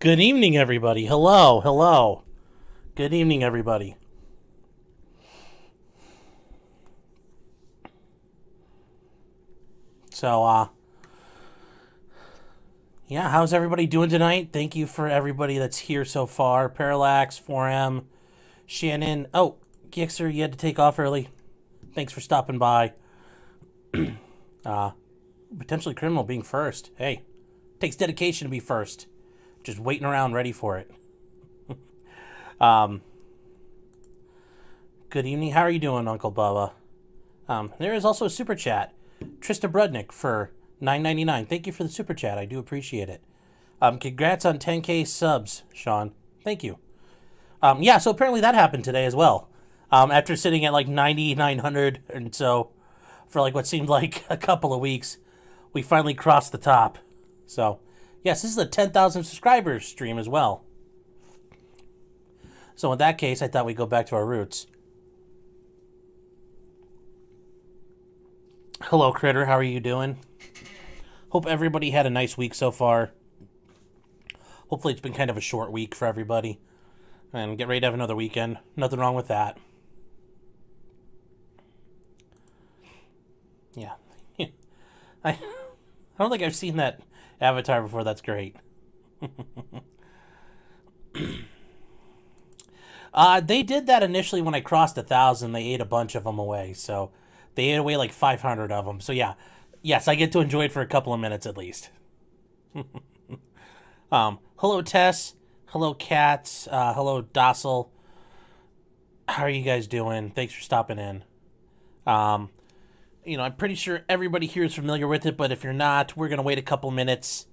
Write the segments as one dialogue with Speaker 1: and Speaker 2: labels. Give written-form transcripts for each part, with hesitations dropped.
Speaker 1: Good evening, everybody. Hello, hello. Good evening, everybody. So, yeah, how's everybody doing tonight? Thank you for everybody that's here so far. Parallax, 4M, Shannon. Oh, Gixer, you had to take off early. Thanks for stopping by. Potentially criminal being first. Hey, takes dedication to be first. Just waiting around ready for it. Good evening. How are you doing, Uncle Bubba? There is also a super chat. Trista Brudnick for $9.99. Thank you for the super chat. I do appreciate it. Congrats on 10K subs, Sean. Thank you. Yeah, so apparently that happened today as well. After sitting at like 9,900, and so for like what seemed like a couple of weeks, we finally crossed the top. So, yes, this is a 10,000 subscribers stream as well. So in that case, I thought we'd go back to our roots. Hello, Critter. How are you doing? Hope everybody had a nice week so far. Hopefully it's been kind of a short week for everybody. And get ready to have another weekend. Nothing wrong with that. Yeah. I don't think I've seen that avatar before. That's great. They did that initially when I crossed 1,000. They ate a bunch of them away. So they ate away like 500 of them. So yeah. Yes, I get to enjoy it for a couple of minutes at least. Hello, Tess. Hello, Cats. Hello, Docile. How are you guys doing? Thanks for stopping in. I'm pretty sure everybody here is familiar with it, but if you're not, we're going to wait a couple minutes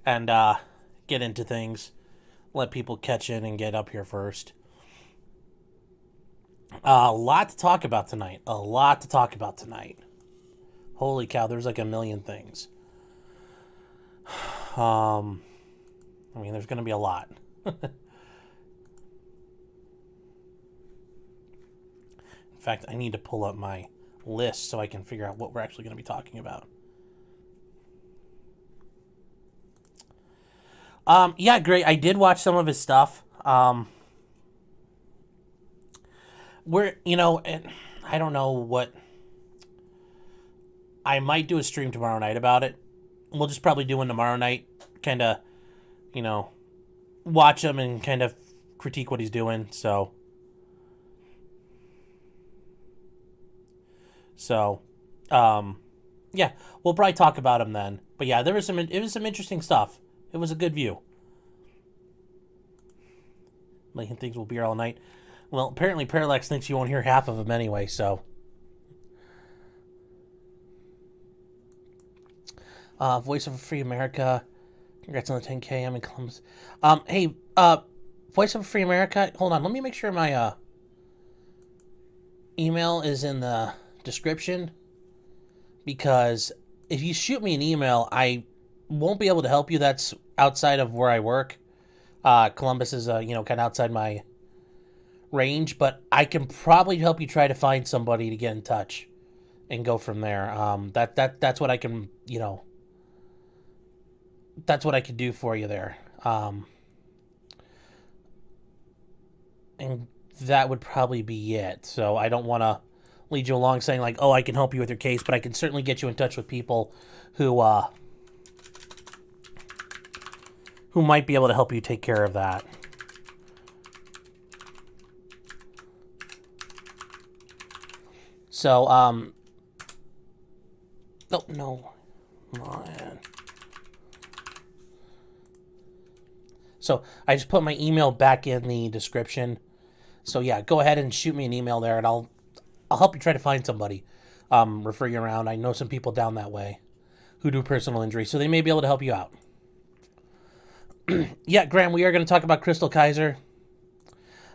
Speaker 1: and get into things. Let people catch in and get up here first. A lot to talk about tonight. Holy cow, there's like a million things. There's going to be a lot. In fact, I need to pull up my list so I can figure out what we're actually going to be talking about. Yeah, great. I did watch some of his stuff. I don't know what... I might do a stream tomorrow night about it. We'll just probably do one tomorrow night. Kind of, watch him and kind of critique what he's doing. So, yeah, we'll probably talk about him then. But yeah, it was some interesting stuff. It was a good view. Making things will be here all night. Well, apparently Parallax thinks you won't hear half of them anyway, so. Voice of Free America. Congrats on the 10K. I'm in Columbus. Hey, Voice of Free America. Hold on. Let me make sure my email is in the description. Because if you shoot me an email, I won't be able to help you. That's outside of where I work. Columbus is, kind of outside my range. But I can probably help you try to find somebody to get in touch and go from there. That's what I can, that's what I could do for you there. And that would probably be it. So I don't want to lead you along saying like, oh, I can help you with your case, but I can certainly get you in touch with people who might be able to help you take care of that. So, oh, no. Man. So I just put my email back in the description. So yeah, go ahead and shoot me an email there, and I'll help you try to find somebody, refer you around. I know some people down that way who do personal injury, so they may be able to help you out. Yeah, Graham, we are going to talk about Chrystul Kizer.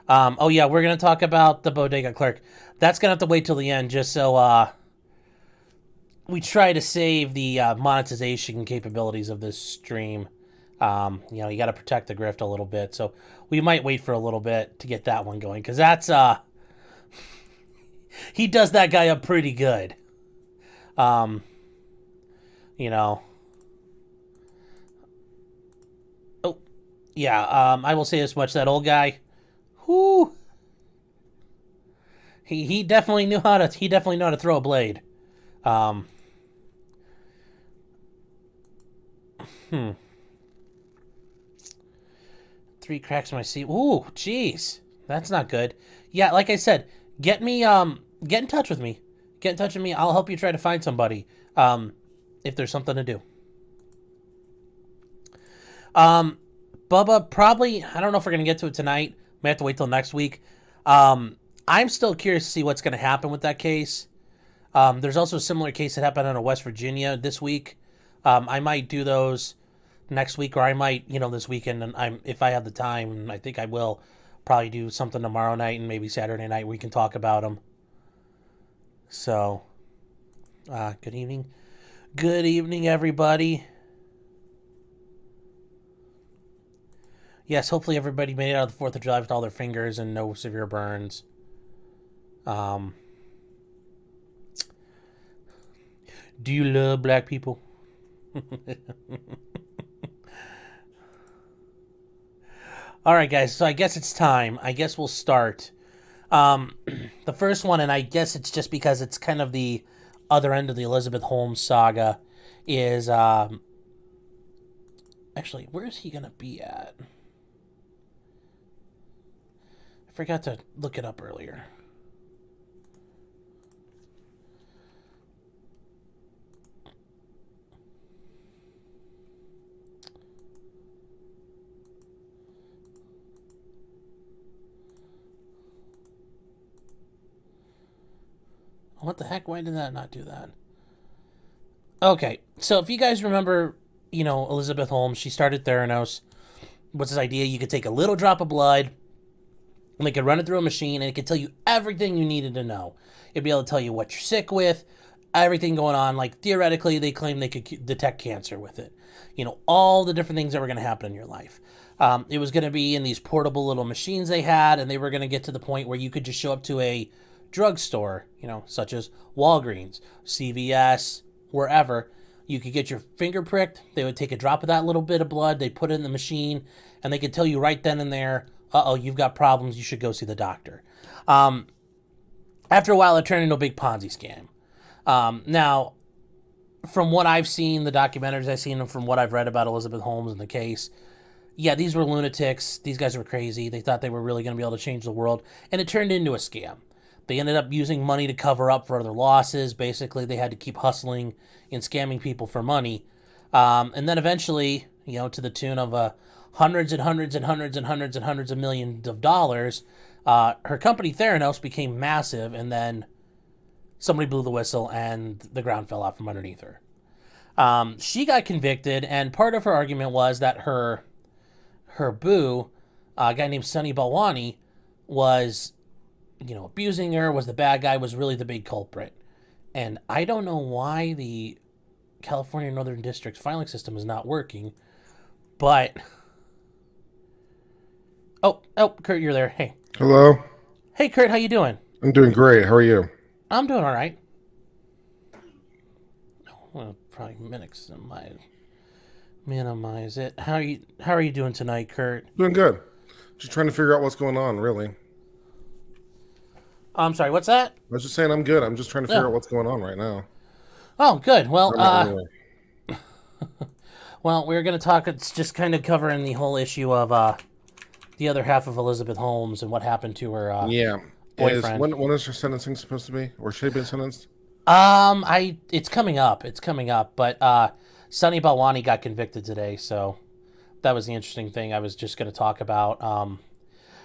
Speaker 1: Oh yeah, we're going to talk about the bodega clerk. That's going to have to wait till the end, just so we try to save the monetization capabilities of this stream. You got to protect the grift a little bit. So we might wait for a little bit to get that one going. Because that's, he does that guy up pretty good. Oh, Yeah, I will say as much. That old guy, whoo, he definitely knew how to throw a blade. Um, hmm. 3 cracks in my seat. Ooh, jeez, that's not good. Yeah, like I said, get in touch with me. Get in touch with me. I'll help you try to find somebody. If there's something to do. Bubba, probably, I don't know if we're going to get to it tonight. May have to wait till next week. I'm still curious to see what's going to happen with that case. There's also a similar case that happened out of West Virginia this week. I might do those next week, or I might, this weekend, and if I have the time, and I think I will, probably do something tomorrow night and maybe Saturday night. We can talk about them. So, good evening. Good evening, everybody. Yes, hopefully everybody made it out of the 4th of July with all their fingers and no severe burns. Do you love black people? All right, guys, so I guess it's time. I guess we'll start. The first one, and I guess it's just because it's kind of the other end of the Elizabeth Holmes saga, is... actually, where is he going to be at? I forgot to look it up earlier. What the heck? Why did that not do that? Okay, so if you guys remember, Elizabeth Holmes, she started Theranos. What's this idea? You could take a little drop of blood, and they could run it through a machine, and it could tell you everything you needed to know. It'd be able to tell you what you're sick with, everything going on. Like, theoretically, they claim they could detect cancer with it. All the different things that were going to happen in your life. It was going to be in these portable little machines they had, and they were going to get to the point where you could just show up to a drugstore, such as Walgreens, CVS, wherever. You could get your finger pricked. They would take a drop of that little bit of blood. They put it in the machine, and they could tell you right then and there, you've got problems. You should go see the doctor. After a while, it turned into a big Ponzi scam. Now, from what I've seen, the documentaries I've seen, and from what I've read about Elizabeth Holmes and the case, yeah, these were lunatics. These guys were crazy. They thought they were really going to be able to change the world, and it turned into a scam. They ended up using money to cover up for other losses. Basically, they had to keep hustling and scamming people for money. And then eventually, to the tune of hundreds and hundreds and hundreds and hundreds and hundreds of millions of dollars, her company Theranos became massive, and then somebody blew the whistle and the ground fell out from underneath her. She got convicted, and part of her argument was that her boo, a guy named Sonny Balwani, was abusing her, was the bad guy, was really the big culprit. And I don't know why the California Northern District's filing system is not working, but... Oh, Kurt, you're there. Hey.
Speaker 2: Hello.
Speaker 1: Hey, Kurt, how you doing?
Speaker 2: I'm doing great. How are you?
Speaker 1: I'm doing all right. I'll probably minimize it. How are you doing tonight, Kurt?
Speaker 2: Doing good. Just trying to figure out what's going on, really.
Speaker 1: I'm sorry, what's that?
Speaker 2: I was just saying I'm good. I'm just trying to figure out what's going on right now.
Speaker 1: Oh, good. Well,
Speaker 2: Anyway.
Speaker 1: well, we're going to talk, it's just kind of covering the whole issue of the other half of Elizabeth Holmes and what happened to her boyfriend.
Speaker 2: When is her sentencing supposed to be? Or should she be sentenced?
Speaker 1: It's coming up. But Sonny Balwani got convicted today, so that was the interesting thing I was just going to talk about.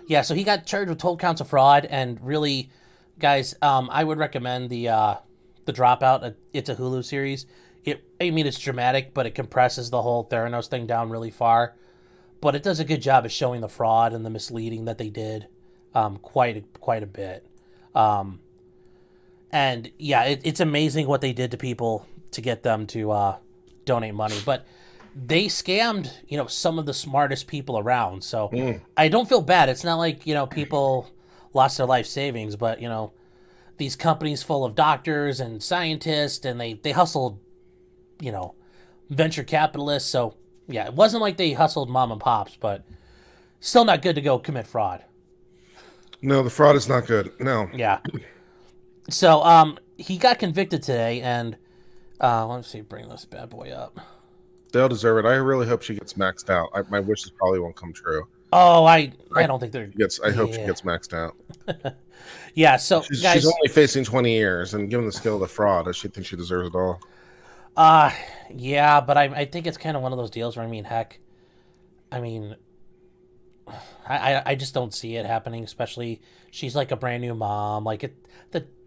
Speaker 1: Yeah, so he got charged with 12 counts of fraud, and really, guys, I would recommend the Dropout. It's a Hulu series. It's dramatic, but it compresses the whole Theranos thing down really far. But it does a good job of showing the fraud and the misleading that they did, quite a bit. And yeah, it's amazing what they did to people to get them to donate money. But they scammed, some of the smartest people around. So I don't feel bad. It's not like, people lost their life savings, but, these companies full of doctors and scientists, and they hustled, venture capitalists. So yeah, it wasn't like they hustled mom and pops, but Still not good to go commit fraud.
Speaker 2: No, the fraud is not good. No.
Speaker 1: Yeah. So he got convicted today, and let me see, bring this bad boy up.
Speaker 2: They'll deserve it. I really hope she gets maxed out. My wishes probably won't come true.
Speaker 1: Oh, I don't think they're.
Speaker 2: I hope she gets maxed out.
Speaker 1: Yeah, so guys,
Speaker 2: she's only facing 20 years, and given the scale of the fraud, I should think she deserves it all.
Speaker 1: Yeah, but I think it's kind of one of those deals where, I mean, heck, I mean, I just don't see it happening. Especially she's like a brand new mom. Like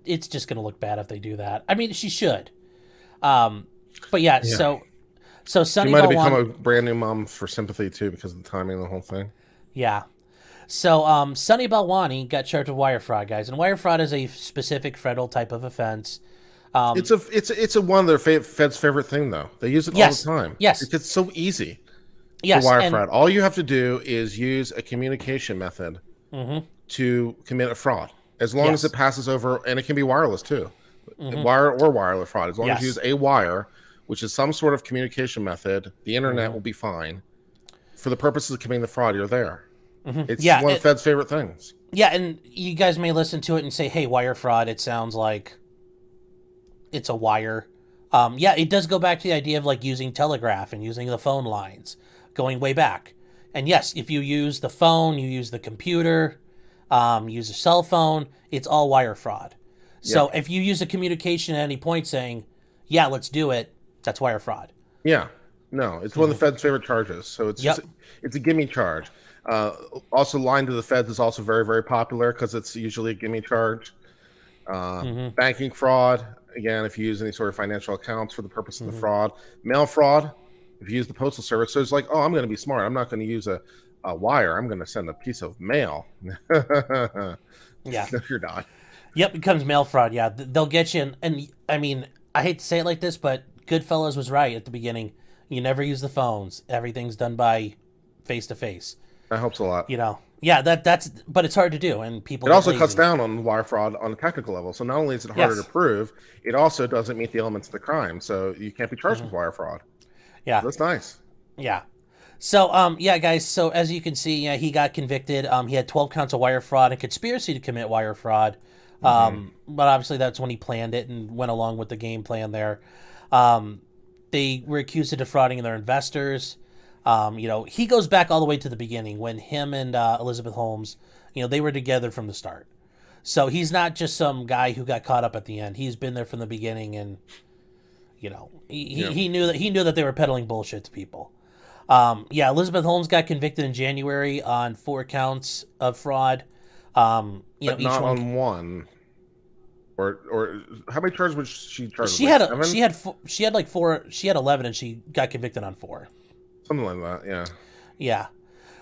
Speaker 1: it's just gonna look bad if they do that. I mean, she should. But yeah. So Sonny
Speaker 2: Balwani might have
Speaker 1: Balwani,
Speaker 2: become a brand new mom for sympathy too because of the timing of the whole thing.
Speaker 1: Yeah. So Sonny Balwani got charged with wire fraud, guys, and wire fraud is a specific federal type of offense.
Speaker 2: It's a one of their Fed's favorite thing though. They use it all the time.
Speaker 1: Yes.
Speaker 2: It's so easy.
Speaker 1: Yes.
Speaker 2: For wire fraud, all you have to do is use a communication method to commit a fraud, as long as it passes over, and it can be wireless too, wire or wireless fraud. As long as you use a wire, which is some sort of communication method, the internet will be fine. For the purposes of committing the fraud, you're there. It's one of Fed's favorite things.
Speaker 1: Yeah, and you guys may listen to it and say, hey, wire fraud, it sounds like it's a wire. Yeah, it does go back to the idea of like using telegraph and using the phone lines, going way back. And yes, if you use the phone, you use the computer, use a cell phone, it's all wire fraud. So if you use a communication at any point saying, yeah, let's do it, that's wire fraud.
Speaker 2: Yeah. No, it's one of the Fed's favorite charges. So it's it's a gimme charge. Also, lying to the Feds is also very, very popular because it's usually a gimme charge. Banking fraud, again, if you use any sort of financial accounts for the purpose of the fraud. Mail fraud, if you use the postal service. So it's like, oh, I'm going to be smart. I'm not going to use a wire. I'm going to send a piece of mail.
Speaker 1: Yeah.
Speaker 2: No, you're not.
Speaker 1: Yep, becomes mail fraud. Yeah, they'll get you. And I mean, I hate to say it like this, but Goodfellas was right at the beginning. You never use the phones. Everything's done by face to face.
Speaker 2: That helps a lot.
Speaker 1: You know, yeah, but it's hard to do, and people.
Speaker 2: It also cuts down on wire fraud on a technical level. So not only is it harder to prove, it also doesn't meet the elements of the crime. So you can't be charged with wire fraud. Yeah, so that's nice.
Speaker 1: Yeah. So yeah, guys. So as you can see, yeah, he got convicted. He had 12 counts of wire fraud and conspiracy to commit wire fraud. But obviously that's when he planned it and went along with the game plan there. They were accused of defrauding their investors. You know, he goes back all the way to the beginning when him and Elizabeth Holmes, you know, they were together from the start. So he's not just some guy who got caught up at the end. He's been there from the beginning, and you know, he knew that they were peddling bullshit to people. Yeah, Elizabeth Holmes got convicted in January on 4 counts of fraud. You know,
Speaker 2: but not on one. Or how many charges was she charged?
Speaker 1: She had 11, and she got convicted on 4.
Speaker 2: Something like that, yeah.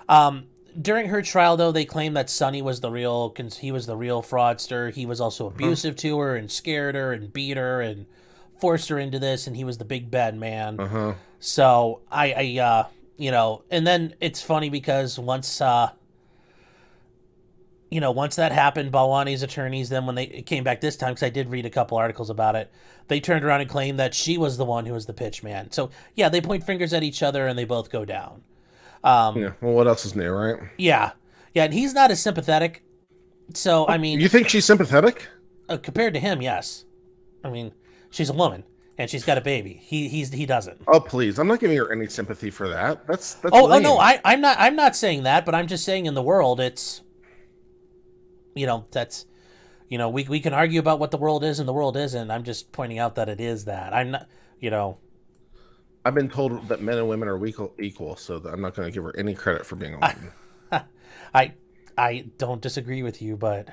Speaker 1: Yeah. During her trial, though, they claimed that Sonny was the real fraudster. He was also abusive to her and scared her and beat her and forced her into this, and he was the big bad man. So I you know, and then it's funny because once that happened, Balwani's attorneys, then when they came back this time, because I did read a couple articles about it, they turned around and claimed that she was the one who was the pitch man. So, yeah, they point fingers at each other and they both go down.
Speaker 2: Yeah, well, what else is new, right?
Speaker 1: Yeah. Yeah, and he's not as sympathetic. So, I mean...
Speaker 2: You think she's sympathetic?
Speaker 1: Compared to him, yes. I mean, she's a woman, and she's got a baby. He doesn't.
Speaker 2: Oh, please. I'm not giving her any sympathy for that. That's
Speaker 1: lame. No, I'm not saying that, but I'm just saying in the world, it's... You know, that's, you know, we can argue about what the world is and the world isn't. I'm just pointing out that it is that. I'm not, you know.
Speaker 2: I've been told that men and women are equal, so I'm not going to give her any credit for being a woman.
Speaker 1: I don't disagree with you, but,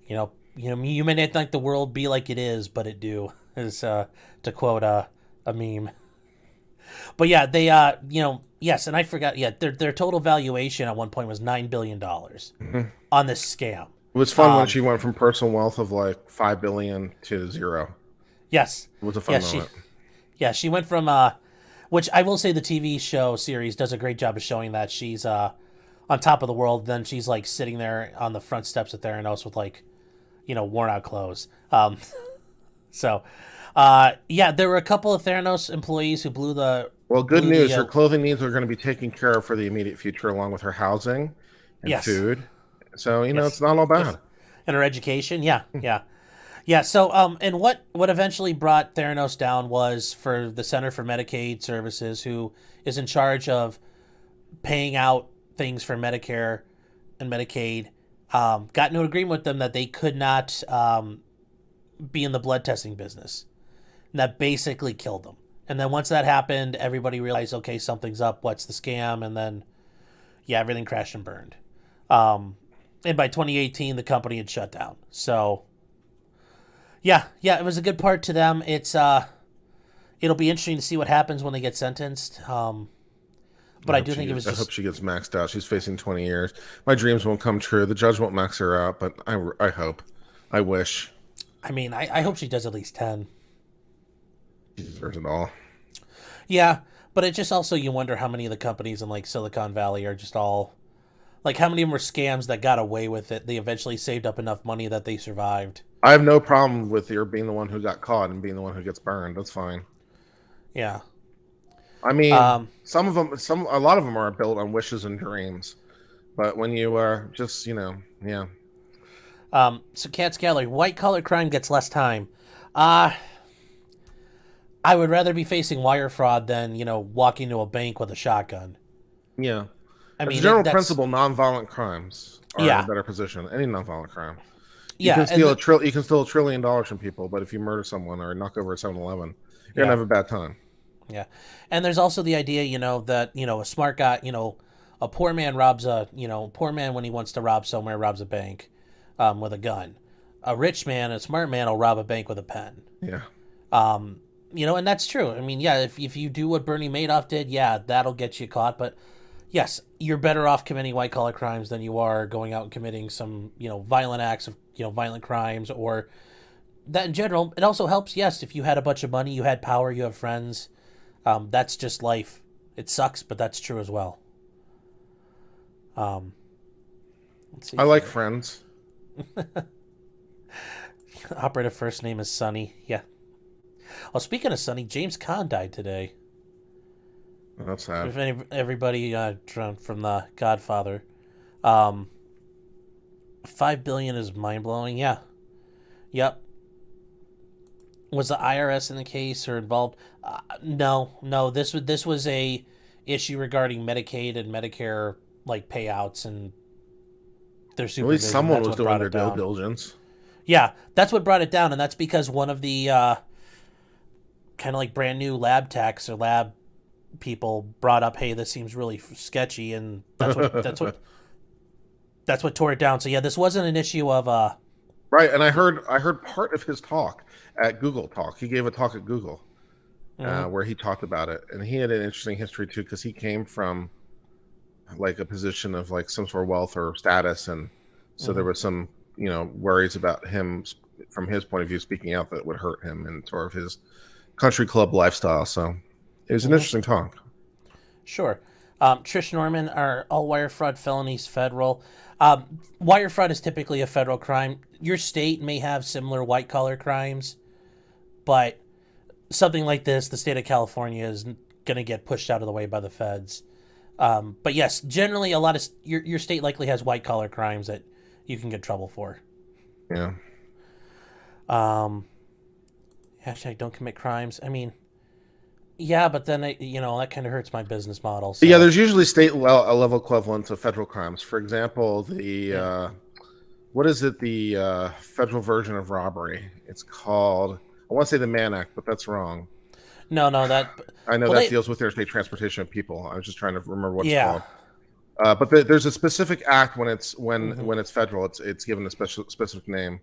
Speaker 1: you know, you may not think the world be like it is, but it do, is to quote a meme. But yeah, they, you know, yes, and I forgot, yeah, their total valuation at one point was $9 billion on this scam.
Speaker 2: It was fun when she went from personal wealth of like $5 billion to 0.
Speaker 1: Yes.
Speaker 2: It was a fun moment.
Speaker 1: She went from, which I will say the TV show series does a great job of showing that she's on top of the world, then she's like sitting there on the front steps at Theranos with like, you know, worn out clothes. So... yeah, there were a couple of Theranos employees who blew the
Speaker 2: Well, good news. Her
Speaker 1: deal.
Speaker 2: clothing needs are going to be taken care of for the immediate future, along with her housing and
Speaker 1: Yes.
Speaker 2: food. So,
Speaker 1: Yes.
Speaker 2: it's not all bad.
Speaker 1: Yes. And her education. Yeah. Yeah. Yeah. So, and what eventually brought Theranos down was for the Center for Medicaid Services, who is in charge of paying out things for Medicare and Medicaid, got into an agreement with them that they could not be in the blood testing business. And that basically killed them. And then once that happened, everybody realized, okay, something's up. What's the scam? And then, yeah, everything crashed and burned. And by 2018, the company had shut down. So, yeah, it was a good part to them. It's it'll be interesting to see what happens when they get sentenced. But I do think it was just...
Speaker 2: I hope she gets maxed out. She's facing 20 years. My dreams won't come true. The judge won't max her out, but I hope. I wish.
Speaker 1: I mean, I hope she does at least 10.
Speaker 2: She deserves it all.
Speaker 1: Yeah, but it just also, you wonder how many of the companies in, like, Silicon Valley are just all... Like, how many of them were scams that got away with it? They eventually saved up enough money that they survived.
Speaker 2: I have no problem with her being the one who got caught and being the one who gets burned. That's fine.
Speaker 1: Yeah.
Speaker 2: I mean, a lot of them are built on wishes and dreams, but when you are just, yeah.
Speaker 1: So Cat's Gallery, white collar crime gets less time. I would rather be facing wire fraud than, walking to a bank with a shotgun.
Speaker 2: Yeah.
Speaker 1: I mean,
Speaker 2: as a general principle, nonviolent crimes are in a better position. Any nonviolent crime. You can steal $1 trillion from people, but if you murder someone or knock over a 7-Eleven, you're gonna have a bad time.
Speaker 1: Yeah, and there's also the idea, that a smart guy, a poor man robs poor man when he wants to rob somewhere robs a bank, with a gun. A rich man, a smart man, will rob a bank with a pen.
Speaker 2: Yeah.
Speaker 1: And that's true. I mean, yeah, if you do what Bernie Madoff did, yeah, that'll get you caught. But yes, you're better off committing white collar crimes than you are going out and committing some, violent acts of, violent crimes, or that in general. It also helps, yes, if you had a bunch of money, you had power, you have friends. That's just life. It sucks, but that's true as well. Let's see.
Speaker 2: I like Friends.
Speaker 1: Operative first name is Sonny. Yeah. Well, speaking of Sonny, James Caan died today.
Speaker 2: That's sad.
Speaker 1: If everybody from The Godfather. 5 billion is mind blowing. Yeah. Yep. Was the IRS in the case or involved? No. This was a issue regarding Medicaid and Medicare, like, payouts and their supervision.
Speaker 2: At least someone was doing their due diligence.
Speaker 1: Yeah, that's what brought it down, and that's because one of the kind of like brand new lab techs or lab people brought up, "Hey, this seems really sketchy," and that's what tore it down. So yeah, this wasn't an issue of
Speaker 2: right. And I heard part of his talk at Google Talk. He gave a talk at Google where he talked about it, and he had an interesting history too, because he came from like a position of like some sort of wealth or status, and so there was some worries about him from his point of view speaking out that would hurt him and sort of his country club lifestyle. So it was an interesting talk.
Speaker 1: Sure. Trish Norman, are all wire fraud felonies federal? Wire fraud is typically a federal crime. Your state may have similar white collar crimes, but something like this, the state of California is going to get pushed out of the way by the feds. But yes, generally a lot of your state likely has white collar crimes that you can get trouble for.
Speaker 2: Yeah.
Speaker 1: Hashtag don't commit crimes. I mean, yeah, but then that kind of hurts my business model. So.
Speaker 2: Yeah, there's usually state level equivalents of federal crimes. For example, what is it? The federal version of robbery. It's called, I want to say the Mann Act, but that's wrong.
Speaker 1: No, that.
Speaker 2: I know that deals with interstate transportation of people. I was just trying to remember what it's called. But there's a specific act when it's federal. It's given a specific name.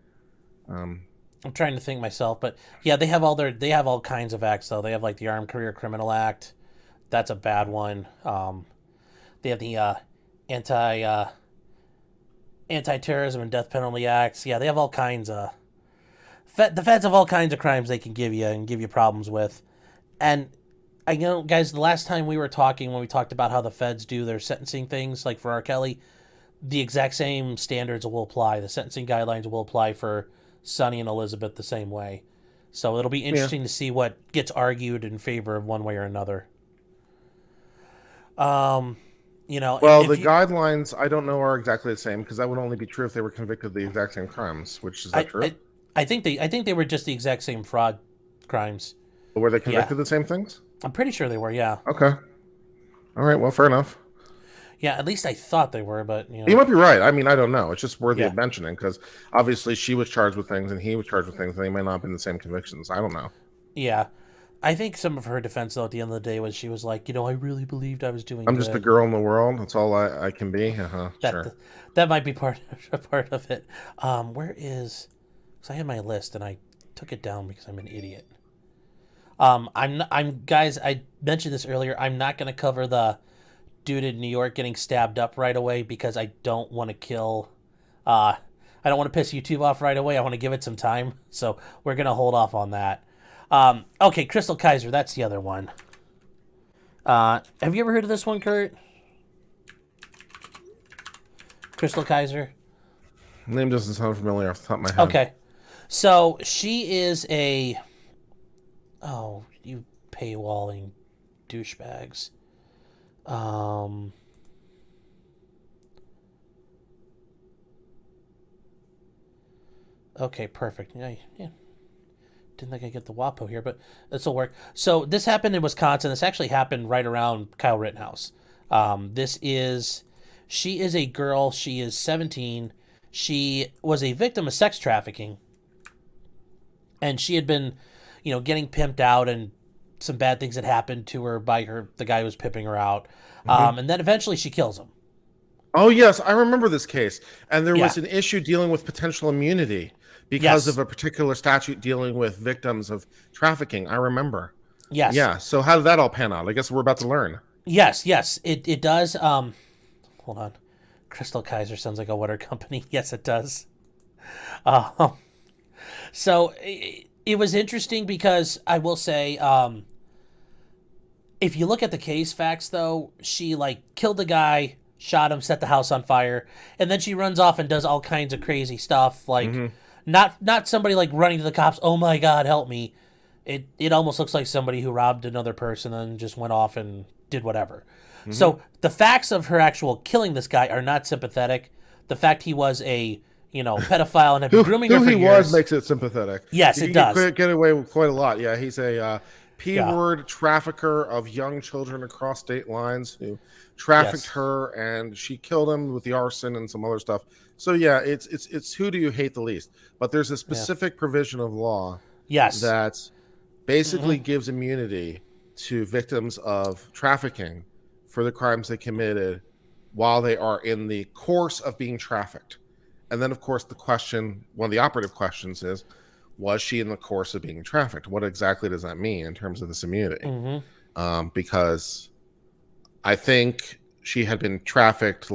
Speaker 1: I'm trying to think myself, but yeah, they have all kinds of acts though. They have like the Armed Career Criminal Act. That's a bad one. They have the anti-terrorism and death penalty acts. Yeah, they have all kinds of. The feds have all kinds of crimes they can give you and give you problems with, and. I know, guys, the last time we were talking, when we talked about how the feds do their sentencing things, like for R. Kelly, the exact same standards will apply. The sentencing guidelines will apply for Sonny and Elizabeth the same way. So it'll be interesting to see what gets argued in favor of one way or another. You know,
Speaker 2: Well,
Speaker 1: if
Speaker 2: the
Speaker 1: you,
Speaker 2: guidelines I don't know are exactly the same because that would only be true if they were convicted of the exact same crimes. Which is that
Speaker 1: I,
Speaker 2: true?
Speaker 1: I, I think they were just the exact same fraud crimes.
Speaker 2: Or were they
Speaker 1: Yeah,
Speaker 2: convicted of the same things?
Speaker 1: I'm pretty sure they were. Yeah,
Speaker 2: Okay. All right. Well, fair enough.
Speaker 1: yeah. At least I thought they were, but
Speaker 2: You might be right. I mean, I don't know. It's just worthy
Speaker 1: yeah,
Speaker 2: of mentioning because obviously she was charged with things and he was charged with things, and they might not have been the same convictions. I don't know.
Speaker 1: yeah. I think some of her defense, though, at the end of the day, was she was like, I really believed I was doing
Speaker 2: I'm just a
Speaker 1: good.
Speaker 2: girl in the world. That's all I can be. Sure.
Speaker 1: That might be part of it. Where is? Because I had my list and I took it down because I'm an idiot. I'm guys. I mentioned this earlier. I'm not going to cover the dude in New York getting stabbed up right away because I don't want to kill. I don't want to piss YouTube off right away. I want to give it some time, so we're going to hold off on that. Okay, Chrystul Kizer. That's the other one. Have you ever heard of this one, Kurt? Chrystul Kizer?
Speaker 2: Name doesn't sound familiar off the top of my head.
Speaker 1: Okay. So she is a... Oh, you paywalling douchebags. Okay, perfect. Yeah. Didn't think I'd get the WAPO here, but this will work. So this happened in Wisconsin. This actually happened right around Kyle Rittenhouse. She is a girl. She is 17. She was a victim of sex trafficking. And she had been, getting pimped out, and some bad things had happened to her by the guy who was pimping her out. And then eventually she kills him.
Speaker 2: Oh, yes. I remember this case. And there was
Speaker 1: Yeah.
Speaker 2: an issue dealing with potential immunity because of a particular statute dealing with victims of trafficking. I remember.
Speaker 1: Yes.
Speaker 2: Yeah. So how did that all pan out? I guess we're about to learn.
Speaker 1: Yes. It does. Hold on. Chrystul Kizer sounds like a water company. Yes, it does. So it was interesting because I will say, if you look at the case facts, though, she killed the guy, shot him, set the house on fire, and then she runs off and does all kinds of crazy stuff. Not somebody running to the cops. Oh my God, help me! It almost looks like somebody who robbed another person and just went off and did whatever. Mm-hmm. So the facts of her actual killing this guy are not sympathetic. The fact he was a pedophile and had been grooming her for years.
Speaker 2: Who he was makes it sympathetic.
Speaker 1: Yes, it does.
Speaker 2: Get away with quite a lot. Yeah, he's a P-word trafficker of young children across state lines who trafficked her, and she killed him with the arson and some other stuff. So yeah, it's who do you hate the least? But there's a specific provision of law that basically gives immunity to victims of trafficking for the crimes they committed while they are in the course of being trafficked. And then, of course, one of the operative questions is, was she in the course of being trafficked? What exactly does that mean in terms of this immunity? Mm-hmm. Because I think she had been trafficked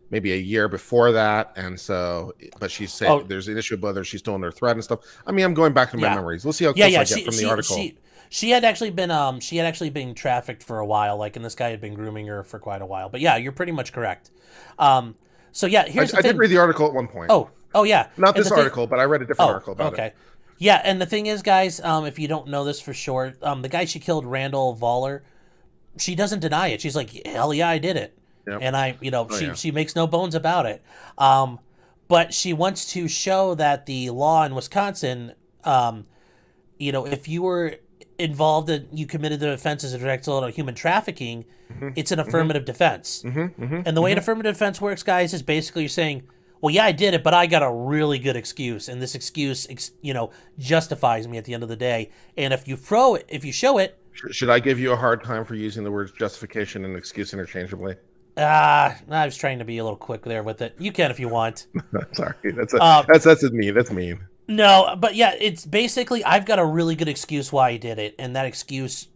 Speaker 2: maybe a year before that. And so, but she's saying there's an issue of whether she's still under threat and stuff. I mean, I'm going back to my memories. We'll see how close I get from the article.
Speaker 1: She had actually been trafficked for a while, and this guy had been grooming her for quite a while. But yeah, you're pretty much correct. So yeah, here's the thing. I did
Speaker 2: read the article at one point.
Speaker 1: Oh yeah.
Speaker 2: Not this article, but I read a different article about it.
Speaker 1: Yeah, and the thing is, guys, if you don't know this for sure, the guy she killed, Randall Voller, she doesn't deny it. She's like, hell yeah, I did it. Yep. And she makes no bones about it. But she wants to show that the law in Wisconsin, if you were involved in, you committed the offenses of direct assault or human trafficking, it's an affirmative defense. And the way an affirmative defense works, guys, is basically you're saying, well, yeah, I did it, but I got a really good excuse, and this excuse, justifies me at the end of the day. And if you show it,
Speaker 2: should I give you a hard time for using the words justification and excuse interchangeably?
Speaker 1: I was trying to be a little quick there with it. You can if you want.
Speaker 2: Sorry, that's mean. That's mean.
Speaker 1: No, but yeah, it's basically I've got a really good excuse why I did it, and that excuse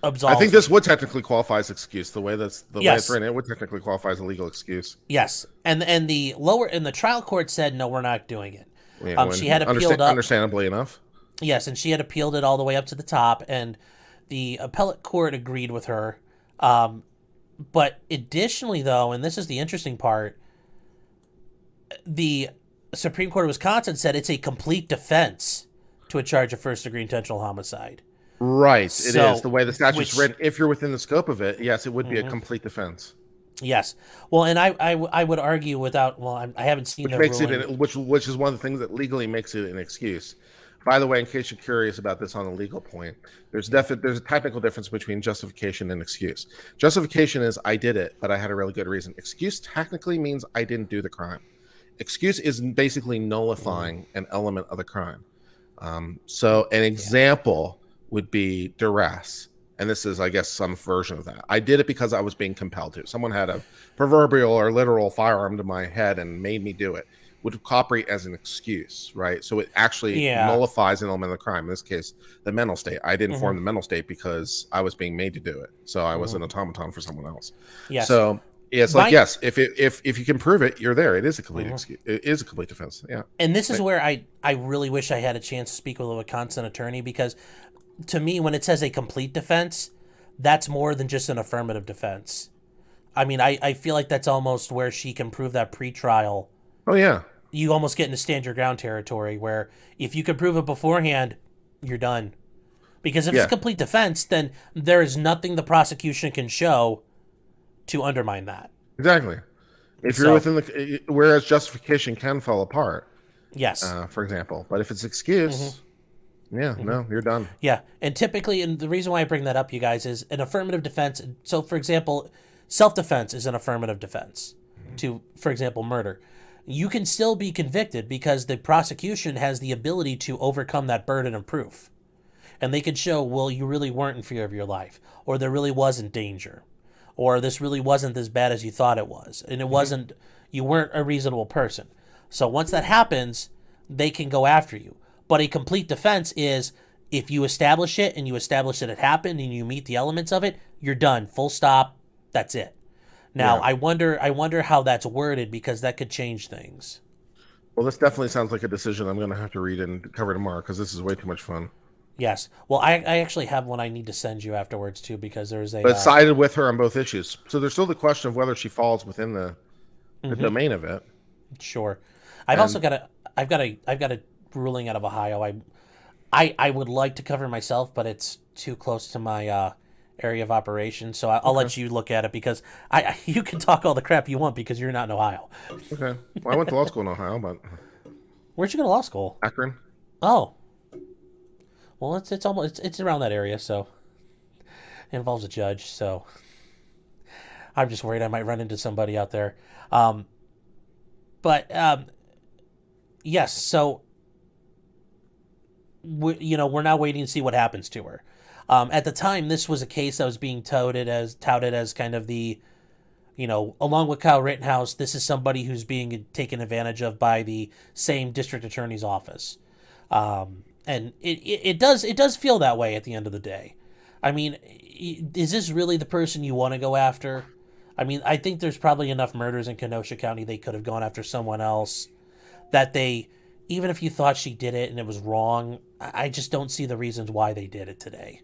Speaker 1: absolves.
Speaker 2: I think this would technically qualify as excuse. The way it's written, it would technically qualify as a legal excuse.
Speaker 1: Yes, and the trial court said no, we're not doing it. Yeah, she had appealed up,
Speaker 2: understandably enough.
Speaker 1: Yes, and she had appealed it all the way up to the top, and the appellate court agreed with her. But additionally, though, and this is the interesting part, the Supreme Court of Wisconsin said it's a complete defense to a charge of first-degree intentional homicide.
Speaker 2: Right. It
Speaker 1: So,
Speaker 2: is the way the statute's written. If you're within the scope of it, yes, it would be a complete defense.
Speaker 1: Yes. Well, and I would argue without. Well, I haven't seen
Speaker 2: Which
Speaker 1: the
Speaker 2: makes
Speaker 1: ruling.
Speaker 2: which is one of the things that legally makes it an excuse. By the way, in case you're curious about this on a legal point, there's a technical difference between justification and excuse. Justification is I did it, but I had a really good reason. Excuse technically means I didn't do the crime. Excuse is basically nullifying an element of the crime. So an example would be duress. And this is, I guess, some version of that. I did it because I was being compelled to. Someone had a proverbial or literal firearm to my head and made me do it. Would operate as an excuse, right? So it actually nullifies an element of the crime. In this case, the mental state. I didn't form the mental state because I was being made to do it. So I was an automaton for someone else.
Speaker 1: Yes.
Speaker 2: So it's like, yes, if you can prove it, you're there. It is a complete excuse. It is a complete defense. Yeah.
Speaker 1: And this is where I really wish I had a chance to speak with a Wisconsin attorney, because to me, when it says a complete defense, that's more than just an affirmative defense. I mean, I feel like that's almost where she can prove that pretrial.
Speaker 2: Oh, yeah.
Speaker 1: You almost get into stand your ground territory where if you can prove it beforehand, you're done. Because if it's a complete defense, then there is nothing the prosecution can show to undermine that.
Speaker 2: Exactly. If you're within whereas justification can fall apart.
Speaker 1: Yes.
Speaker 2: For example. But if it's excuse, no, you're done.
Speaker 1: Yeah. And typically, and the reason why I bring that up, you guys, is an affirmative defense. So, for example, self-defense is an affirmative defense to, for example, murder. You can still be convicted because the prosecution has the ability to overcome that burden of proof. And they can show, well, you really weren't in fear of your life, or there really wasn't danger, or this really wasn't as bad as you thought it was, and it wasn't, you weren't a reasonable person. So once that happens, they can go after you. But a complete defense is if you establish it and you establish that it happened and you meet the elements of it, you're done. Full stop. That's it. Now, I wonder how that's worded, because that could change things.
Speaker 2: Well, this definitely sounds like a decision I'm going to have to read and cover tomorrow, because this is way too much fun.
Speaker 1: Yes. Well, I actually have one I need to send you afterwards, too, because there's a...
Speaker 2: But sided with her on both issues. So there's still the question of whether she falls within the domain of it.
Speaker 1: Sure. I've got a ruling out of Ohio. I would like to cover myself, but it's too close to my area of operation, so I'll let you look at it, because you can talk all the crap you want because you're not in Ohio.
Speaker 2: Okay. Well, I went to law school in Ohio, but...
Speaker 1: Where'd you go to law school?
Speaker 2: Akron.
Speaker 1: Oh. Well, it's around that area, so it involves a judge, so I'm just worried I might run into somebody out there. Yes, so we're now waiting to see what happens to her. At the time, this was a case that was being touted as kind of the, along with Kyle Rittenhouse, this is somebody who's being taken advantage of by the same district attorney's office. And it does feel that way at the end of the day. I mean, is this really the person you want to go after? I mean, I think there's probably enough murders in Kenosha County they could have gone after someone else that even if you thought she did it and it was wrong, I just don't see the reasons why they did it today.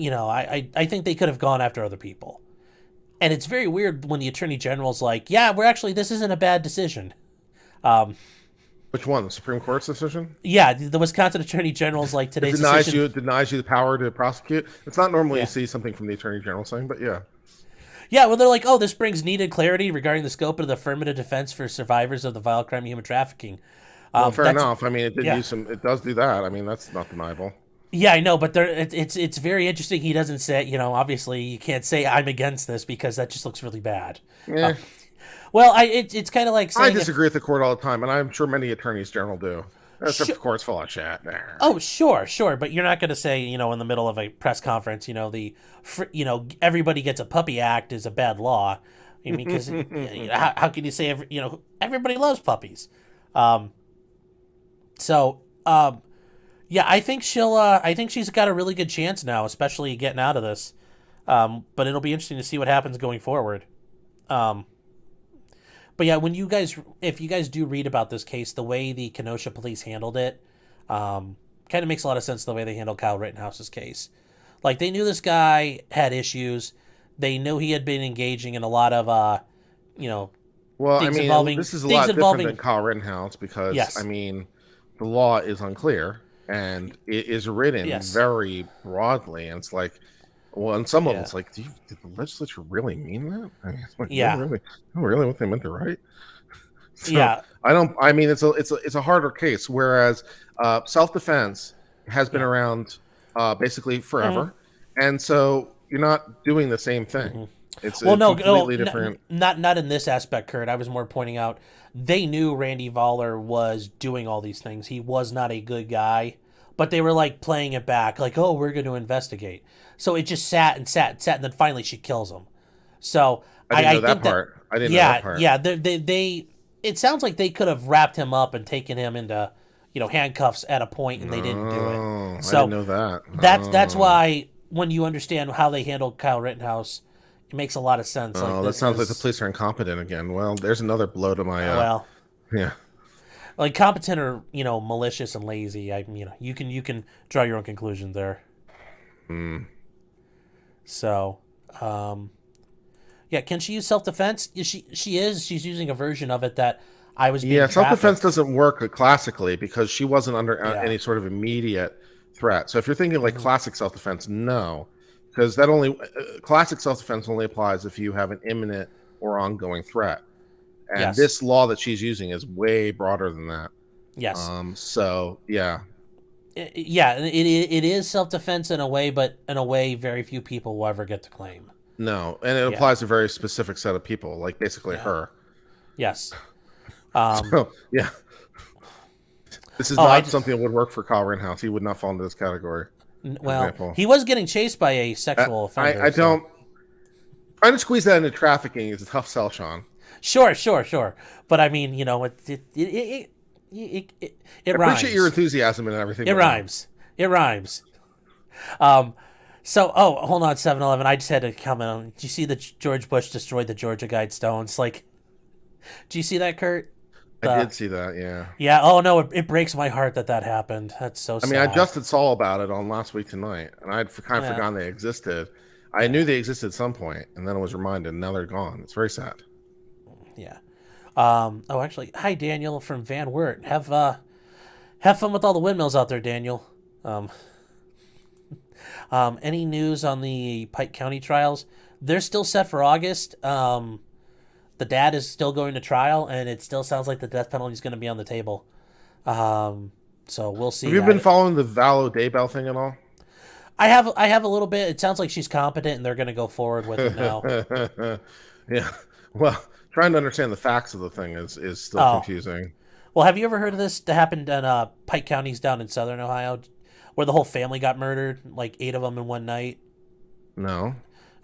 Speaker 1: I think they could have gone after other people. And it's very weird when the Attorney General's like, yeah, this isn't a bad decision.
Speaker 2: Which one? The Supreme Court's decision?
Speaker 1: Yeah, the Wisconsin Attorney General's like, today's decision...
Speaker 2: denies you the power to prosecute. It's not normally you see something from the Attorney General saying, but yeah.
Speaker 1: Yeah, well, they're like, oh, this brings needed clarity regarding the scope of the affirmative defense for survivors of the violent crime and human trafficking.
Speaker 2: Well, fair enough. I mean, it does do that. I mean, that's not deniable.
Speaker 1: Yeah, I know, but it's very interesting. He doesn't say, obviously you can't say I'm against this because that just looks really bad.
Speaker 2: Yeah.
Speaker 1: Well, it's kind of like saying...
Speaker 2: I disagree with the court all the time, and I'm sure many attorneys general do. Except the court's full of shit.
Speaker 1: Oh, sure, but you're not going to say, in the middle of a press conference, everybody gets a puppy act is a bad law. I mean, because how can you say everybody loves puppies? Yeah, I think she's got a really good chance now, especially getting out of this. But it'll be interesting to see what happens going forward. But yeah, if you guys do read about this case, the way the Kenosha Police handled it, kind of makes a lot of sense the way they handled Kyle Rittenhouse's case. Like, they knew this guy had issues. They knew he had been engaging in a lot of,
Speaker 2: well,
Speaker 1: things
Speaker 2: this is a lot different than Kyle Rittenhouse because, the law is unclear. and it is written
Speaker 1: Yes.
Speaker 2: very broadly. And it's like, well, on some level,
Speaker 1: Yeah.
Speaker 2: it's like, did the legislature really mean that? I mean, it's like,
Speaker 1: Yeah.
Speaker 2: really what they meant to write? So
Speaker 1: Yeah.
Speaker 2: I mean, it's a harder case. Whereas self-defense has been around basically forever, and so you're not doing the same thing. It's a completely different.
Speaker 1: Not in this aspect, Kurt. I was more pointing out they knew Randy Voller was doing all these things. He was not a good guy, but they were like playing it back, like, oh, we're going to investigate. So it just sat and sat and sat, and then finally she kills him. So
Speaker 2: I didn't know
Speaker 1: think
Speaker 2: that part. I didn't know that part.
Speaker 1: Yeah. They it sounds like they could have wrapped him up and taken him into, handcuffs at a point, and they didn't do it. So
Speaker 2: I didn't know that.
Speaker 1: That's why when you understand how they handled Kyle Rittenhouse, it makes a lot of sense.
Speaker 2: Oh, that sounds like the police are incompetent again. Well, there's another blow to my. Yeah.
Speaker 1: Like competent or malicious and lazy. You can draw your own conclusion there. So, yeah, can she use self-defense? She's using a version of it that I was being
Speaker 2: self-defense doesn't work classically because she wasn't under any sort of immediate threat. So if you're thinking like classic self-defense, no, because that classic self-defense only applies if you have an imminent or ongoing threat. And this law that she's using is way broader than that.
Speaker 1: Yes.
Speaker 2: So yeah.
Speaker 1: It is self-defense in a way, but in a way very few people will ever get to claim.
Speaker 2: No, and it applies to a very specific set of people, like basically her.
Speaker 1: Yes.
Speaker 2: So, yeah. This is not something that would work for Kyle Rittenhouse. He would not fall into this category.
Speaker 1: Well, he was getting chased by a sexual offender.
Speaker 2: I don't... Trying to squeeze that into trafficking is a tough sell, Sean.
Speaker 1: Sure. But I mean, it
Speaker 2: I appreciate your enthusiasm and everything.
Speaker 1: It rhymes. So, hold on, 7-Eleven. I just had to comment on. Did you see that George Bush destroyed the Georgia Guidestones? Like, do you see that, Kurt?
Speaker 2: I did see that, yeah.
Speaker 1: Yeah, oh no, it breaks my heart that happened. That's so sad.
Speaker 2: I mean, I just saw about it on Last Week Tonight, and I'd kind of forgotten they existed. I knew they existed at some point, and then I was reminded, and now they're gone. It's very sad.
Speaker 1: Yeah. Actually, hi, Daniel from Van Wert. Have fun with all the windmills out there, Daniel. Any news on the Pike County trials? They're still set for August. The dad is still going to trial, and it still sounds like the death penalty is going to be on the table. So we'll see.
Speaker 2: Have you been following the Val Daybell thing at all?
Speaker 1: I have a little bit. It sounds like she's competent, and they're going to go forward with it now.
Speaker 2: Yeah. Well, trying to understand the facts of the thing is still confusing.
Speaker 1: Well, have you ever heard of this that happened in Pike County's down in southern Ohio, where the whole family got murdered, like 8 of them in one night?
Speaker 2: No.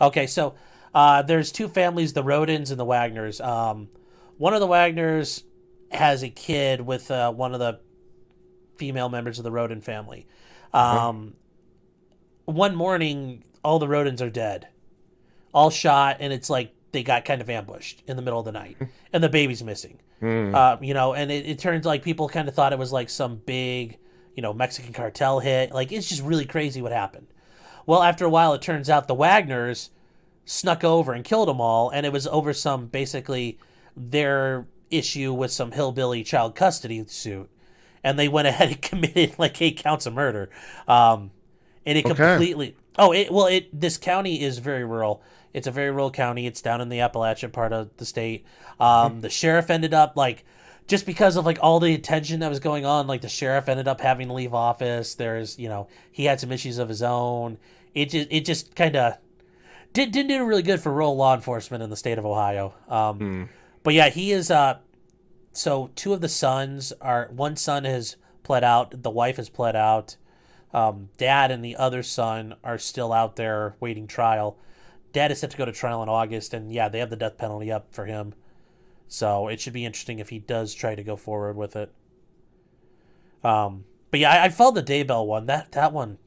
Speaker 1: Okay, so there's 2 families, the Rodins and the Wagners. One of the Wagners has a kid with one of the female members of the Rodin family. One morning, all the Rodins are dead, all shot, and it's like they got kind of ambushed in the middle of the night, and the baby's missing. And it turns like people kind of thought it was like some big, Mexican cartel hit. Like, it's just really crazy what happened. Well, after a while, it turns out the Wagners snuck over and killed them all, and it was over some, basically, their issue with some hillbilly child custody suit. And they went ahead and committed like 8 counts of murder. And it completely... this county is very rural. It's a very rural county. It's down in the Appalachian part of the state. The sheriff ended up, like, just because of, like, all the attention that was going on, like, the sheriff ended up having to leave office. There's, he had some issues of his own. It just kind of didn't do really good for rural law enforcement in the state of Ohio. But yeah, he is, so 2 of the sons one son has pled out. The wife has pled out. Dad and the other son are still out there waiting trial. Dad is set to go to trial in August, and yeah, they have the death penalty up for him. So it should be interesting if he does try to go forward with it. But yeah, I followed the Daybell one. That one.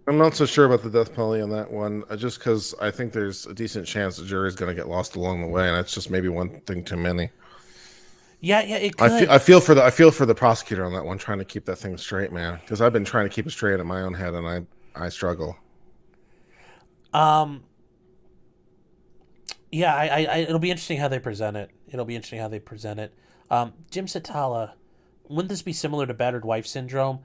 Speaker 2: I'm not so sure about the death penalty on that one, just because I think there's a decent chance the jury's going to get lost along the way, and that's just maybe one thing too many.
Speaker 1: Yeah, it could.
Speaker 2: I feel for the prosecutor on that one, trying to keep that thing straight, man. Because I've been trying to keep it straight in my own head, and I struggle.
Speaker 1: Yeah, it'll be interesting how they present it. Jim Satala, wouldn't this be similar to battered wife syndrome?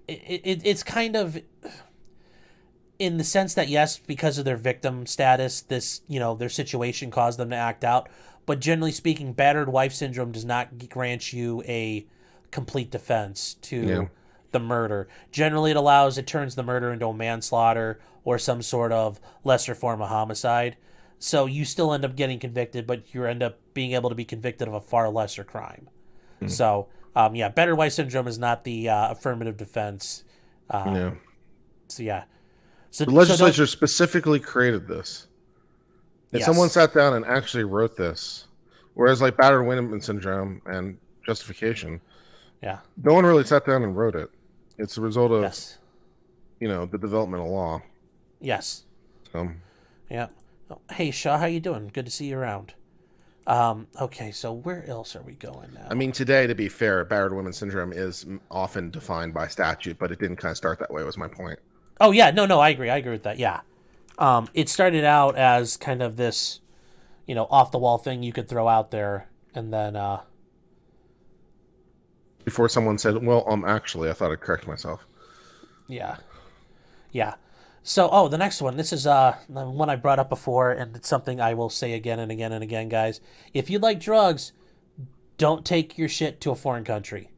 Speaker 1: It's kind of in the sense that, yes, because of their victim status, this, their situation caused them to act out. But generally speaking, battered wife syndrome does not grant you a complete defense to the murder. Generally, it turns the murder into a manslaughter or some sort of lesser form of homicide. So you still end up getting convicted, but you end up being able to be convicted of a far lesser crime. So, battered wife syndrome is not the affirmative defense. So, yeah. So,
Speaker 2: the legislature specifically created this. If someone sat down and actually wrote this, whereas like battered women syndrome and justification, no one really sat down and wrote it. It's a result of, the development of law.
Speaker 1: Yes.
Speaker 2: So.
Speaker 1: Yeah. Hey, Shaw, how you doing? Good to see you around. Okay, so where else are we going now?
Speaker 2: I mean, today, to be fair, battered women syndrome is often defined by statute, but it didn't kind of start that way, was my point.
Speaker 1: Oh, yeah. No, I agree. I agree with that. Yeah. It started out as kind of this, off-the-wall thing you could throw out there, and then...
Speaker 2: Before someone said, well, actually, I thought I'd correct myself.
Speaker 1: Yeah. Yeah. So, the next one. This is one I brought up before, and it's something I will say again and again and again, guys. If you like drugs, don't take your shit to a foreign country.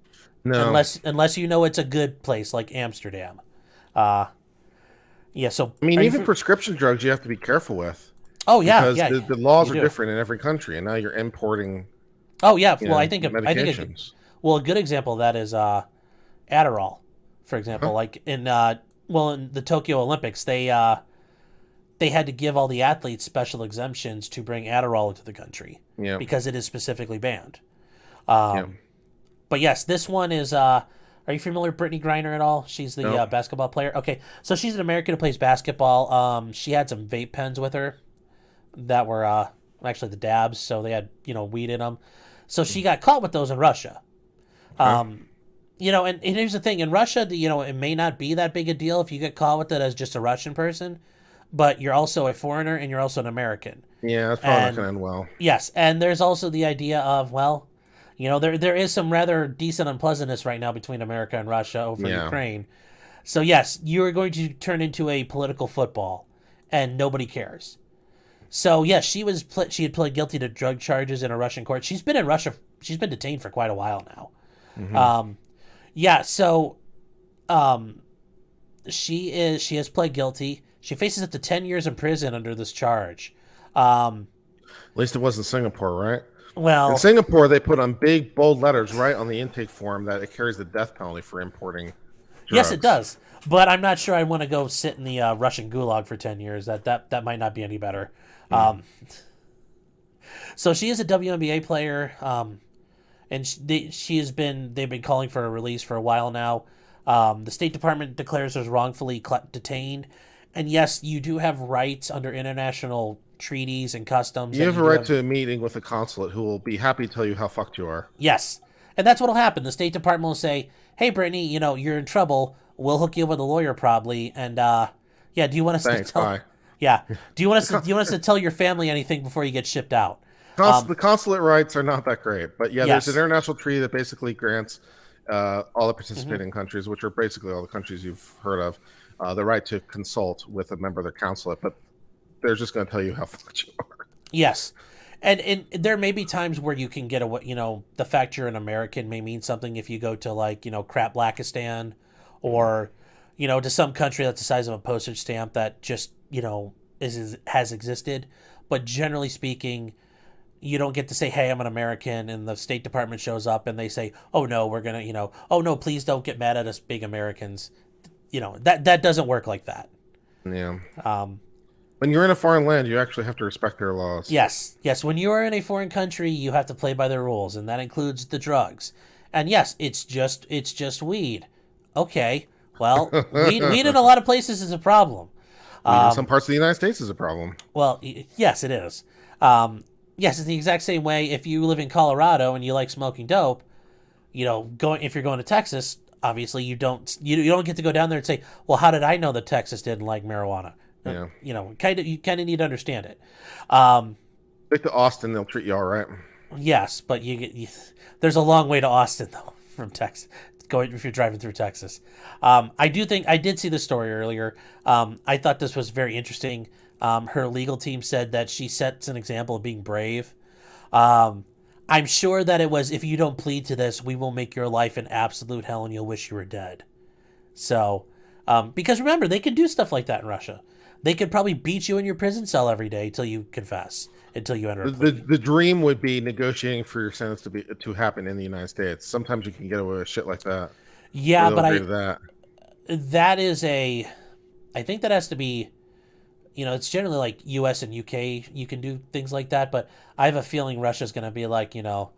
Speaker 2: No.
Speaker 1: Unless you know it's a good place, like Amsterdam. So...
Speaker 2: I mean, even prescription drugs you have to be careful with.
Speaker 1: Oh, yeah.
Speaker 2: Because the laws are different in every country, and now you're importing...
Speaker 1: Oh, yeah. Well, I think
Speaker 2: medications.
Speaker 1: A good example of that is Adderall, for example. Like in the Tokyo Olympics, they had to give all the athletes special exemptions to bring Adderall into the country because it is specifically banned. But yes, this one is. Are you familiar with Brittney Griner at all? She's the basketball player. Okay, so she's an American who plays basketball. She had some vape pens with her that were actually the dabs, so they had weed in them. So she got caught with those in Russia. And here's the thing. In Russia, it may not be that big a deal if you get caught with it as just a Russian person, but you're also a foreigner and you're also an American.
Speaker 2: Yeah, that's probably not going to end well.
Speaker 1: Yes, and there's also the idea of, there is some rather decent unpleasantness right now between America and Russia over Ukraine. So, yes, you are going to turn into a political football, and nobody cares. So, yes, she had pled guilty to drug charges in a Russian court. She's been in Russia. She's been detained for quite a while now. She has pled guilty. She faces up to 10 years in prison under this charge.
Speaker 2: At least it wasn't Singapore, right?
Speaker 1: Well,
Speaker 2: in Singapore, they put on big, bold letters right on the intake form that it carries the death penalty for importing drugs.
Speaker 1: Yes, it does. But I'm not sure I want to go sit in the Russian gulag for 10 years. That might not be any better. So she is a WNBA player. And they've been calling for a release for a while now. The State Department declares her wrongfully detained. And yes, you do have rights under international treaties and customs.
Speaker 2: You have a right to a meeting with a consulate who will be happy to tell you how fucked you are.
Speaker 1: Yes. And that's what will happen. The State Department will say, hey, Brittney, you're in trouble. We'll hook you up with a lawyer probably. And, do you want us to tell...
Speaker 2: Bye.
Speaker 1: Yeah. Do you want us to tell your family anything before you get shipped out?
Speaker 2: The consulate rights are not that great, but there's an international treaty that basically grants all the participating countries, which are basically all the countries you've heard of, the right to consult with a member of their consulate, but they're just going to tell you how fucked you are.
Speaker 1: Yes. And there may be times where you can get the fact you're an American may mean something if you go to crap Blackistan or, to some country that's the size of a postage stamp that just, has existed. But generally speaking, you don't get to say, hey, I'm an American, and the State Department shows up and they say, oh, no, we're going to, oh, no, please don't get mad at us big Americans. That doesn't work like that.
Speaker 2: Yeah. When you're in a foreign land, you actually have to respect their laws.
Speaker 1: Yes. When you are in a foreign country, you have to play by their rules, and that includes the drugs. And yes, it's just weed. Okay. Well, weed in a lot of places is a problem.
Speaker 2: In some parts of the United States is a problem.
Speaker 1: Well, yes, it is. Yes, it's the exact same way if you live in Colorado and you like smoking dope, if you're going to Texas, obviously you don't get to go down there and say, well, how did I know that Texas didn't like marijuana?
Speaker 2: Yeah.
Speaker 1: You kind of need to understand it.
Speaker 2: Stick to Austin, they'll treat you all right.
Speaker 1: Yes, but there's a long way to Austin though. from Texas. If you're driving through Texas. I did see the story earlier. I thought this was very interesting. Her legal team said that she sets an example of being brave. I'm sure that it was, if you don't plead to this, we will make your life an absolute hell and you'll wish you were dead. So, because remember, they can do stuff like that in Russia. They could probably beat you in your prison cell every day until you confess, until you enter a plea.
Speaker 2: The dream would be negotiating for your sentence to happen in the United States. Sometimes you can get away with shit like that.
Speaker 1: Yeah, but that is I think that has to be, it's generally like U.S. and U.K. You can do things like that, but I have a feeling Russia's going to be like,
Speaker 2: I've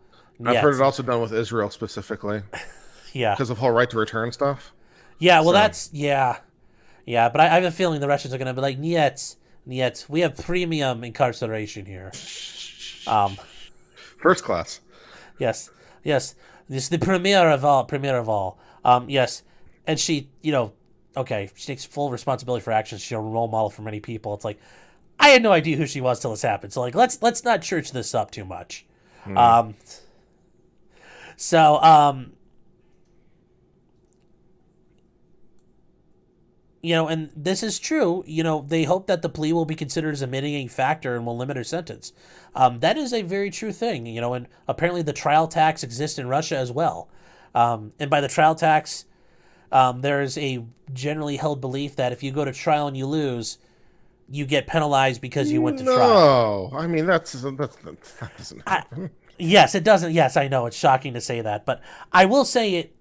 Speaker 2: heard it also done with Israel specifically.
Speaker 1: Yeah.
Speaker 2: Because of whole right to return stuff.
Speaker 1: Yeah, well, Yeah, but I have a feeling the Russians are going to be like, niet, we have premium incarceration here.
Speaker 2: First class.
Speaker 1: Yes. This is the premier of all. Yes. And she, okay, she takes full responsibility for actions. She's a role model for many people. It's like, I had no idea who she was till this happened. So, like, let's not church this up too much. And this is true. They hope that the plea will be considered as a mitigating factor and will limit her sentence. That is a very true thing, and apparently the trial tax exists in Russia as well. And by the trial tax, there's a generally held belief that if you go to trial and you lose, you get penalized because you went to trial.
Speaker 2: No, I mean, that doesn't happen.
Speaker 1: Yes, it doesn't. Yes, I know. It's shocking to say that. But I will say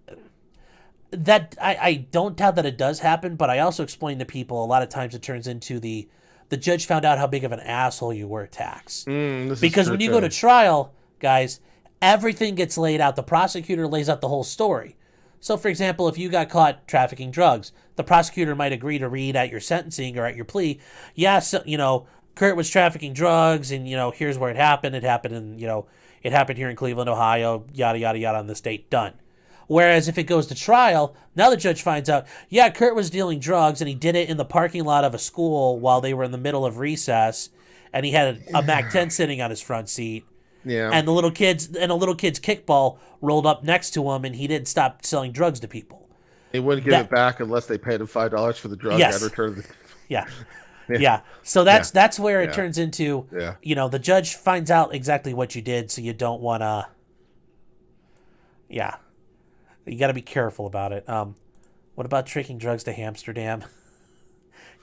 Speaker 1: that I don't doubt that it does happen, but I also explain to people a lot of times it turns into the judge found out how big of an asshole you were at tax. Because when you go to trial, guys, everything gets laid out. The prosecutor lays out the whole story. So, for example, if you got caught trafficking drugs, the prosecutor might agree to read at your sentencing or at your plea, Kurt was trafficking drugs, and, here's where it happened. It happened it happened here in Cleveland, Ohio, yada, yada, yada, on this date, done. Whereas if it goes to trial, now the judge finds out, Kurt was dealing drugs, and he did it in the parking lot of a school while they were in the middle of recess, and he had a Mac-10 sitting on his front seat.
Speaker 2: Yeah.
Speaker 1: And a little kid's kickball rolled up next to him, and he didn't stop selling drugs to people.
Speaker 2: He wouldn't give it back unless they paid him $5 for the drugs.
Speaker 1: Yes. Yeah. So that's where it turns into, the judge finds out exactly what you did, so you don't want to. Yeah. You got to be careful about it. What about taking drugs to Amsterdam?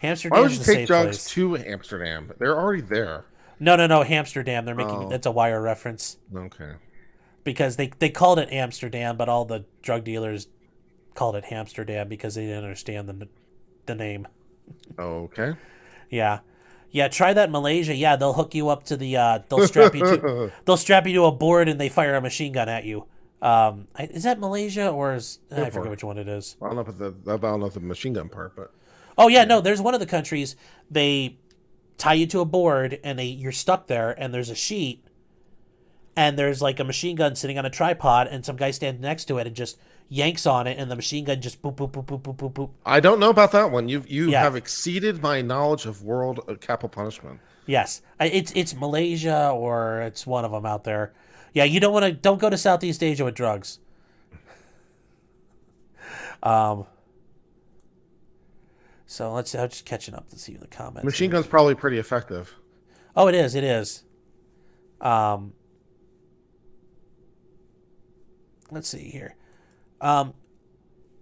Speaker 2: Why would you take drugs to Amsterdam? They're already there.
Speaker 1: No, Amsterdam. They're making that's a Wire reference.
Speaker 2: Okay.
Speaker 1: Because they called it Amsterdam, but all the drug dealers called it Amsterdam because they didn't understand the name.
Speaker 2: Okay.
Speaker 1: Yeah. Try that in Malaysia. Yeah, they'll hook you up to the they'll strap you to a board and they fire a machine gun at you. Is that Malaysia or I forget which one it is.
Speaker 2: I don't know the machine gun part, but
Speaker 1: no, there's one of the countries they tie you to a board and you're stuck there and there's a sheet and there's like a machine gun sitting on a tripod and some guy standing next to it and just yanks on it and the machine gun just boop boop boop boop boop boop boop.
Speaker 2: I don't know about that one. You have exceeded my knowledge of world capital punishment.
Speaker 1: Yes, it's Malaysia or it's one of them out there. Yeah, you don't go to Southeast Asia with drugs. So I'm just catching up to see the comments.
Speaker 2: Machine gun's probably pretty effective.
Speaker 1: Oh, it is. Let's see here.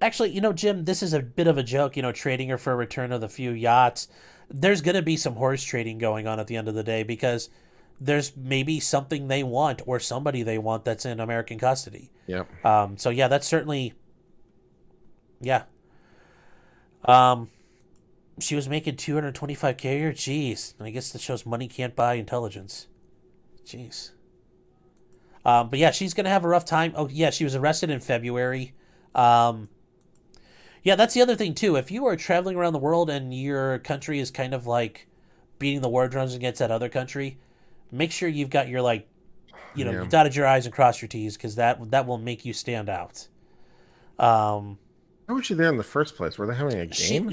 Speaker 1: Actually, Jim, this is a bit of a joke, trading her for a return of the few yachts. There's going to be some horse trading going on at the end of the day because there's maybe something they want or somebody they want that's in American custody.
Speaker 2: Yeah.
Speaker 1: So yeah, that's certainly. Yeah. She was making $225K a year. Jeez, I guess that shows money can't buy intelligence. Jeez. But yeah, she's gonna have a rough time. Oh yeah, she was arrested in February. Yeah, that's the other thing too. If you are traveling around the world and your country is kind of like beating the war drums against that other country, make sure you've got your you dotted your I's and crossed your T's because that will make you stand out.
Speaker 2: How was she there in the first place? Were they having a game?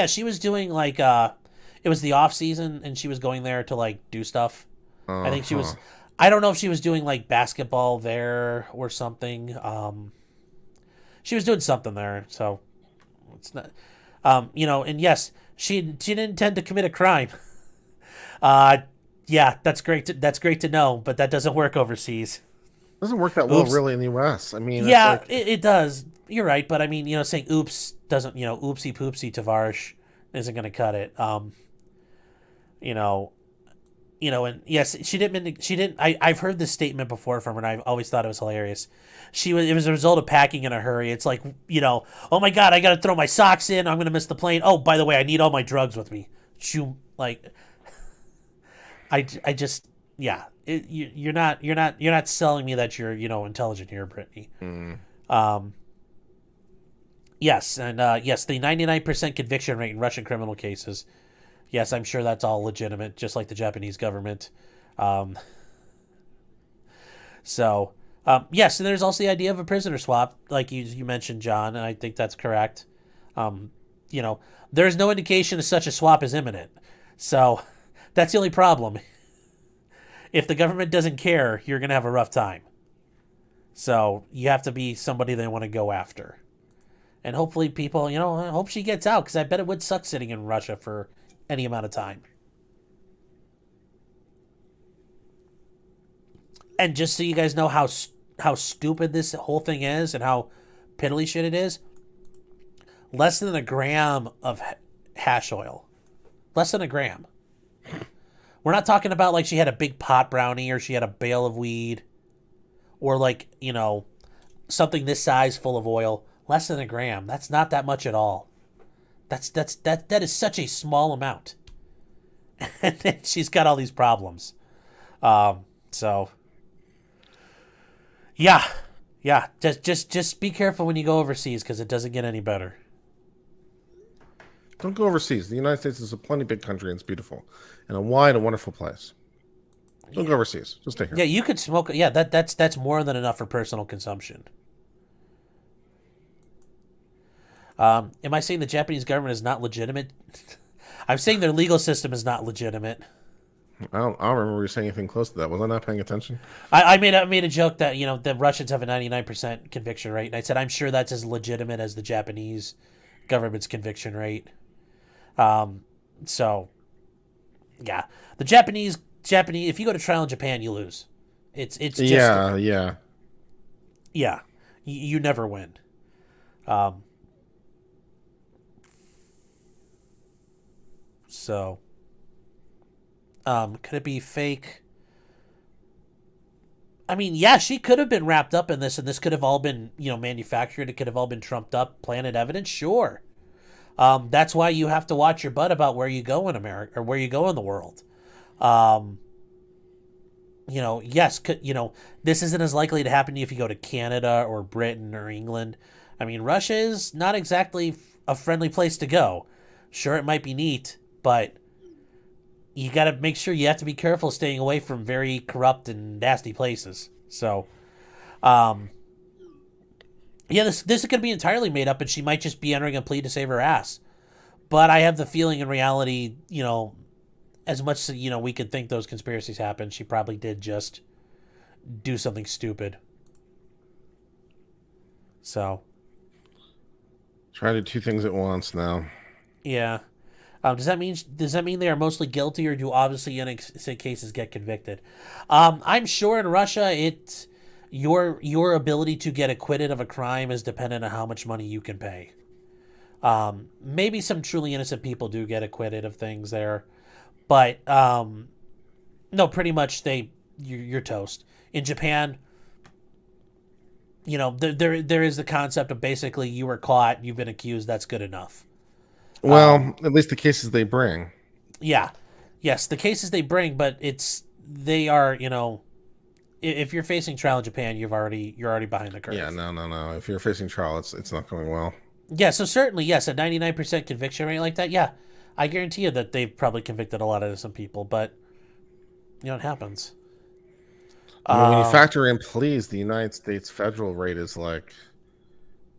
Speaker 1: She was doing it was the off season and she was going there to do stuff. I think she was. I don't know if she was doing basketball there or something. she was doing something there. So it's not, and yes, she didn't intend to commit a crime. Yeah, that's great. That's great to know, but that doesn't work overseas.
Speaker 2: Doesn't work that well, really, in the U.S. I mean,
Speaker 1: yeah,
Speaker 2: it's like...
Speaker 1: it does. You're right, but I mean, saying oops doesn't, oopsie poopsie Tavares isn't going to cut it. And yes, she didn't. She didn't. I've heard this statement before from her, and I've always thought it was hilarious. It was a result of packing in a hurry. It's like, oh my God, I got to throw my socks in. I'm going to miss the plane. Oh, by the way, I need all my drugs with me. I just, yeah. You're not selling me that you're, intelligent here, Brittney. Yes, and yes, the 99% conviction rate in Russian criminal cases. Yes, I'm sure that's all legitimate, just like the Japanese government. Yes, and there's also the idea of a prisoner swap, like you mentioned, John, and I think that's correct. There's no indication of such a swap is imminent. So that's the only problem. If the government doesn't care, you're going to have a rough time. So you have to be somebody they want to go after. And hopefully people, I hope she gets out, because I bet it would suck sitting in Russia for any amount of time. And just so you guys know how stupid this whole thing is and how piddly shit it is, less than a gram of hash oil. Less than a gram. We're not talking about like she had a big pot brownie or she had a bale of weed or something this size full of oil. Less than a gram. That's not that much at all. That is such a small amount. And then she's got all these problems. Yeah. Just be careful when you go overseas, because it doesn't get any better.
Speaker 2: Don't go overseas. The United States is a plenty big country and it's beautiful and a wide and wonderful place. Don't go overseas. Just stay here.
Speaker 1: Yeah, you could smoke. Yeah, that's more than enough for personal consumption. Am I saying the Japanese government is not legitimate? I'm saying their legal system is not legitimate.
Speaker 2: I don't remember you saying anything close to that. Was I not paying attention?
Speaker 1: I made a joke that the Russians have a 99% conviction rate, and I said I'm sure that's as legitimate as the Japanese government's conviction rate. So yeah, the Japanese. If you go to trial in Japan, you lose. It's just
Speaker 2: yeah.
Speaker 1: You never win. Could it be fake? I mean, yeah, she could have been wrapped up in this, and this could have all been, manufactured. It could have all been trumped up, planted evidence. Sure. That's why you have to watch your butt about where you go in America or where you go in the world. Yes, this isn't as likely to happen to you if you go to Canada or Britain or England. I mean, Russia is not exactly a friendly place to go. Sure, it might be neat, but you got to make sure you have to be careful staying away from very corrupt and nasty places. So, this is going to be entirely made up, and she might just be entering a plea to save her ass. But I have the feeling in reality, as much as, we could think those conspiracies happen, she probably did just do something stupid. So.
Speaker 2: Try to do two things at once now.
Speaker 1: Yeah. Does that mean they are mostly guilty, or do obviously innocent cases get convicted? I'm sure in Russia, your ability to get acquitted of a crime is dependent on how much money you can pay. Maybe some truly innocent people do get acquitted of things there, but no, pretty much you're toast. In Japan, there is the concept of basically you were caught, you've been accused, that's good enough.
Speaker 2: Well, at least the cases they bring.
Speaker 1: Yeah. Yes, the cases they bring, but they are, if you're facing trial in Japan, you're already behind the curve.
Speaker 2: Yeah, no. If you're facing trial, it's not going well.
Speaker 1: Yeah, so certainly, yes, a 99% conviction rate like that, yeah. I guarantee you that they've probably convicted a lot of innocent people, but it happens.
Speaker 2: When you factor in pleas, the United States federal rate is like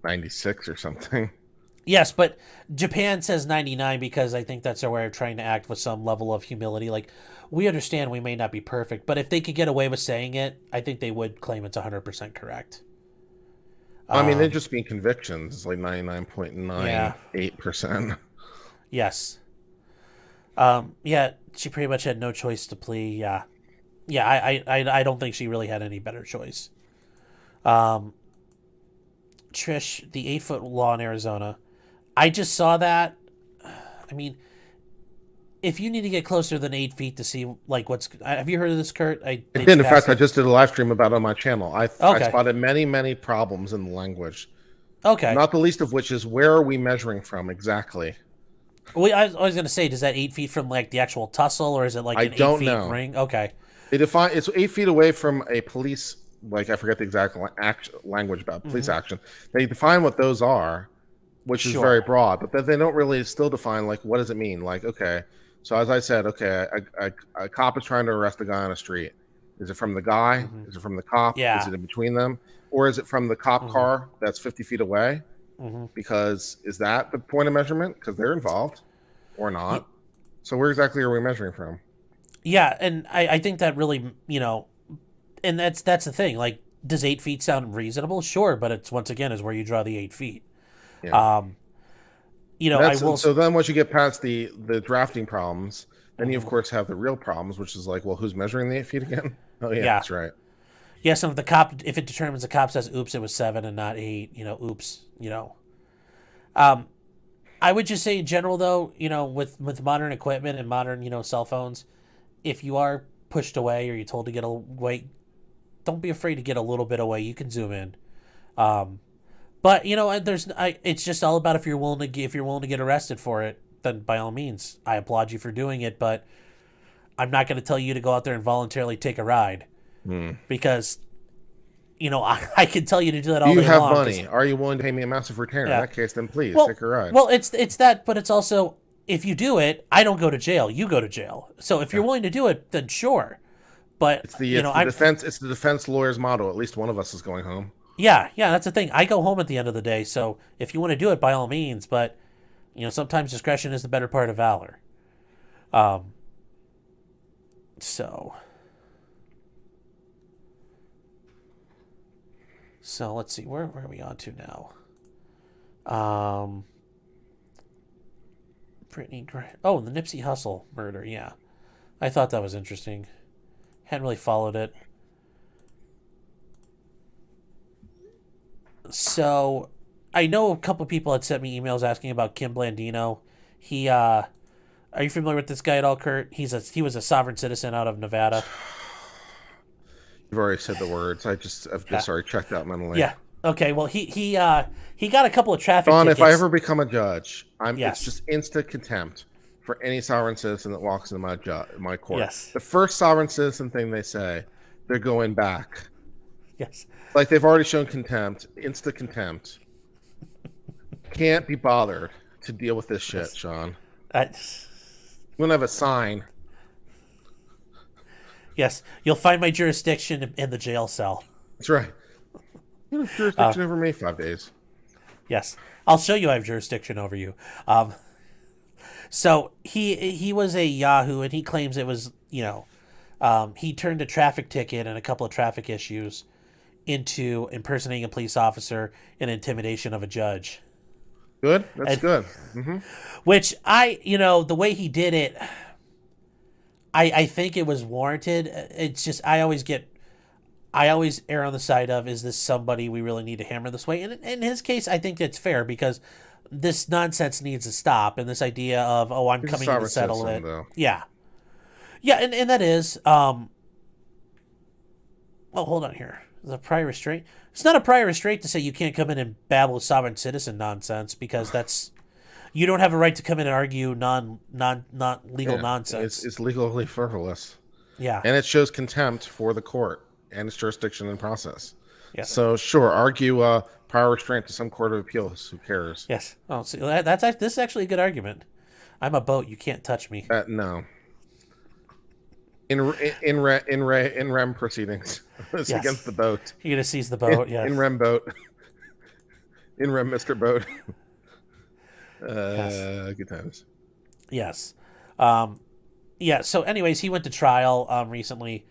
Speaker 2: 96 or something.
Speaker 1: Yes, but Japan says 99 because I think that's their way of trying to act with some level of humility. Like, we understand we may not be perfect, but if they could get away with saying it, I think they would claim it's 100% correct.
Speaker 2: I mean, they're just being convictions. It's like
Speaker 1: Yeah.
Speaker 2: 99.98%.
Speaker 1: Yes. Yeah, she pretty much had no choice to plea. Yeah. Yeah, I don't think she really had any better choice. Trish, the 8-foot law in Arizona. I just saw that. I mean, if you need to get closer than 8 feet to see like what's, have you heard of this, Kurt?
Speaker 2: I did. In fact, I just did a live stream about it on my channel. I spotted many problems in the language.
Speaker 1: Okay.
Speaker 2: Not the least of which is, where are we measuring from exactly?
Speaker 1: Well, I was going to say, does that 8 feet from like the actual tussle, or is it like an 8 feet ring? Okay.
Speaker 2: It's 8 feet away from a police, like, I forget the exact language about police action. They define what those are, which is very broad, but then they don't really still define, like, what does it mean? Like, okay, so as I said, okay, a cop is trying to arrest a guy on a street. Is it from the guy? Is it from the cop?
Speaker 1: Yeah.
Speaker 2: Is it in between them? Or is it from the cop car that's 50 feet away? Because is that the point of measurement? Because they're involved or not. So where exactly are we measuring from?
Speaker 1: Yeah, and I think that really, and that's the thing. Like, does 8 feet sound reasonable? Sure, but it's, once again, is where you draw the 8 feet.
Speaker 2: Yeah.
Speaker 1: I will.
Speaker 2: So then once you get past the drafting problems, then you of course have the real problems, which is like, well, who's measuring the 8 feet again? Oh yeah, that's right.
Speaker 1: Yes, and if it determines the cop says, oops, it was 7 and not 8, oops, I would just say in general though, with modern equipment and modern, cell phones, if you are pushed away or you're told to get away, don't be afraid to get a little bit away. You can zoom in. But it's just all about if you're willing to get arrested for it, then by all means, I applaud you for doing it. But I'm not going to tell you to go out there and voluntarily take a ride, because I can tell you to do that all day long.
Speaker 2: You have money. Are you willing to pay me a massive retainer? In that case, then please take a ride.
Speaker 1: Well, it's that, but it's also, if you do it, I don't go to jail. You go to jail. So if you're willing to do it, then sure. But
Speaker 2: it's the defense lawyer's motto. At least one of us is going home.
Speaker 1: Yeah, that's the thing. I go home at the end of the day, so if you want to do it, by all means, but, sometimes discretion is the better part of valor. So let's see, where are we on to now? Brittney, the Nipsey Hustle murder, yeah. I thought that was interesting. Hadn't really followed it. So, I know a couple of people had sent me emails asking about Kim Blandino. He, are you familiar with this guy at all, Kurt? He was a sovereign citizen out of Nevada.
Speaker 2: You've already said the words. I've just already checked out mentally.
Speaker 1: Yeah. Okay. Well, he got a couple of traffic tickets.
Speaker 2: If I ever become a judge, it's just instant contempt for any sovereign citizen that walks into my court.
Speaker 1: Yes.
Speaker 2: The first sovereign citizen thing they say, they're going back.
Speaker 1: Yes.
Speaker 2: Like, they've already shown contempt, instant contempt. Can't be bothered to deal with this shit, Sean. We don't have a sign.
Speaker 1: Yes, you'll find my jurisdiction in the jail cell.
Speaker 2: That's right. You have jurisdiction over me 5 days.
Speaker 1: Yes, I'll show you I have jurisdiction over you. So he was a Yahoo, and he claims it was, he turned a traffic ticket and a couple of traffic issues into impersonating a police officer and intimidation of a judge.
Speaker 2: Good. That's good.
Speaker 1: Which the way he did it, I think it was warranted. It's just, I always err on the side of, is this somebody we really need to hammer this way? And in his case, I think that's fair, because this nonsense needs to stop. And this idea of, I'm coming in to settle it. Yeah. Yeah, and that is, hold on here. The prior restraint. It's not a prior restraint to say you can't come in and babble sovereign citizen nonsense, because you don't have a right to come in and argue not legal nonsense.
Speaker 2: It's legally frivolous.
Speaker 1: Yeah.
Speaker 2: And it shows contempt for the court and its jurisdiction and process.
Speaker 1: Yes.
Speaker 2: So sure, argue prior restraint to some court of appeals. Who cares?
Speaker 1: Yes. Oh, see, this is actually a good argument. I'm a boat. You can't touch me.
Speaker 2: No. In rem proceedings, it's against the boat.
Speaker 1: You're gonna seize the boat. Yeah.
Speaker 2: In rem boat. In rem, Mr. Boat. Good times.
Speaker 1: Yes. So anyways, he went to trial recently.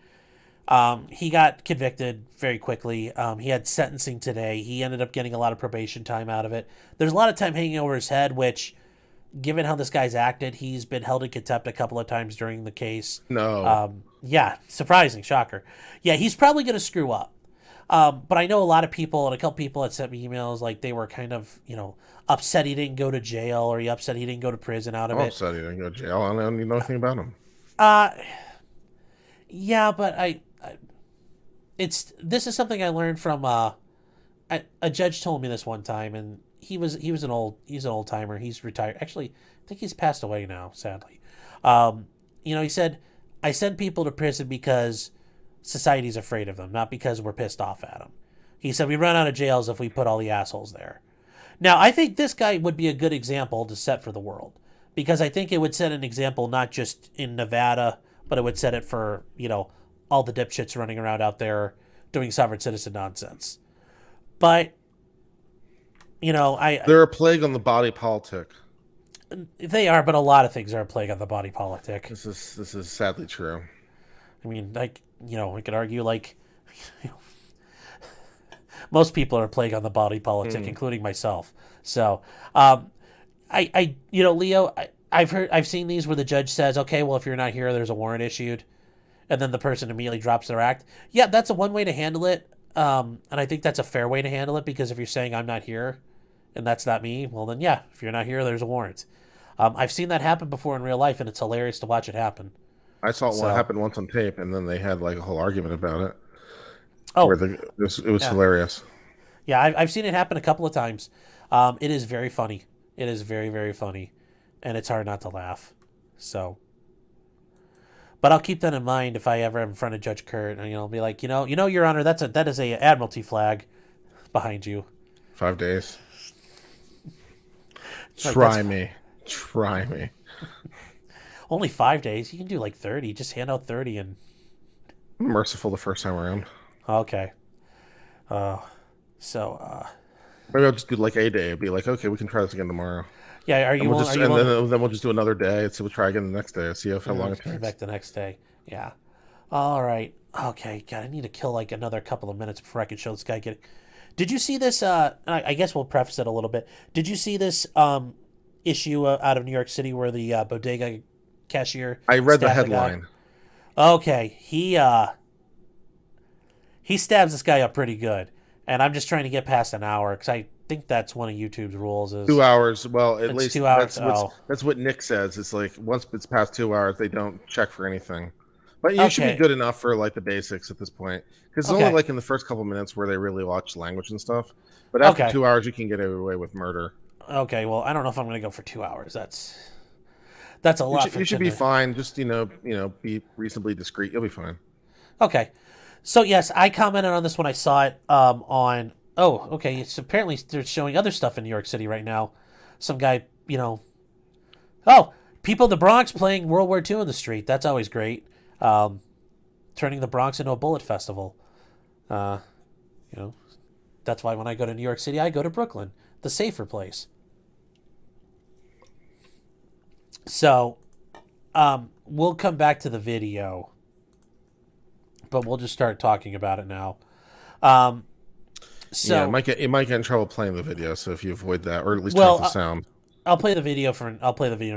Speaker 1: He got convicted very quickly. He had sentencing today. He ended up getting a lot of probation time out of it. There's a lot of time hanging over his head, which, given how this guy's acted, he's been held in contempt a couple of times during the case.
Speaker 2: No.
Speaker 1: Yeah, surprising, shocker. Yeah, he's probably going to screw up. But I know a lot of people, and a couple people had sent me emails, like they were kind of, upset he didn't go to jail, or he upset he didn't go to prison out of it.
Speaker 2: Upset he didn't go to jail. I don't know anything about him.
Speaker 1: Yeah, but this is something I learned from a judge told me this one time, and he's an old timer. He's retired. Actually, I think he's passed away now, sadly. He said, I send people to prison because society's afraid of them, not because we're pissed off at them. He said, we run out of jails if we put all the assholes there. Now, I think this guy would be a good example to set for the world, because I think it would set an example not just in Nevada, but it would set it for, all the dipshits running around out there doing sovereign citizen nonsense. But,
Speaker 2: they're a plague on the body politic.
Speaker 1: They are, but a lot of things are a plague on the body politic.
Speaker 2: This is sadly true.
Speaker 1: I mean, we could argue, most people are a plague on the body politic, including myself. So, Leo, I've seen these where the judge says, okay, well, if you're not here, there's a warrant issued, and then the person immediately drops their act. Yeah, that's one way to handle it. And I think that's a fair way to handle it, because if you're saying I'm not here and that's not me, well then yeah, if you're not here, there's a warrant. I've seen that happen before in real life, and it's hilarious to watch it happen.
Speaker 2: I saw what happened once on tape, and then they had a whole argument about it.
Speaker 1: Oh,
Speaker 2: it was hilarious.
Speaker 1: Yeah, I've seen it happen a couple of times. It is very funny. It is very, very funny, and it's hard not to laugh. So, but I'll keep that in mind if I ever am in front of Judge Kurt, and I'll be like, Your Honor, that is a Admiralty flag behind you.
Speaker 2: 5 days. Try me.
Speaker 1: Only 5 days. You can do 30. Just hand out 30 and.
Speaker 2: Merciful the first time around.
Speaker 1: Okay.
Speaker 2: Maybe I'll just do a day. It'd be okay, we can try this again tomorrow.
Speaker 1: Yeah,
Speaker 2: then we'll just do another day, and so we'll try again the next day. See how long it takes.
Speaker 1: Back the next day. Yeah. All right. Okay. God, I need to kill another couple of minutes before I can show this guy getting. Did you see this? I guess we'll preface it a little bit. Did you see this issue out of New York City where the bodega cashier?
Speaker 2: I read the headline.
Speaker 1: Okay, he stabs this guy up pretty good, and I'm just trying to get past an hour because I think that's one of YouTube's rules. Is
Speaker 2: 2 hours? Well, at least
Speaker 1: 2 hours.
Speaker 2: That's what Nick says. It's once it's past 2 hours, they don't check for anything. But you should be good enough for the basics at this point, because it's only in the first couple minutes where they really watch language and stuff. But after 2 hours, you can get away with murder. Okay, well, I don't know if I'm going to go for 2 hours. That's a lot. You should be fine. Just be reasonably discreet. You'll be fine.
Speaker 1: Okay, so yes, I commented on this when I saw it on. Oh, okay. So apparently they're showing other stuff in New York City right now. Some guy, Oh, people in the Bronx playing World War II in the street. That's always great. Turning the Bronx into a bullet festival. That's why when I go to New York City, I go to Brooklyn, the safer place. So, we'll come back to the video, but we'll just start talking about it now.
Speaker 2: You might get in trouble playing the video. So if you avoid that, or at least turn off the sound.
Speaker 1: I'll play the video in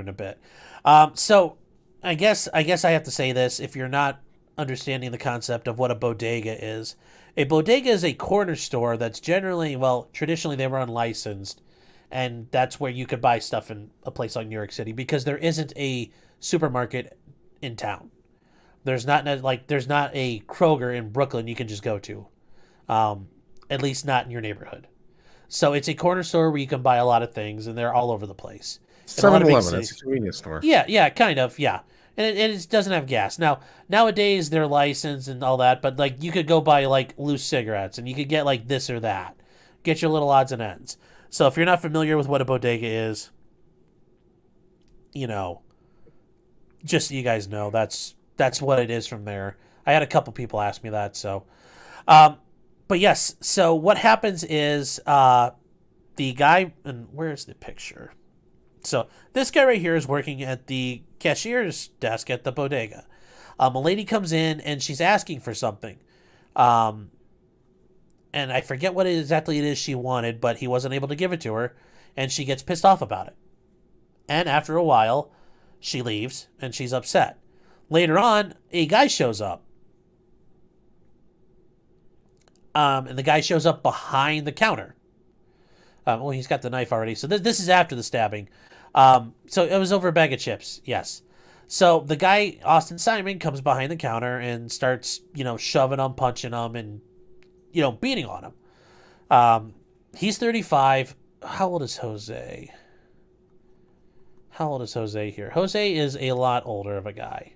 Speaker 1: a bit. So I guess I have to say this. If you're not understanding the concept of what a bodega is a corner store that's traditionally they were unlicensed, and that's where you could buy stuff in a place like New York City, because there isn't a supermarket in town. There's not a Kroger in Brooklyn you can just go to, at least not in your neighborhood. So it's a corner store where you can buy a lot of things, and they're all over the place.
Speaker 2: 7-Eleven, it's a convenience store.
Speaker 1: Yeah, kind of, yeah. And it doesn't have gas. Now, nowadays, they're licensed and all that, but, you could go buy, loose cigarettes, and you could get, this or that. Get your little odds and ends. So if you're not familiar with what a bodega is, just so you guys know, that's what it is from there. I had a couple people ask me that, so... But yes, so what happens is the guy, and where's the picture? So this guy right here is working at the cashier's desk at the bodega. A lady comes in and she's asking for something. And I forget what exactly it is she wanted, but he wasn't able to give it to her. And she gets pissed off about it. And after a while, she leaves and she's upset. Later on, a guy shows up. And the guy shows up behind the counter. Well, he's got the knife already. So this is after the stabbing. So it was over a bag of chips. Yes. So the guy, Austin Simon, comes behind the counter and starts, shoving him, punching him, and, beating on him. He's 35. How old is Jose? How old is Jose here? Jose is a lot older of a guy.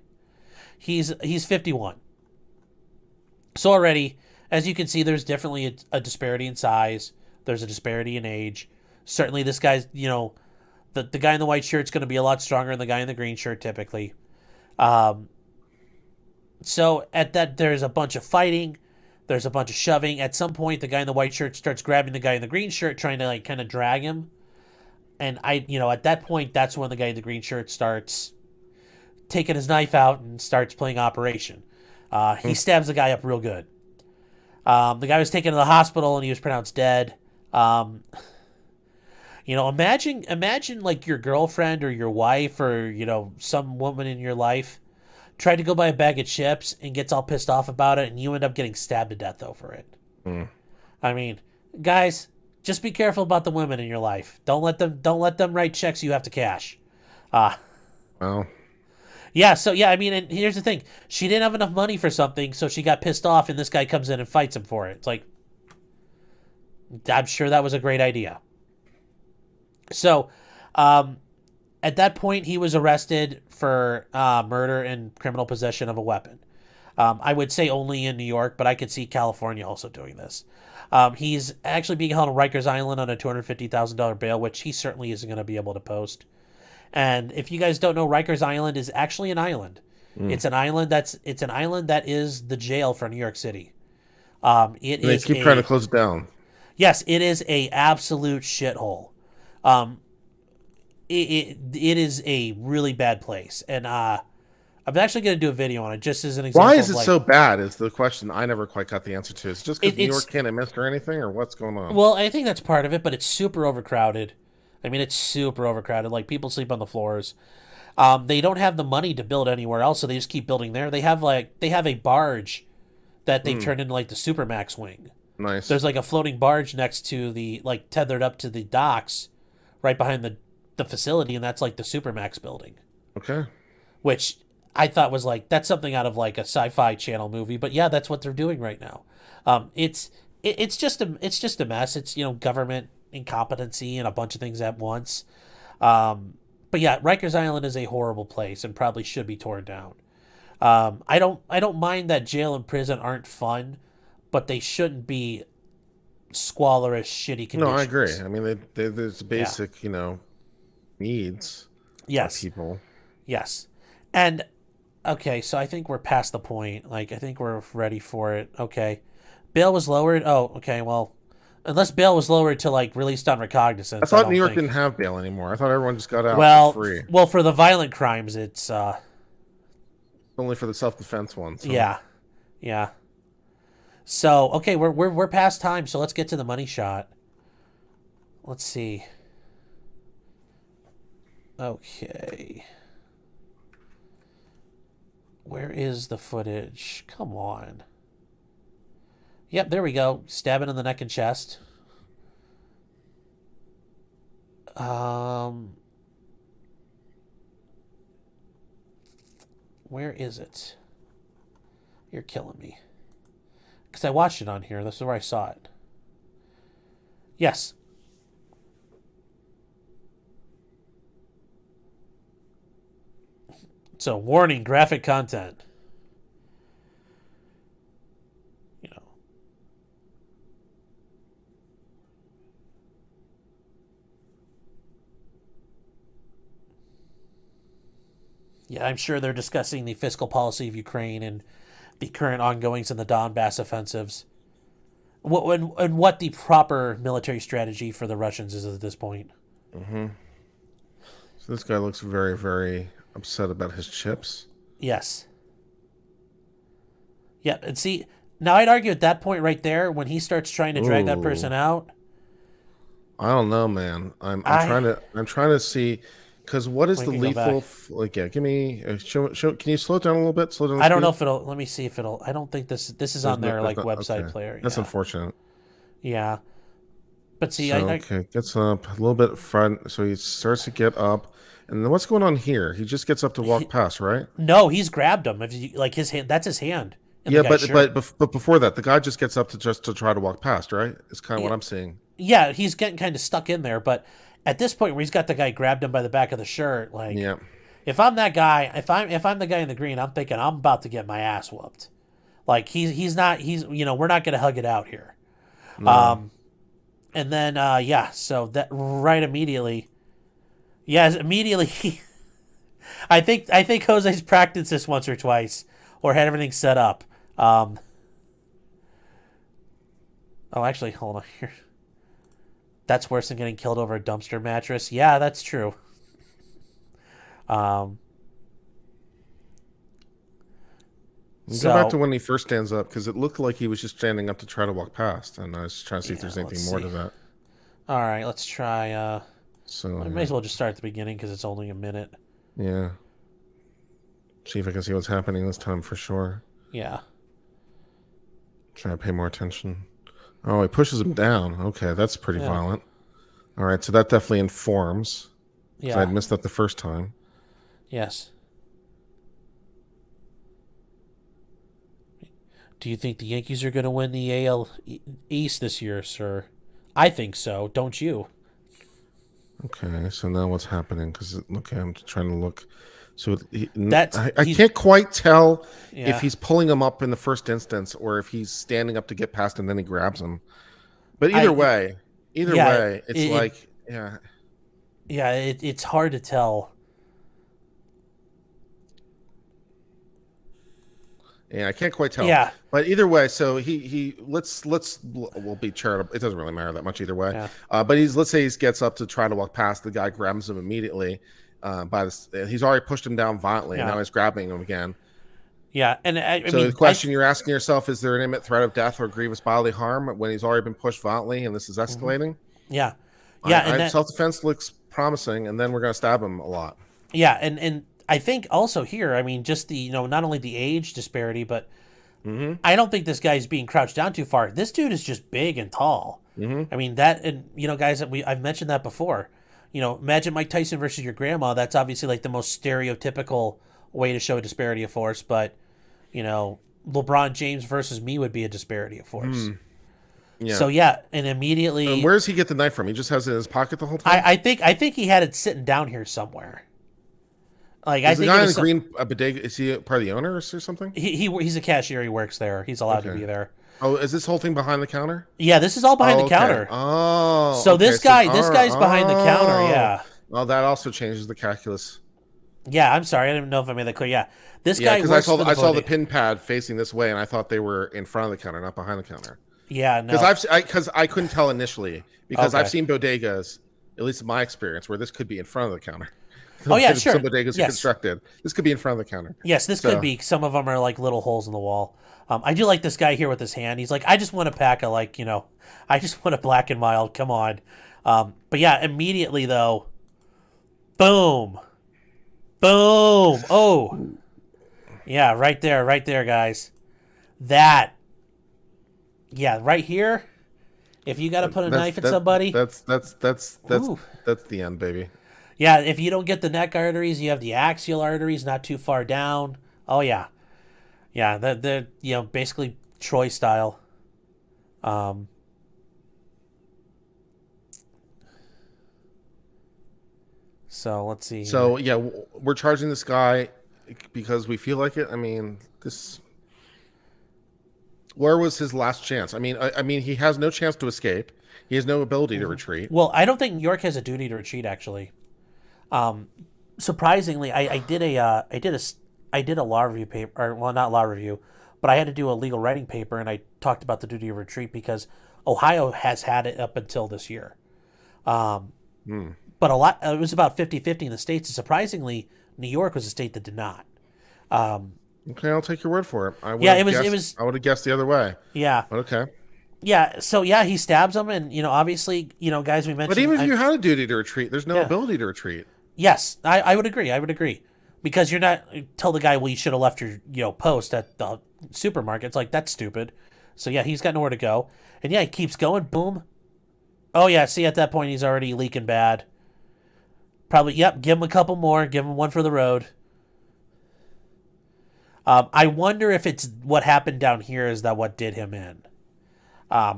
Speaker 1: He's 51. So already, as you can see, there's definitely a disparity in size. There's a disparity in age. Certainly this guy's, the guy in the white shirt's going to be a lot stronger than the guy in the green shirt typically. So at that, there's a bunch of fighting. There's a bunch of shoving. At some point, the guy in the white shirt starts grabbing the guy in the green shirt, trying to kind of drag him. And at that point, that's when the guy in the green shirt starts taking his knife out and starts playing Operation. He stabs the guy up real good. The guy was taken to the hospital and he was pronounced dead. Imagine like your girlfriend or your wife or, some woman in your life tried to go buy a bag of chips and gets all pissed off about it and you end up getting stabbed to death over it. I mean, guys, just be careful about the women in your life. Don't let them write checks you have to cash.
Speaker 2: Well.
Speaker 1: Yeah, so yeah, I mean, and here's the thing. She didn't have enough money for something, so she got pissed off and this guy comes in and fights him for it. It's like, I'm sure that was a great idea. So, at that point, he was arrested for murder and criminal possession of a weapon. I would say only in New York, but I could see California also doing this. He's actually being held on Rikers Island on a $250,000 bail, which he certainly isn't going to be able to post. And if you guys don't know, Rikers Island is actually an island. It's an island that is the jail for New York City.
Speaker 2: They keep trying to close it down.
Speaker 1: Yes, it is a absolute shithole. It is a really bad place, and I'm actually going to do a video on it just as an example.
Speaker 2: Why is it so bad? Is the question I never quite got the answer to. Is it just because New York can't administer anything, or what's going on?
Speaker 1: Well, I think that's part of it, but it's super overcrowded. I mean, it's super overcrowded. Like, people sleep on the floors. They don't have the money to build anywhere else, so they just keep building there. They have a barge that they've turned into like the Supermax wing.
Speaker 2: Nice.
Speaker 1: There's like a floating barge next to the tethered up to the docks, right behind the facility, and that's like the Supermax building.
Speaker 2: Okay.
Speaker 1: Which I thought was like, that's something out of like a sci-fi channel movie, but yeah, that's what they're doing right now. It's just a mess. It's government incompetency and a bunch of things at once. But yeah, Rikers Island is a horrible place and probably should be torn down. I don't mind that jail and prison aren't fun, but they shouldn't be squalorous, shitty conditions.
Speaker 2: No, I agree. I mean, there's basic, needs.
Speaker 1: Yes.
Speaker 2: For people.
Speaker 1: Yes. And okay, so I think we're past the point. Like, I think we're ready for it. Okay. Bail was lowered. Oh, okay. Well, unless bail was lowered to like released on recognizance.
Speaker 2: I thought New York didn't have bail anymore. I thought everyone just got out for free.
Speaker 1: Well, for the violent crimes, it's
Speaker 2: only for the self-defense ones. So.
Speaker 1: Yeah. So okay, we're past time. So let's get to the money shot. Let's see. Okay. Where is the footage? Come on. Yep, there we go. Stabbing in the neck and chest. Where is it? You're killing me. Because I watched it on here. This is where I saw it. Yes. So, warning, graphic content. Yeah, I'm sure they're discussing the fiscal policy of Ukraine and the current ongoings in the Donbass offensives. And what the proper military strategy for the Russians is at this point.
Speaker 2: Mm-hmm. So this guy looks very, very upset about his chips.
Speaker 1: Yes. Yeah, and see, now I'd argue at that point right there, when he starts trying to drag that person
Speaker 2: Ooh.
Speaker 1: out,
Speaker 2: I don't know, man. I'm
Speaker 1: I
Speaker 2: trying to see, because what is
Speaker 1: we
Speaker 2: the
Speaker 1: can go back.
Speaker 2: lethal like? Yeah, give me show. Can you slow it down a little bit? Slow down the
Speaker 1: I don't know
Speaker 2: speed.
Speaker 1: if it'll. Let me see if it'll. I don't think this is on their
Speaker 2: There's
Speaker 1: like
Speaker 2: no.
Speaker 1: website
Speaker 2: Okay,
Speaker 1: player.
Speaker 2: that's
Speaker 1: Yeah,
Speaker 2: unfortunate.
Speaker 1: yeah. But see,
Speaker 2: So okay, gets up a little bit front, so he starts to get up, and then what's going on here? He just gets up to walk past, right?
Speaker 1: no, he's grabbed him. If you, like his hand, that's his hand in the
Speaker 2: Yeah,
Speaker 1: guy's shirt.
Speaker 2: but before that, the guy just gets up to just to try to walk past, right? It's kind of
Speaker 1: Yeah,
Speaker 2: what I'm seeing.
Speaker 1: yeah, he's getting kind of stuck in there. But at this point where he's got the guy grabbed him by the back of the shirt, like
Speaker 2: Yeah.
Speaker 1: if I'm that guy, if I'm the guy in the green, I'm thinking I'm about to get my ass whooped. Like he's not he's we're not gonna hug it out here.
Speaker 2: No.
Speaker 1: And then yeah, so that right immediately, yes, immediately. I think Jose's practiced this once or twice, or had everything set up. Oh, actually, hold on here. That's worse than getting killed over a dumpster mattress. Yeah, that's true. Um,
Speaker 2: Go back to
Speaker 1: so
Speaker 2: when he first stands up, because it looked like he was just standing up to try to walk past, and I was trying to see if
Speaker 1: yeah,
Speaker 2: there's
Speaker 1: let's
Speaker 2: anything more
Speaker 1: see.
Speaker 2: to that.
Speaker 1: All right, let's try.
Speaker 2: So
Speaker 1: I may as well just start at the beginning because it's only a minute.
Speaker 2: yeah, see if I can see what's happening this time for sure.
Speaker 1: Yeah.
Speaker 2: Try to pay more attention. Oh, he pushes him down. Okay, that's pretty
Speaker 1: Yeah.
Speaker 2: violent. All right, so that definitely informs. Because
Speaker 1: Yeah.
Speaker 2: I'd missed that the first time.
Speaker 1: Yes. Do you think the Yankees are going to win the AL East this year, sir? I think so. Don't you?
Speaker 2: Okay, so now what's happening? Because okay, I'm trying to look. So
Speaker 1: That's
Speaker 2: I can't quite tell
Speaker 1: yeah.
Speaker 2: if he's pulling him up in the first instance or if he's standing up to get past and then he grabs him. But either way,
Speaker 1: yeah,
Speaker 2: it's like yeah.
Speaker 1: Yeah, it's hard to tell.
Speaker 2: Yeah, I can't quite tell.
Speaker 1: Yeah.
Speaker 2: But either way, so he we'll be charitable. It doesn't really matter that much either way.
Speaker 1: Yeah.
Speaker 2: But let's say he gets up to try to walk past. The guy grabs him immediately. He's already pushed him down violently, and now he's grabbing him again.
Speaker 1: Yeah, and I
Speaker 2: So
Speaker 1: mean,
Speaker 2: the question you're asking yourself is: there an imminent threat of death or grievous bodily harm when he's already been pushed violently and this is escalating?
Speaker 1: Yeah, yeah, and
Speaker 2: self-defense looks promising, and then we're going to stab him a lot.
Speaker 1: Yeah, and I think also here, I mean, just the not only the age disparity, but I don't think this guy's being crouched down too far. This dude is just big and tall. I mean that, and guys, I've mentioned that before. Imagine Mike Tyson versus your grandma. That's obviously like the most stereotypical way to show a disparity of force, but LeBron James versus me would be a disparity of force.
Speaker 2: Yeah.
Speaker 1: So yeah, and immediately,
Speaker 2: where does he get the knife from? He just has it in his pocket the whole time.
Speaker 1: I think he had it sitting down here somewhere. Like
Speaker 2: I
Speaker 1: think
Speaker 2: the guy in the green bodega, is he part of the owner or something?
Speaker 1: He's a cashier. He works there. He's allowed to be there.
Speaker 2: Oh, is this whole thing behind the counter?
Speaker 1: Yeah, this is all behind the counter.
Speaker 2: Oh,
Speaker 1: so this guy's behind the counter. Yeah.
Speaker 2: Oh, that also changes the calculus.
Speaker 1: Yeah, I'm sorry. I didn't know if I made that clear. Yeah, this guy.
Speaker 2: Because I saw the pin pad facing this way, and I thought they were in front of the counter, not behind the counter.
Speaker 1: Yeah, no.
Speaker 2: Because I couldn't tell initially because I've seen bodegas, at least in my experience, where this could be in front of the counter.
Speaker 1: Oh yeah, sure.
Speaker 2: Some bodegas are constructed. This could be in front of the counter.
Speaker 1: Yes, this could be. Some of them are like little holes in the wall. I do like this guy here with his hand. He's like, I just want a pack of I just want a Black and Mild. Come on. But yeah, immediately though, boom. Oh, yeah, right there, guys. That. Yeah, right here. If you got to put a knife at somebody,
Speaker 2: that's the end, baby.
Speaker 1: Yeah, if you don't get the neck arteries, you have the axial arteries not too far down. Oh yeah, they're basically Troy style. So let's see.
Speaker 2: So yeah, we're charging this guy because we feel like it. I mean, this. Where was his last chance? I mean, he has no chance to escape. He has no ability to retreat.
Speaker 1: Well, I don't think New York has a duty to retreat. Actually, surprisingly, I did a law review paper, or well, not law review, but I had to do a legal writing paper, and I talked about the duty of retreat because Ohio has had it up until this year. But it was about 50-50 in the states, and surprisingly, New York was a state that did not.
Speaker 2: Okay, I'll take your word for it.
Speaker 1: Yeah, it was.
Speaker 2: I would have guessed the other way.
Speaker 1: Yeah.
Speaker 2: But okay.
Speaker 1: Yeah. So yeah, he stabs him, and obviously, guys, we
Speaker 2: But
Speaker 1: mentioned.
Speaker 2: even if you had a duty to retreat, there's no
Speaker 1: Yeah.
Speaker 2: ability to retreat.
Speaker 1: Yes, I would agree. I would agree, because you're not tell the guy, well, you should have left your post at the supermarket. It's like, that's stupid. So yeah, he's got nowhere to go, and yeah, he keeps going. Boom. Oh yeah, see, at that point he's already leaking bad. Probably, yep. Give him a couple more. Give him one for the road. I wonder if it's what happened down here is that what did him in.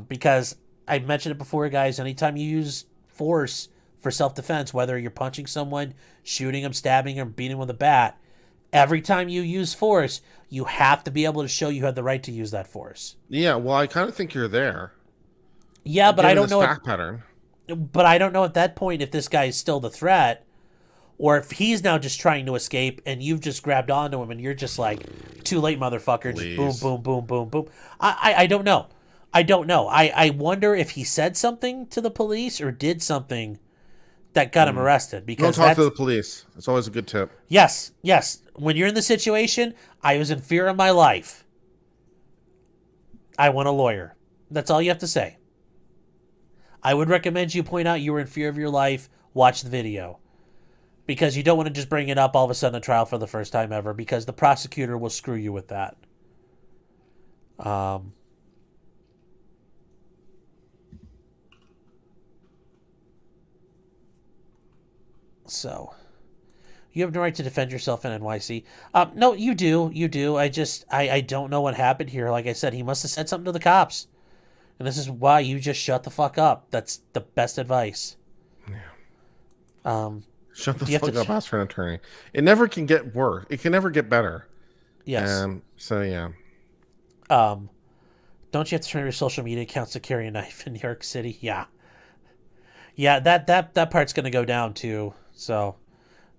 Speaker 1: Because I mentioned it before, guys. Anytime you use force for self-defense, whether you're punching someone, shooting them, stabbing them, beating them with a bat, every time you use force, you have to be able to show you had the right to use that force.
Speaker 2: Yeah, well, I kind of think you're there.
Speaker 1: Yeah, but I don't know.
Speaker 2: Fact pattern.
Speaker 1: But I don't know at that point if this guy is still the threat, or if he's now just trying to escape and you've just grabbed onto him and you're just like, too late, motherfucker.
Speaker 2: Please.
Speaker 1: Just boom, boom, boom, boom, boom. I don't know. I don't know. I wonder if he said something to the police or did something that got him arrested. Because
Speaker 2: don't talk to the police. It's always a good tip.
Speaker 1: Yes, yes. When you're in the situation, I was in fear of my life. I want a lawyer. That's all you have to say. I would recommend you point out you were in fear of your life, watch the video. Because you don't want to just bring it up all of a sudden at trial for the first time ever, because the prosecutor will screw you with that. So, you have no right to defend yourself in NYC. No, you do. You do. I don't know what happened here. Like I said, he must have said something to the cops. And this is why you just shut the fuck up. That's the best advice.
Speaker 2: Yeah. Shut the fuck up. Ask for an attorney. It never can get worse. It can never get better.
Speaker 1: Yes.
Speaker 2: So yeah.
Speaker 1: Don't you have to turn your social media accounts to carry a knife in New York City? Yeah. Yeah. That part's gonna go down too. So,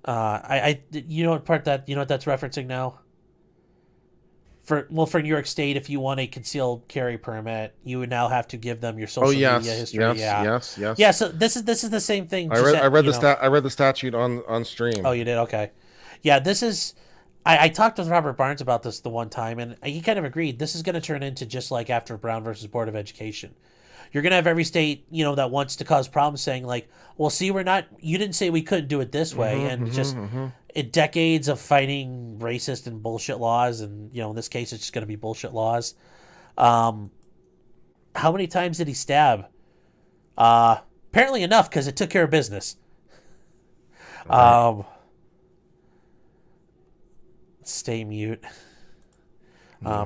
Speaker 1: you know what that's referencing now? For New York State, if you want a concealed carry permit, you would now have to give them your social media history.
Speaker 2: Yes.
Speaker 1: Yeah, so this is the same thing.
Speaker 2: I read the statute on stream.
Speaker 1: Oh, you did? Okay. Yeah, this is. I talked with Robert Barnes about this the one time, and he kind of agreed. This is going to turn into just like after Brown versus Board of Education. You're going to have every state, that wants to cause problems saying like, well, see, you didn't say we couldn't do it this way. Decades of fighting racist and bullshit laws. And, in this case, it's just going to be bullshit laws. How many times did he stab? Apparently enough, because it took care of business.
Speaker 2: Right.
Speaker 1: Stay mute.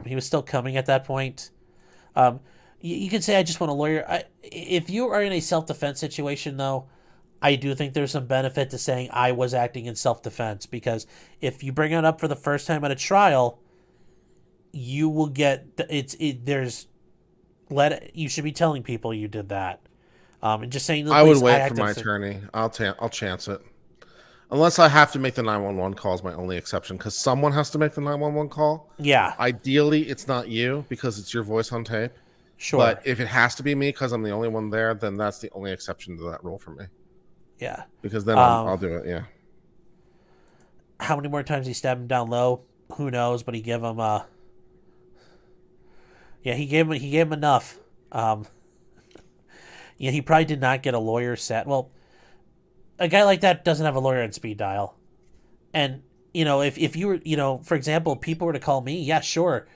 Speaker 1: He was still coming at that point. You can say, I just want a lawyer. If you are in a self-defense situation, though, I do think there's some benefit to saying I was acting in self-defense, because if you bring it up for the first time at a trial, you will get you should be telling people you did that. And just saying to the police,
Speaker 2: I would wait for my attorney. I'll chance it. Unless I have to make the 911 call is my only exception, because someone has to make the 911 call.
Speaker 1: Yeah.
Speaker 2: Ideally, it's not you because it's your voice on tape.
Speaker 1: Sure.
Speaker 2: But if it has to be me because I'm the only one there, then that's the only exception to that rule for me.
Speaker 1: Yeah.
Speaker 2: Because then I'll do it, yeah.
Speaker 1: How many more times he stabbed him down low? Who knows? But he gave him he gave him enough. He probably did not get a lawyer set. Well, a guy like that doesn't have a lawyer on speed dial. And, if you were, for example, people were to call me, yeah, sure.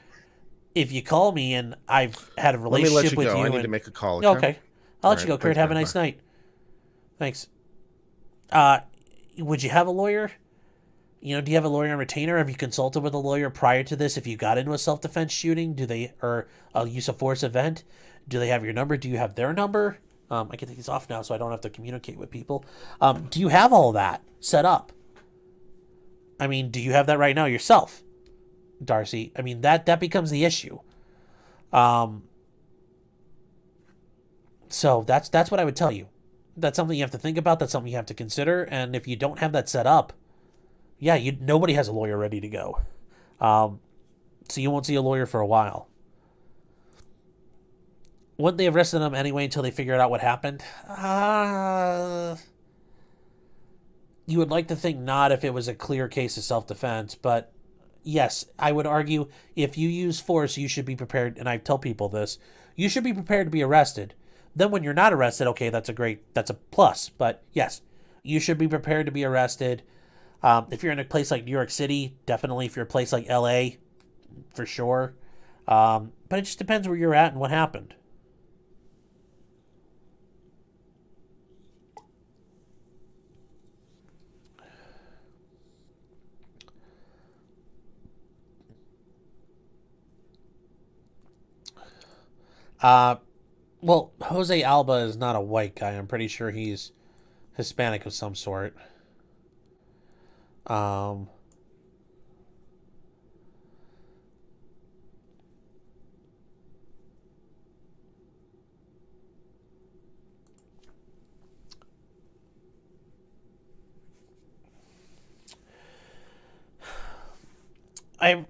Speaker 1: If you call me and I've had a relationship with you.
Speaker 2: I need to make a call.
Speaker 1: Okay. I'll let you go, Kurt. Have a nice night. Thanks. Would you have a lawyer? Do you have a lawyer on retainer? Have you consulted with a lawyer prior to this? If you got into a self-defense shooting, or a use of force event, do they have your number? Do you have their number? I can take these off now so I don't have to communicate with people. Do you have all that set up? I mean, do you have that right now yourself, Darcy? I mean, that becomes the issue. So that's what I would tell you. That's something you have to think about. That's something you have to consider. And if you don't have that set up, yeah, nobody has a lawyer ready to go. So you won't see a lawyer for a while. Wouldn't they have arrested him anyway until they figured out what happened? You would like to think not if it was a clear case of self-defense, but yes, I would argue if you use force, you should be prepared. And I tell people this, you should be prepared to be arrested. Then when you're not arrested, okay, that's a plus. But yes, you should be prepared to be arrested. If you're in a place like New York City, definitely. If you're a place like LA, for sure. But it just depends where you're at and what happened. Well, Jose Alba is not a white guy. I'm pretty sure he's Hispanic of some sort. Um,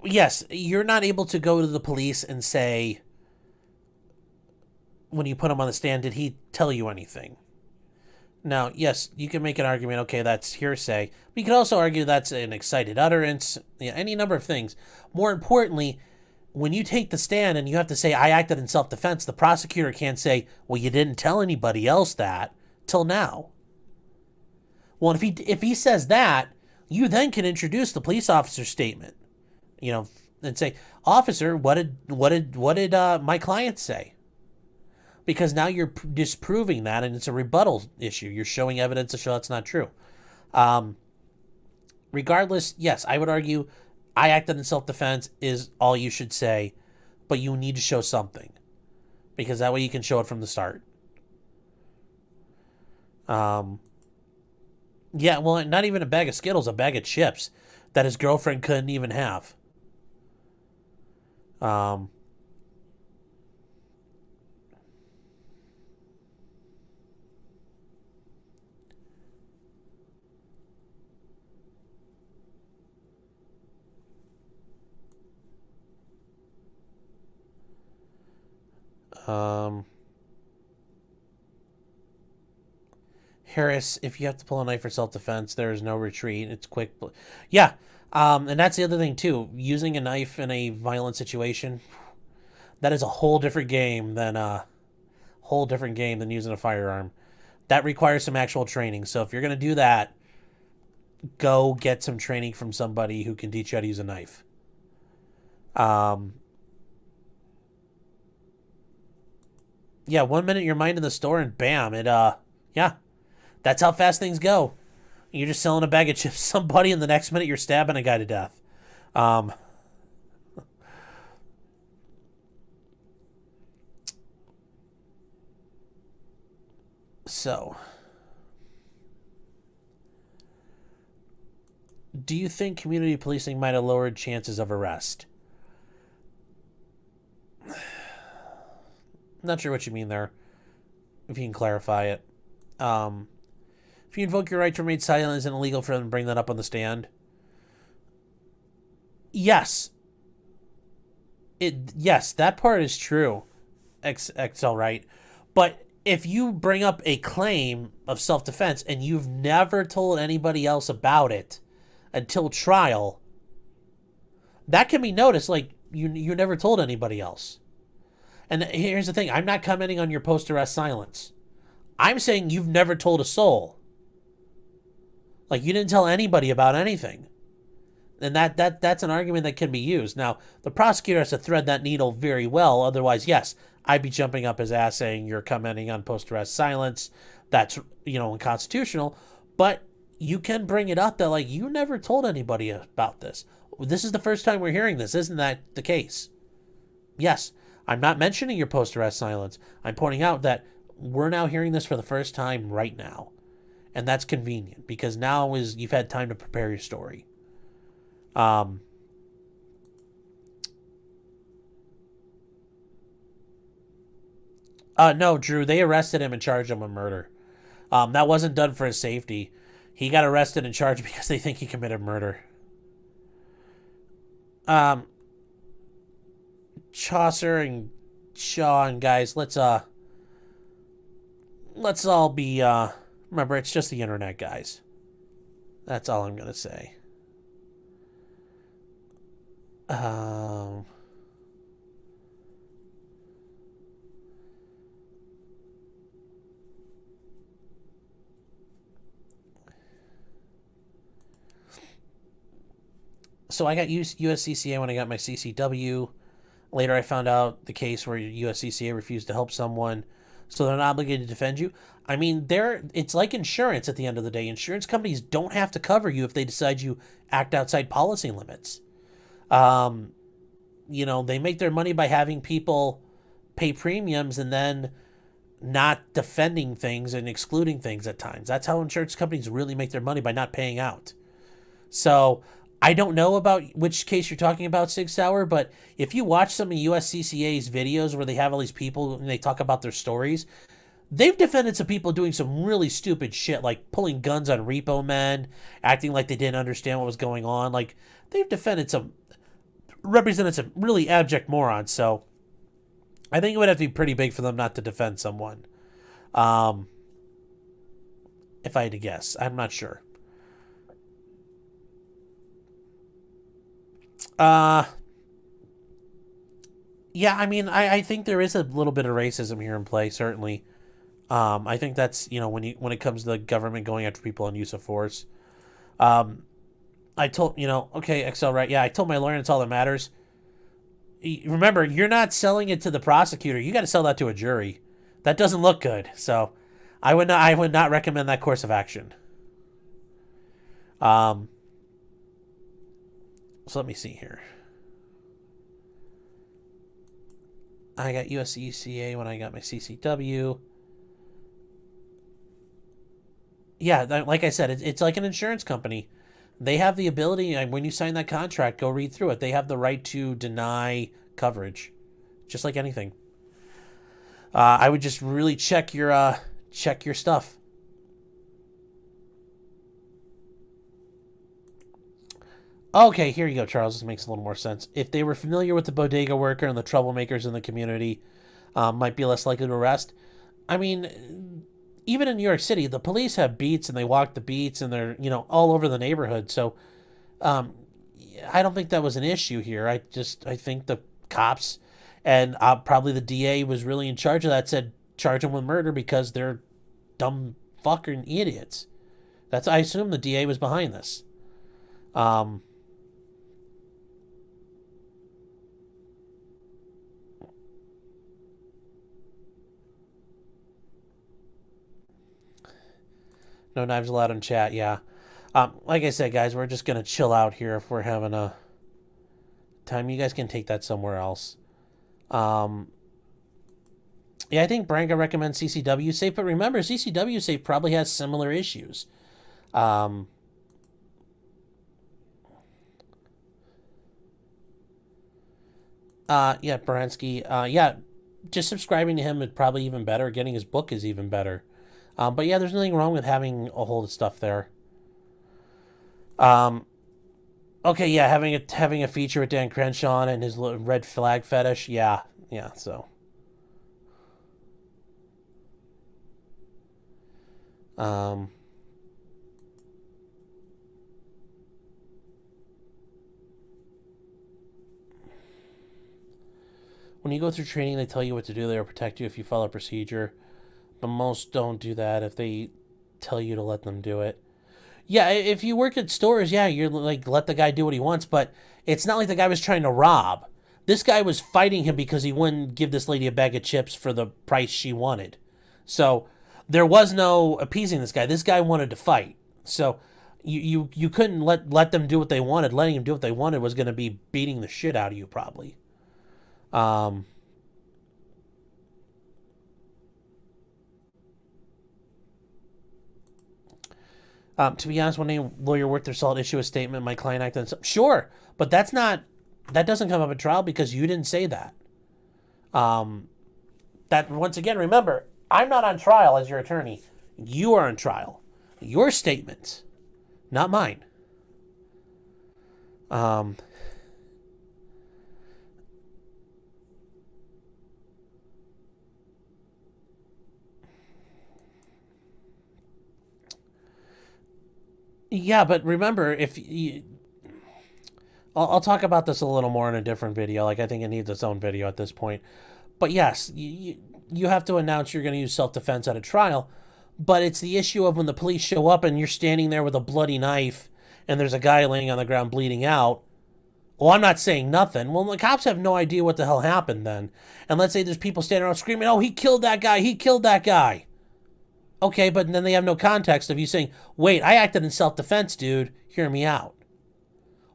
Speaker 1: yes, you're not able to go to the police and say, when you put him on the stand, did he tell you anything? Now, yes, you can make an argument, okay, that's hearsay. But you can also argue that's an excited utterance, any number of things. More importantly, when you take the stand and you have to say, I acted in self-defense, the prosecutor can't say, well, you didn't tell anybody else that till now. Well, if he says that, you then can introduce the police officer's statement, and say, officer, what did my client say? Because now you're disproving that, and it's a rebuttal issue. You're showing evidence to show that's not true. Regardless, yes, I would argue I acted in self-defense is all you should say, but you need to show something. Because that way you can show it from the start. Yeah, well, not even a bag of Skittles, a bag of chips that his girlfriend couldn't even have. Harris, if you have to pull a knife for self-defense, there is no retreat. It's quick. Yeah, and that's the other thing, too. Using a knife in a violent situation, that is a whole different game than using a firearm. That requires some actual training. So if you're going to do that, go get some training from somebody who can teach you how to use a knife. Yeah, 1 minute you're minding the store and bam, yeah. That's how fast things go. You're just selling a bag of chips to somebody, and the next minute you're stabbing a guy to death. So, do you think community policing might have lowered chances of arrest? Not sure what you mean there. If you can clarify it. If you invoke your right to remain silent, is it illegal for them to bring that up on the stand? Yes. Yes, that part is true. XL, right? But if you bring up a claim of self-defense and you've never told anybody else about it until trial, that can be noticed like you never told anybody else. And here's the thing. I'm not commenting on your post-arrest silence. I'm saying you've never told a soul. Like, you didn't tell anybody about anything. And that's an argument that can be used. Now, the prosecutor has to thread that needle very well. Otherwise, yes, I'd be jumping up his ass saying you're commenting on post-arrest silence. That's, unconstitutional. But you can bring it up that, like, you never told anybody about this. This is the first time we're hearing this. Isn't that the case? Yes, I'm not mentioning your post-arrest silence. I'm pointing out that we're now hearing this for the first time right now. And that's convenient because now you've had time to prepare your story. No, Drew, they arrested him and charged him with murder. That wasn't done for his safety. He got arrested and charged because they think he committed murder. Chaucer and Shaw and guys, let's all be, remember, it's just the internet, guys. That's all I'm going to say. Um, so I got USCCA when I got my CCW. Later, I found out the case where USCCA refused to help someone, so they're not obligated to defend you. I mean, it's like insurance at the end of the day. Insurance companies don't have to cover you if they decide you act outside policy limits. They make their money by having people pay premiums and then not defending things and excluding things at times. That's how insurance companies really make their money, by not paying out. So I don't know about which case you're talking about, Sig Sauer, but if you watch some of USCCA's videos where they have all these people and they talk about their stories, they've defended some people doing some really stupid shit, like pulling guns on repo men, acting like they didn't understand what was going on. Like, they've represented some really abject morons. So I think it would have to be pretty big for them not to defend someone. If I had to guess, I'm not sure. Yeah, I mean, I think there is a little bit of racism here in play, certainly. I think that's, when it comes to the government going after people on use of force. I told, okay, XL, right? Yeah, I told my lawyer it's all that matters. Remember, you're not selling it to the prosecutor. You got to sell that to a jury. That doesn't look good. So I would not recommend that course of action. So let me see here. I got USCCA when I got my CCW. Yeah, like I said, it's like an insurance company. They have the ability, when you sign that contract, go read through it. They have the right to deny coverage, just like anything. I would just really check your stuff. Okay, here you go, Charles. This makes a little more sense. If they were familiar with the bodega worker and the troublemakers in the community, might be less likely to arrest. I mean, even in New York City, the police have beats and they walk the beats and they're, all over the neighborhood. So I don't think that was an issue here. I think the cops and probably the DA was really in charge of that, said charge them with murder because they're dumb fucking idiots. I assume the DA was behind this. No knives allowed in chat, yeah. Like I said, guys, we're just going to chill out here if we're having a time. You guys can take that somewhere else. Yeah, I think Branca recommends CCW Safe, but remember, CCW Safe probably has similar issues. Yeah, Baranski. Yeah, just subscribing to him is probably even better. Getting his book is even better. But yeah, there's nothing wrong with having a whole stuff there. Okay, yeah, having a feature with Dan Crenshaw and his red flag fetish. Yeah, so. When you go through training, they tell you what to do. They'll protect you if you follow procedure. But most don't do that if they tell you to let them do it. Yeah, if you work at stores, yeah, you're like, let the guy do what he wants, but it's not like the guy was trying to rob. This guy was fighting him because he wouldn't give this lady a bag of chips for the price she wanted. So there was no appeasing this guy. This guy wanted to fight. So you couldn't let them do what they wanted. Letting them do what they wanted was going to be beating the shit out of you, probably. To be honest, when a lawyer worth their salt issue a statement, my client acted sure, but that doesn't come up at trial because you didn't say that. That, once again, remember, I'm not on trial as your attorney. You are on trial. Your statement, not mine. Yeah, but remember, I'll talk about this a little more in a different video. Like, I think it needs its own video at this point. But yes, you have to announce you're going to use self-defense at a trial. But it's the issue of when the police show up and you're standing there with a bloody knife and there's a guy laying on the ground bleeding out. Well, I'm not saying nothing. Well, the cops have no idea what the hell happened then. And let's say there's people standing around screaming, oh, he killed that guy, he killed that guy. Okay, but then they have no context of you saying, wait, I acted in self-defense, dude, hear me out.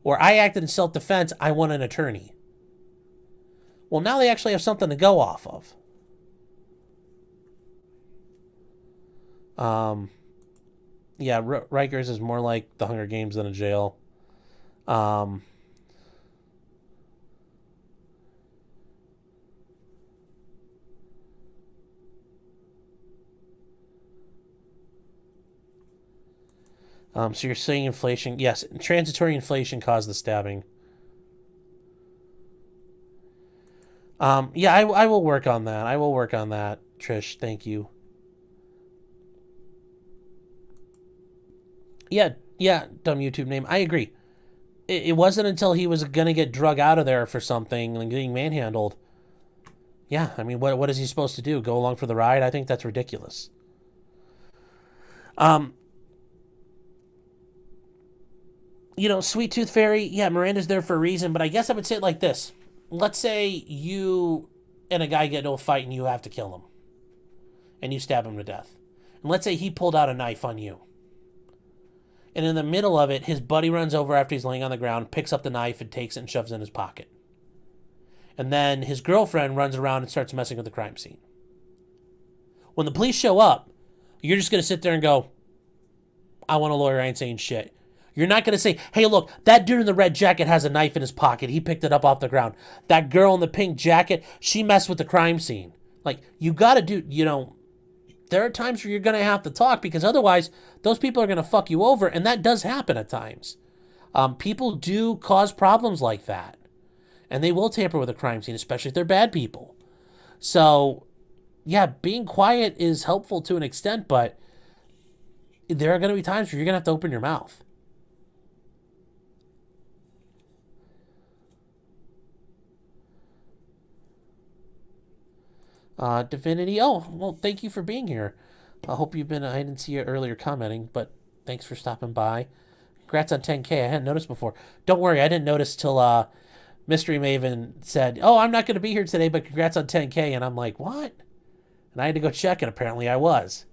Speaker 1: Or I acted in self-defense, I want an attorney. Well, now they actually have something to go off of. Yeah, Rikers is more like the Hunger Games than a jail. So you're saying inflation? Yes, transitory inflation caused the stabbing. Yeah, I will work on that. I will work on that, Trish. Thank you. Yeah, dumb YouTube name. I agree. It wasn't until he was going to get drug out of there for something and getting manhandled. Yeah, I mean, what is he supposed to do? Go along for the ride? I think that's ridiculous. You know, Sweet Tooth Fairy, yeah, Miranda's there for a reason, but I guess I would say it like this. Let's say you and a guy get into a fight and you have to kill him. And you stab him to death. And let's say he pulled out a knife on you. And in the middle of it, his buddy runs over after he's laying on the ground, picks up the knife and takes it and shoves it in his pocket. And then his girlfriend runs around and starts messing with the crime scene. When the police show up, you're just going to sit there and go, I want a lawyer, I ain't saying shit. You're not going to say, hey, look, that dude in the red jacket has a knife in his pocket. He picked it up off the ground. That girl in the pink jacket, she messed with the crime scene. Like, you got to do, you know, there are times where you're going to have to talk because otherwise those people are going to fuck you over. And that does happen at times. People do cause problems like that. And they will tamper with a crime scene, especially if they're bad people. So, yeah, being quiet is helpful to an extent, but there are going to be times where you're going to have to open your mouth. Divinity. Oh, well, thank you for being here. I hope you've been, I didn't see you earlier commenting, but thanks for stopping by. Congrats on 10K. I hadn't noticed before. Don't worry, I didn't notice till Mystery Maven said, oh, I'm not going to be here today, but congrats on 10K. And I'm like, what? And I had to go check, and apparently I was.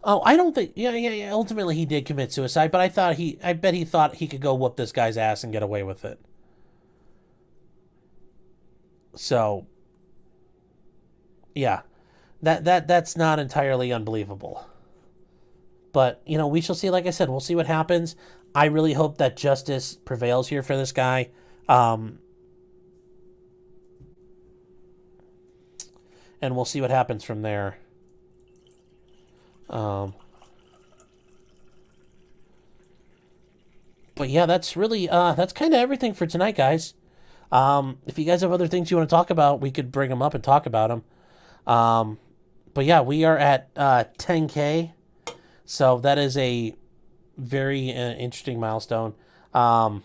Speaker 1: Oh, I don't think. Yeah. Ultimately, he did commit suicide, but I bet he thought he could go whoop this guy's ass and get away with it. So, yeah, that's not entirely unbelievable. But you know, we shall see. Like I said, we'll see what happens. I really hope that justice prevails here for this guy. And we'll see what happens from there. But yeah, that's really, that's kind of everything for tonight, guys. If you guys have other things you want to talk about, we could bring them up and talk about them. But yeah, we are at 10K. So that is a very interesting milestone. I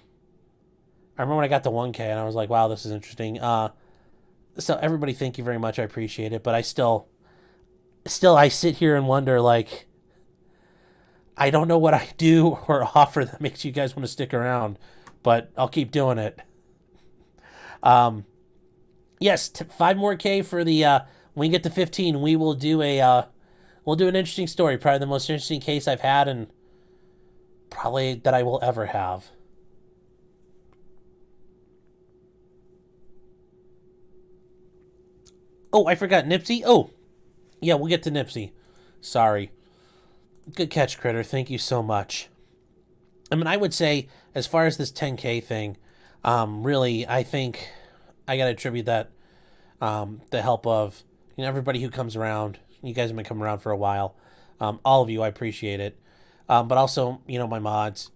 Speaker 1: remember when I got to 1K and I was like, wow, this is interesting. So everybody, thank you very much. I appreciate it. But I still I sit here and wonder, like, I don't know what I do or offer that makes you guys want to stick around, but I'll keep doing it. Yes, 5 more K for the, when we get to 15, we will do we'll do an interesting story. Probably the most interesting case I've had and probably that I will ever have. Oh, I forgot Nipsey. Oh, yeah, we'll get to Nipsey. Sorry. Good catch, Critter. Thank you so much. I mean, I would say, as far as this 10K thing, really, I think I got to attribute that the help of, you know, everybody who comes around. You guys have been coming around for a while. All of you, I appreciate it. But also, you know, my mods.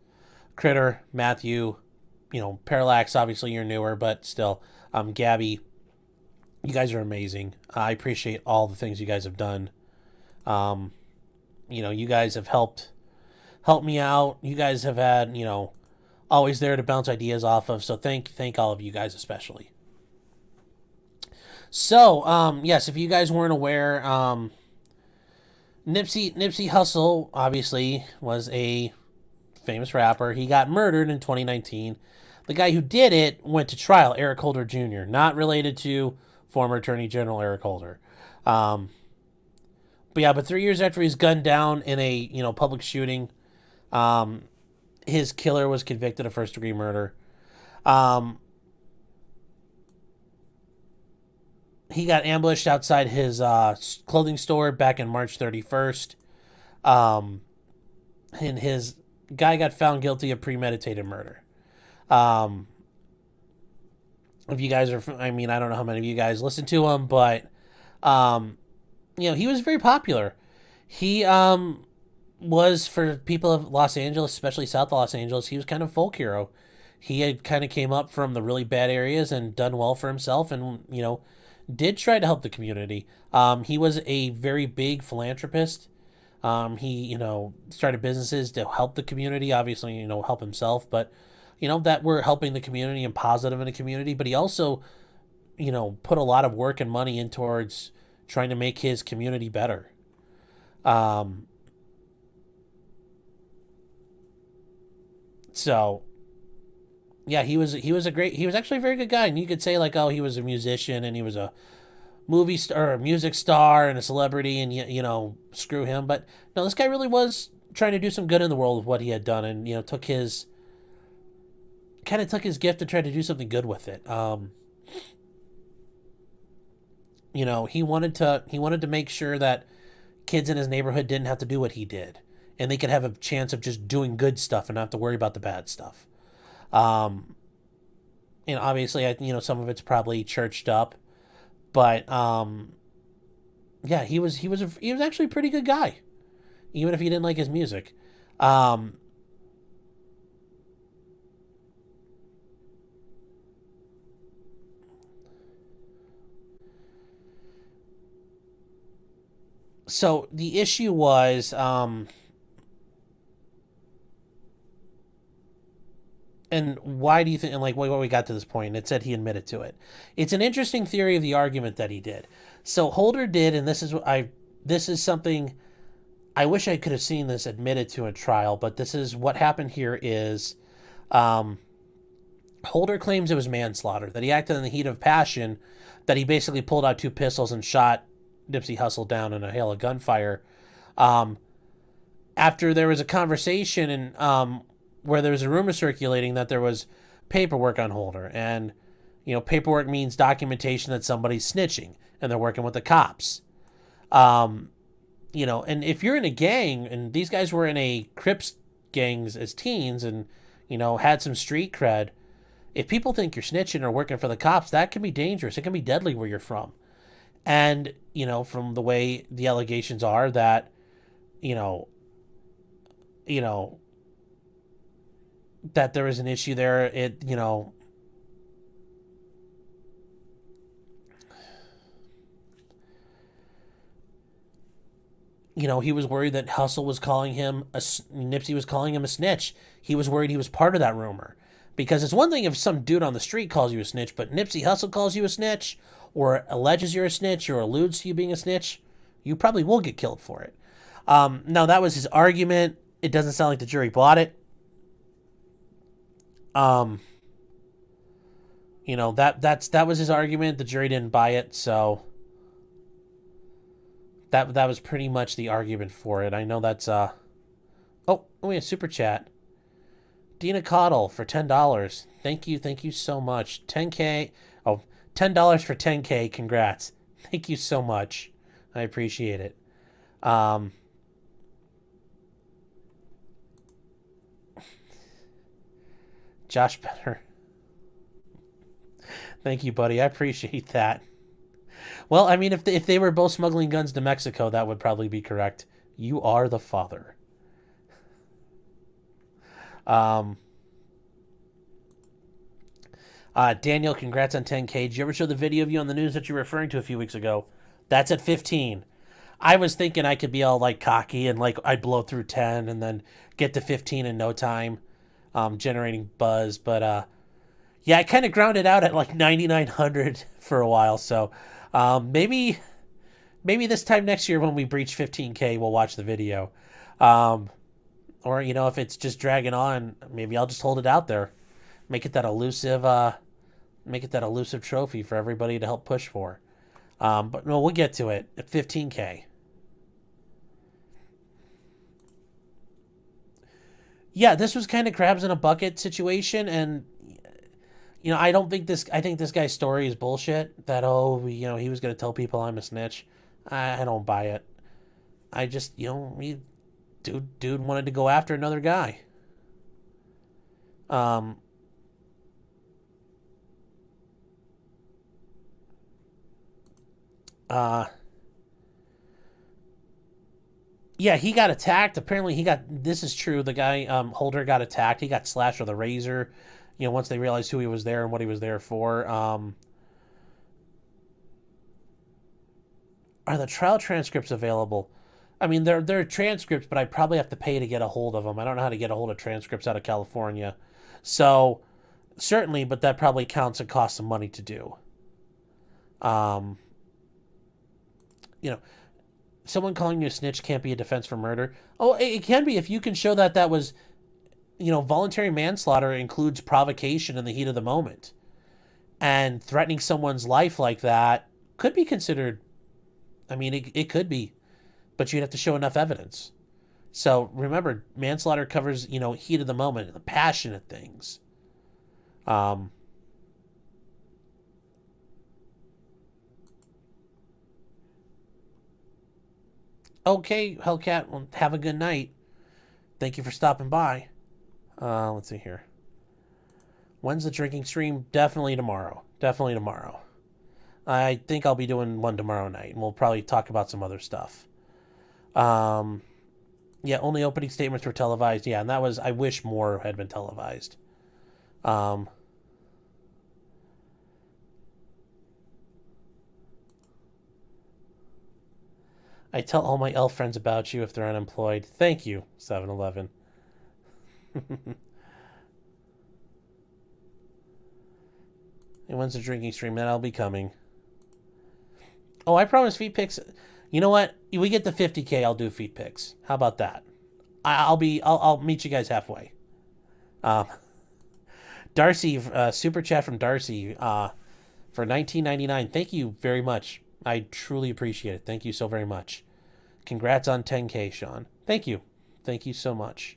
Speaker 1: Critter, Matthew, you know, Parallax, obviously you're newer, but still. Gabby, you guys are amazing. I appreciate all the things you guys have done. you guys have helped me out. You guys have had, always there to bounce ideas off of. So thank all of you guys especially. So, yes, if you guys weren't aware, Nipsey Hustle obviously was a famous rapper. He got murdered in 2019. The guy who did it went to trial, Eric Holder Jr., not related to former Attorney General Eric Holder. But 3 years after he's gunned down in a public shooting, his killer was convicted of first-degree murder. He got ambushed outside his clothing store back in March 31st. And his guy got found guilty of premeditated murder. If you guys are, I don't know how many of you guys listen to him, but, he was very popular. He was, for people of Los Angeles, especially South Los Angeles, he was kind of a folk hero. He had kind of came up from the really bad areas and done well for himself and, did try to help the community. He was a very big philanthropist. He, started businesses to help the community, obviously, help himself, but, that were helping the community and positive in the community. But he also, put a lot of work and money in towards trying to make his community better. So, yeah, he was actually a very good guy. And you could say like, oh, he was a musician and he was a movie star, or a music star and a celebrity and, screw him. But no, this guy really was trying to do some good in the world with what he had done and, took his gift and tried to do something good with it. He wanted to make sure that kids in his neighborhood didn't have to do what he did. And they could have a chance of just doing good stuff and not have to worry about the bad stuff. And obviously, some of it's probably churched up, but he was actually a pretty good guy, even if you didn't like his music. So the issue was, and why do you think, and like what we got to this point, and it said he admitted to it. It's an interesting theory of the argument that he did. So Holder did, and this is something I wish I could have seen this admitted to in trial, but this is what happened here is, Holder claims it was manslaughter, that he acted in the heat of passion, that he basically pulled out 2 pistols and shot Nipsey Hustle down in a hail of gunfire. After there was a conversation and where there was a rumor circulating that there was paperwork on Holder, and paperwork means documentation that somebody's snitching and they're working with the cops. And if you're in a gang, and these guys were in a Crips gangs as teens and had some street cred, if people think you're snitching or working for the cops, that can be dangerous. It can be deadly where you're from. And, from the way the allegations are that, that there was an issue there, he was worried that Hustle was calling him, Nipsey was calling him a snitch. He was worried he was part of that rumor. Because it's one thing if some dude on the street calls you a snitch, but Nipsey Hustle calls you a snitch, or alleges you're a snitch, or alludes to you being a snitch, you probably will get killed for it. Now, that was his argument. It doesn't sound like the jury bought it. That was his argument. The jury didn't buy it, so that was pretty much the argument for it. I know that's we have super chat. Dina Coddle for $10. Thank you so much. $10K for 10K. Congrats. Thank you so much. I appreciate it. Josh Benner. Thank you, buddy. I appreciate that. Well, if they were both smuggling guns to Mexico, that would probably be correct. You are the father. Daniel, congrats on 10K. Did you ever show the video of you on the news that you were referring to a few weeks ago? That's at 15. I was thinking I could be all like cocky and like I'd blow through 10 and then get to 15 in no time, generating buzz. But yeah, I kind of grounded out at like 9,900 for a while. So maybe this time next year when we breach 15K, we'll watch the video. Or, if it's just dragging on, maybe I'll just hold it out there. Make it that elusive trophy for everybody to help push for. But no, we'll get to it at 15K. Yeah, this was kind of crabs in a bucket situation, and I think this guy's story is bullshit. That he was gonna tell people I'm a snitch. I don't buy it. I just dude wanted to go after another guy. Yeah, he got attacked. Apparently this is true. The guy, Holder, got attacked. He got slashed with a razor, once they realized who he was there and what he was there for. Are the trial transcripts available? I mean, they're transcripts, but I probably have to pay to get a hold of them. I don't know how to get a hold of transcripts out of California. So, certainly, but that probably counts and costs some money to do. Someone calling you a snitch can't be a defense for murder. Oh, it can be if you can show that was, voluntary manslaughter includes provocation in the heat of the moment. And threatening someone's life like that could be considered, it could be, but you'd have to show enough evidence. So remember, manslaughter covers, heat of the moment, the passionate things. Okay, Hellcat, well, have a good night. Thank you for stopping by. Let's see here. When's the drinking stream? Definitely tomorrow. I think I'll be doing one tomorrow night, and we'll probably talk about some other stuff. Yeah, only opening statements were televised. Yeah, and that was, I wish more had been televised. I tell all my elf friends about you if they're unemployed. Thank you, 7-Eleven. And when's the drinking stream? Then I'll be coming. Oh, I promise feet pics. You know what? We get to 50K, I'll do feet pics. How about that? I'll meet you guys halfway. Darcy, super chat from Darcy, for $19.99. Thank you very much. I truly appreciate it. Thank you so very much. Congrats on 10K, Sean. Thank you. Thank you so much.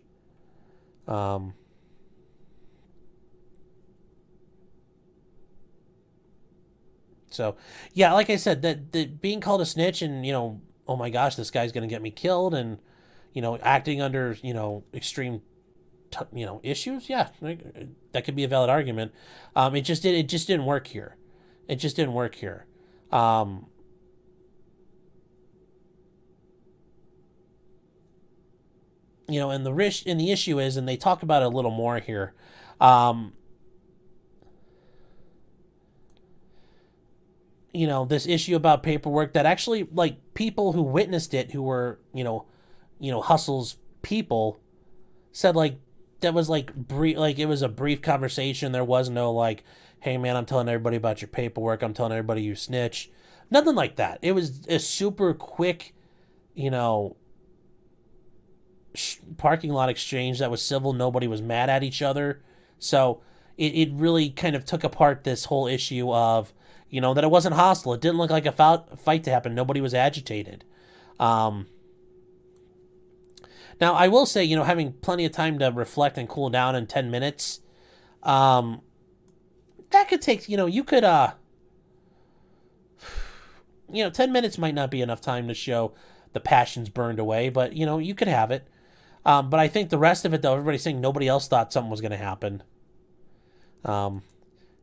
Speaker 1: So, yeah, like I said, that being called a snitch and, oh my gosh, this guy's going to get me killed and, acting under, extreme, issues. Yeah, that could be a valid argument. It just didn't work here. It just didn't work here. And the issue is, and they talk about it a little more here. This issue about paperwork that actually, like, people who witnessed it, who were, Hustle's people, said, like, that was, like, it was a brief conversation. There was no, like, hey, man, I'm telling everybody about your paperwork. I'm telling everybody you snitch. Nothing like that. It was a super quick, parking lot exchange that was civil. Nobody was mad at each other. So it really kind of took apart this whole issue of, that it wasn't hostile. It didn't look like a fight to happen. Nobody was agitated. Now, I will say, having plenty of time to reflect and cool down in 10 minutes, that could take, you could, 10 minutes might not be enough time to show the passions burned away, but, you could have it. But I think the rest of it, though, everybody's saying nobody else thought something was going to happen. Yeah,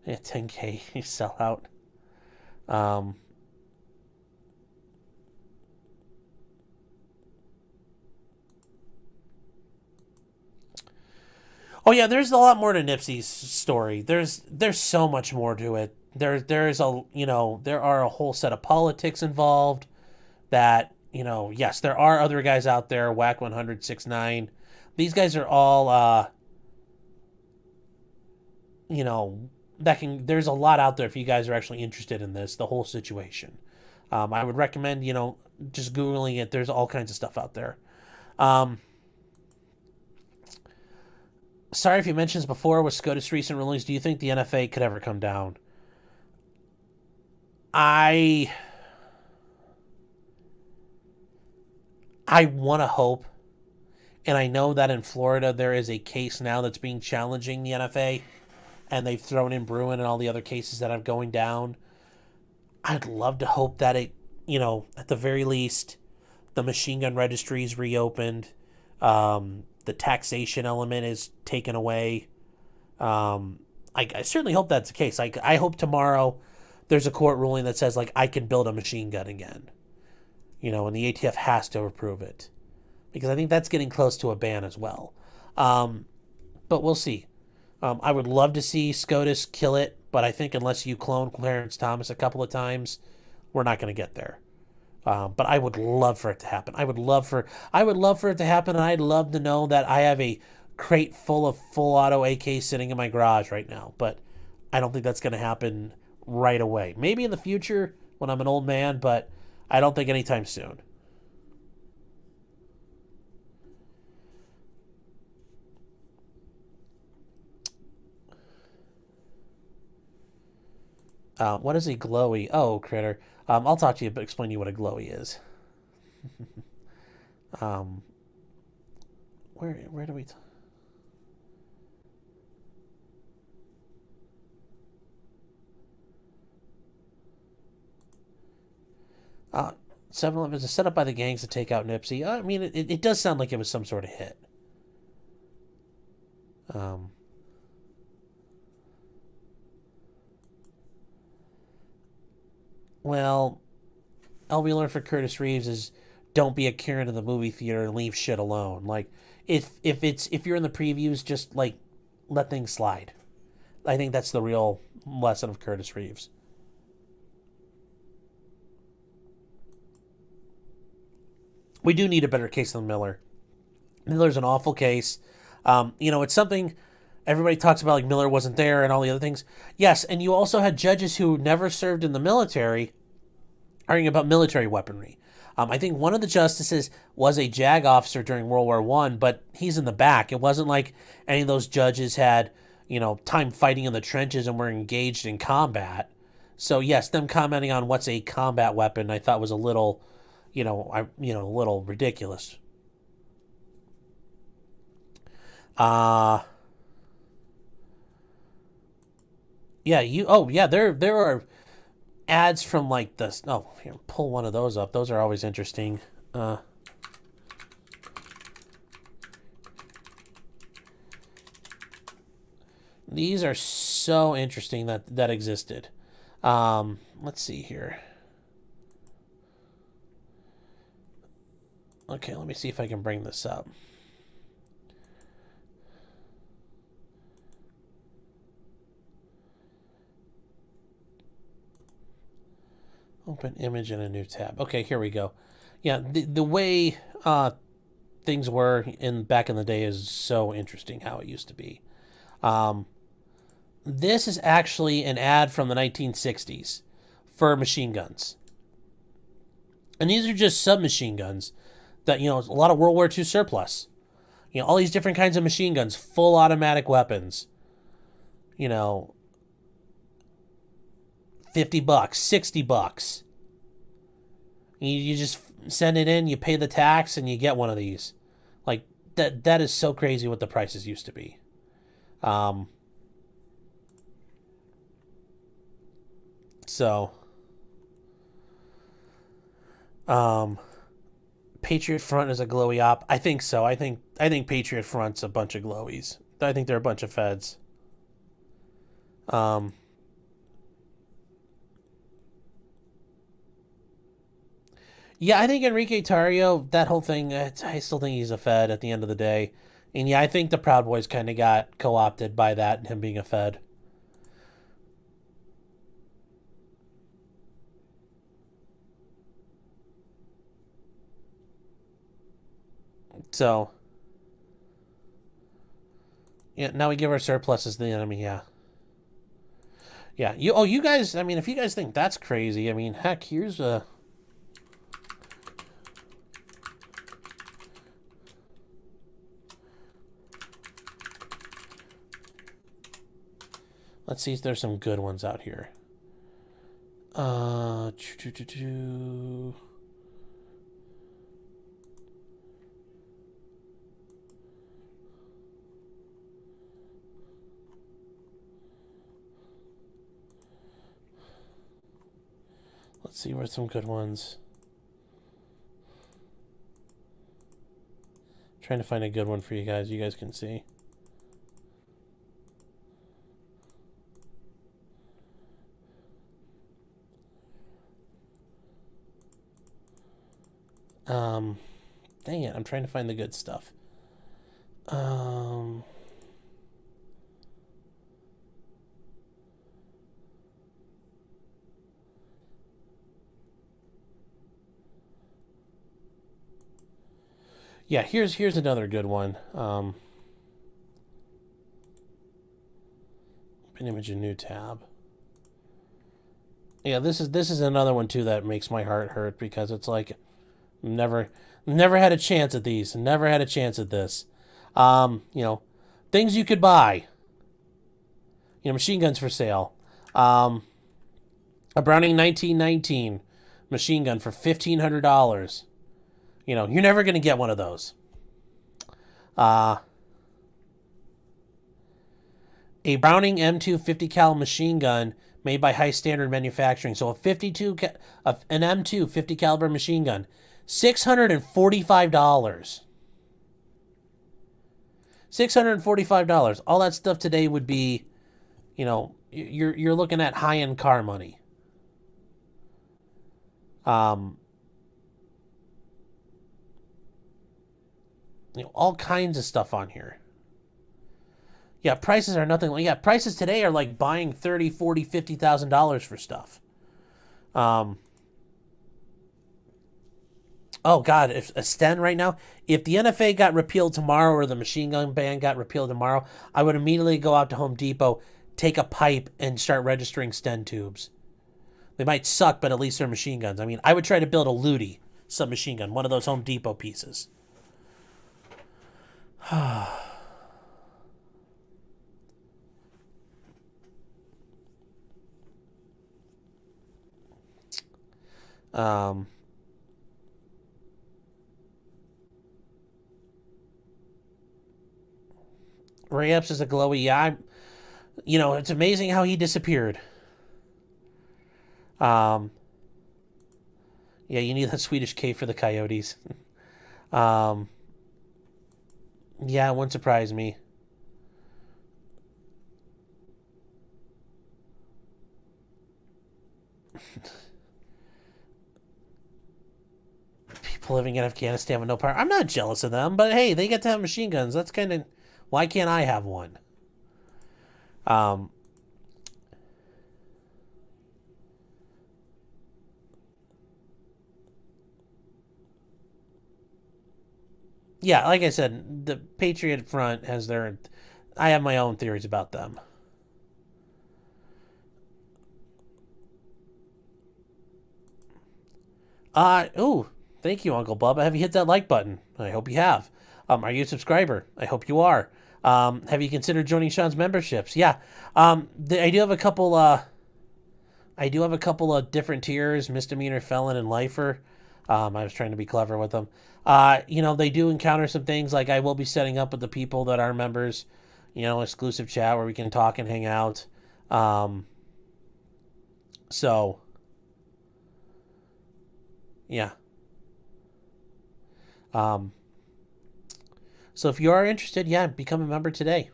Speaker 1: 10K, you sell out. Oh yeah, there's a lot more to Nipsey's story. There's so much more to it. There are a whole set of politics involved that, yes, there are other guys out there, Whack 10069. These guys are all, there's a lot out there if you guys are actually interested in this, the whole situation. I would recommend, just Googling it. There's all kinds of stuff out there. Sorry if you mentioned this before with SCOTUS recent rulings. Do you think the NFA could ever come down? I want to hope, and I know that in Florida there is a case now that's being challenging the NFA, and they've thrown in Bruin and all the other cases that are going down. I'd love to hope that it, at the very least, the machine gun registry is reopened, the taxation element is taken away. I certainly hope that's the case. I hope tomorrow there's a court ruling that says, I can build a machine gun again. And the ATF has to approve it. Because I think that's getting close to a ban as well. But we'll see. I would love to see SCOTUS kill it, but I think unless you clone Clarence Thomas a couple of times, we're not going to get there. But I would love for it to happen. I would love for it to happen, and I'd love to know that I have a crate full of full auto AK sitting in my garage right now. But I don't think that's going to happen right away. Maybe in the future when I'm an old man, but I don't think anytime soon. What is a glowy? Oh, critter. I'll talk to you, but explain to you what a glowy is. Where do we? Uh, 7-Eleven is set up by the gangs to take out Nipsey. I mean, it does sound like it was some sort of hit. Well, all we learned for Curtis Reeves is don't be a Karen in the movie theater and leave shit alone. If you're in the previews, just let things slide. I think that's the real lesson of Curtis Reeves. We do need a better case than Miller. Miller's an awful case. It's something everybody talks about, Miller wasn't there and all the other things. Yes, and you also had judges who never served in the military arguing about military weaponry. I think one of the justices was a JAG officer during World War I, but he's in the back. It wasn't like any of those judges had, time fighting in the trenches and were engaged in combat. So yes, them commenting on what's a combat weapon, I thought was a little, a little ridiculous. Yeah, there are ads from this. Oh, here, pull one of those up. Those are always interesting. These are so interesting that existed. Let's see here. Okay, let me see if I can bring this up. Open image in a new tab. Okay, here we go. Yeah, the way things were back in the day is so interesting how it used to be. This is actually an ad from the 1960s for machine guns. And these are just submachine guns that, a lot of World War II surplus. All these different kinds of machine guns, full automatic weapons. $50, $60. You just send it in, you pay the tax, and you get one of these. That is so crazy what the prices used to be. Patriot Front is a glowy op. I think so. I think Patriot Front's a bunch of glowies. I think they're a bunch of feds. Yeah, I think Enrique Tarrio, that whole thing, I still think he's a Fed at the end of the day. And yeah, I think the Proud Boys kind of got co-opted by that, him being a Fed. So, yeah, now we give our surpluses to the enemy, yeah. Yeah, you guys, I mean, if you guys think that's crazy, I mean, heck, here's a... Let's see if there's some good ones out here. Let's see where's some good ones. Trying to find a good one for you guys. You guys can see. Dang it, I'm trying to find the good stuff. Yeah, here's another good one. Open image, a new tab. Yeah, this is another one too that makes my heart hurt because it's like never had a chance at these. Never had a chance at this. You know, things you could buy. You know, machine guns for sale. A Browning 1919 machine gun for $1,500. You know, you're never going to get one of those. A Browning M2 50 cal machine gun made by High Standard Manufacturing. So an M2 50 caliber machine gun, $645. $645. All that stuff today would be, you know, you're looking at high-end car money. You know, all kinds of stuff on here. Yeah, prices are nothing. Yeah, prices today are like buying $30,000, $40,000, $50,000 for stuff. Oh God, if a Sten right now, if the NFA got repealed tomorrow or the machine gun ban got repealed tomorrow, I would immediately go out to Home Depot, take a pipe, and start registering Sten tubes. They might suck, but at least they're machine guns. I mean, I would try to build a Ludi submachine gun, one of those Home Depot pieces. Ray Epps is a glowy. Yeah, you know, it's amazing how he disappeared. Yeah, you need that Swedish K for the Coyotes. Yeah, it wouldn't surprise me. People living in Afghanistan with no power. I'm not jealous of them, but hey, they get to have machine guns. That's kind of... Why can't I have one? Yeah, like I said, the Patriot Front has their... I have my own theories about them. Ooh, thank you, Uncle Bub. Have you hit that like button? I hope you have. Are you a subscriber? I hope you are. Have you considered joining Sean's memberships? Yeah. I do have a couple of different tiers, misdemeanor, felon, and lifer. I was trying to be clever with them. You know, they do encounter some things like I will be setting up with the people that are members, you know, exclusive chat where we can talk and hang out. So, yeah. So if you are interested, yeah, become a member today.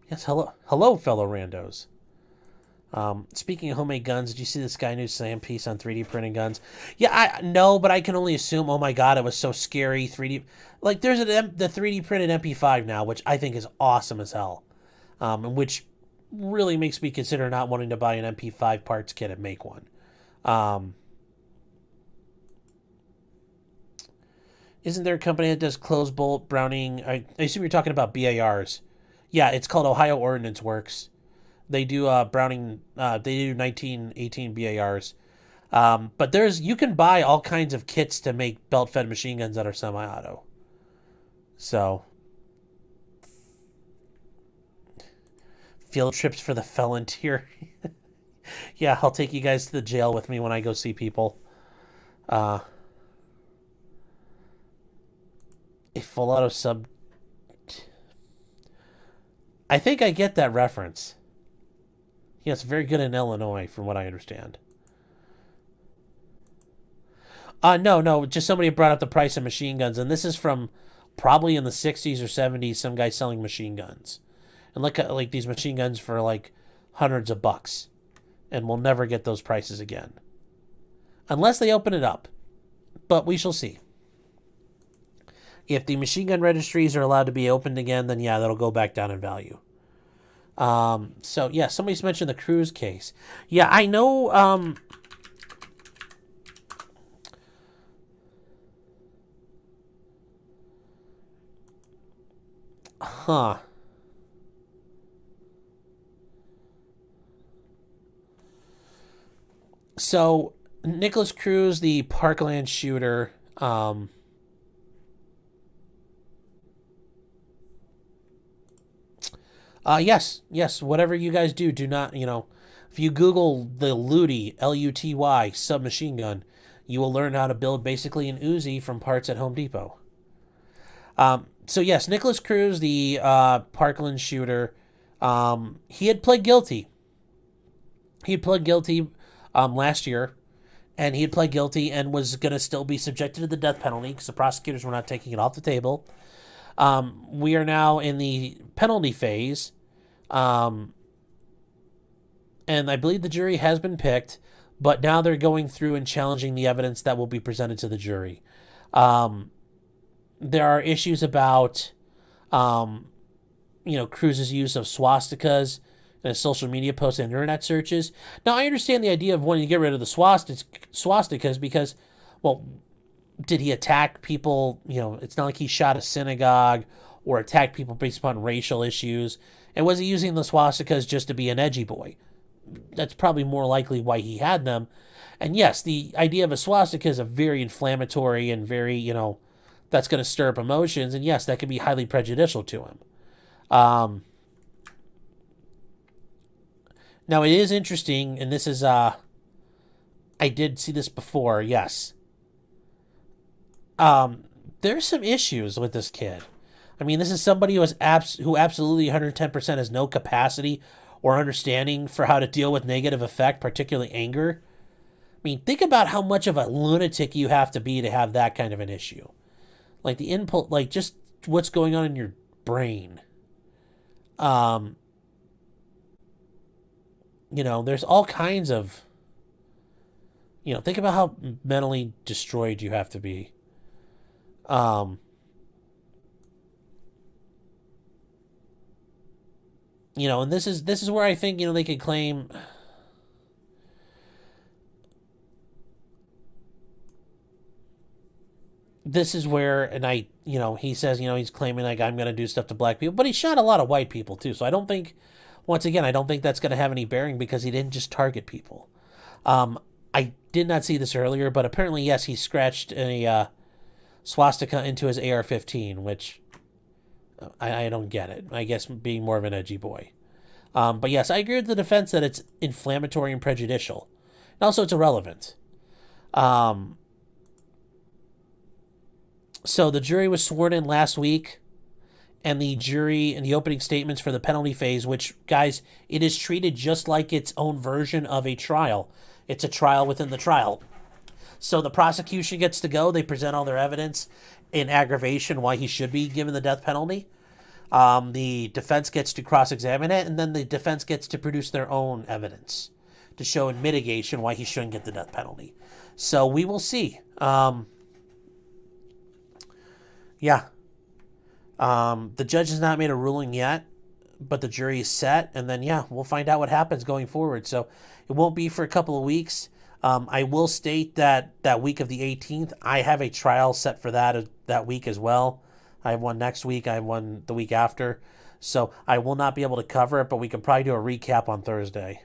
Speaker 1: Yes, hello, fellow randos. Speaking of homemade guns, did you see the Sky News Slam piece on 3D printing guns? Yeah, no, but I can only assume, oh my God, it was so scary. 3D, like there's the 3D printed MP5 now, which I think is awesome as hell. And which really makes me consider not wanting to buy an MP5 parts kit and make one. Isn't there a company that does closed bolt Browning? I assume you're talking about BARs. Yeah, it's called Ohio Ordnance Works. They do Browning. They do 1918 BARs. But you can buy all kinds of kits to make belt-fed machine guns that are semi-auto. So, field trips for the felon tier. Yeah, I'll take you guys to the jail with me when I go see people. A full auto sub. I think I get that reference. Yes, very good in Illinois, from what I understand. No, just somebody brought up the price of machine guns, and this is from probably in the 60s or 70s, some guy selling machine guns. And look at like these machine guns for like hundreds of bucks. And we'll never get those prices again. Unless they open it up. But we shall see. If the machine gun registries are allowed to be opened again, then yeah, that'll go back down in value. So yeah, somebody's mentioned the Cruz case. Yeah, I know, So, Nicholas Cruz, the Parkland shooter, yes, whatever you guys do not, if you Google the Luty, Luty, submachine gun, you will learn how to build basically an Uzi from parts at Home Depot. So yes, Nicholas Cruz, the Parkland shooter, he had pled guilty. Last year, and he had pled guilty and was going to still be subjected to the death penalty because the prosecutors were not taking it off the table. We are now in the penalty phase, and I believe the jury has been picked, but now they're going through and challenging the evidence that will be presented to the jury. There are issues about, Cruz's use of swastikas and social media posts and internet searches. Now, I understand the idea of wanting to get rid of the swastikas because, well, did he attack people? It's not like he shot a synagogue or attacked people based upon racial issues. And was he using the swastikas just to be an edgy boy? That's probably more likely why he had them. And yes, the idea of a swastika is a very inflammatory and very, that's going to stir up emotions. And yes, that can be highly prejudicial to him. Now, it is interesting, and this is, I did see this before, yes. There's some issues with this kid. I mean, this is somebody who absolutely 110% has no capacity or understanding for how to deal with negative effect, particularly anger. I mean, think about how much of a lunatic you have to have that kind of an issue. Like the input, like just what's going on in your brain. There's all kinds of, think about how mentally destroyed you have to be. And this is where I think, they could claim, this is where, and he says, he's claiming like I'm going to do stuff to black people, but he shot a lot of white people too. So I don't think, once again, I don't think that's going to have any bearing because he didn't just target people. I did not see this earlier, but apparently, yes, he scratched a swastika into his AR-15, which I don't get it. I guess being more of an edgy boy. But yes, I agree with the defense that it's inflammatory and prejudicial. And also, it's irrelevant. So the jury was sworn in last week. And the jury in the opening statements for the penalty phase, which, guys, it is treated just like its own version of a trial. It's a trial within the trial. So the prosecution gets to go. They present all their evidence in aggravation why he should be given the death penalty. The defense gets to cross-examine it, and then the defense gets to produce their own evidence to show in mitigation why he shouldn't get the death penalty. So we will see. Yeah. The judge has not made a ruling yet, but the jury is set, and then, yeah, we'll find out what happens going forward. So it won't be for a couple of weeks. I will state that that week of the 18th, I have a trial set for that week as well. I have one next week. I have one the week after. So I will not be able to cover it, but we can probably do a recap on Thursday.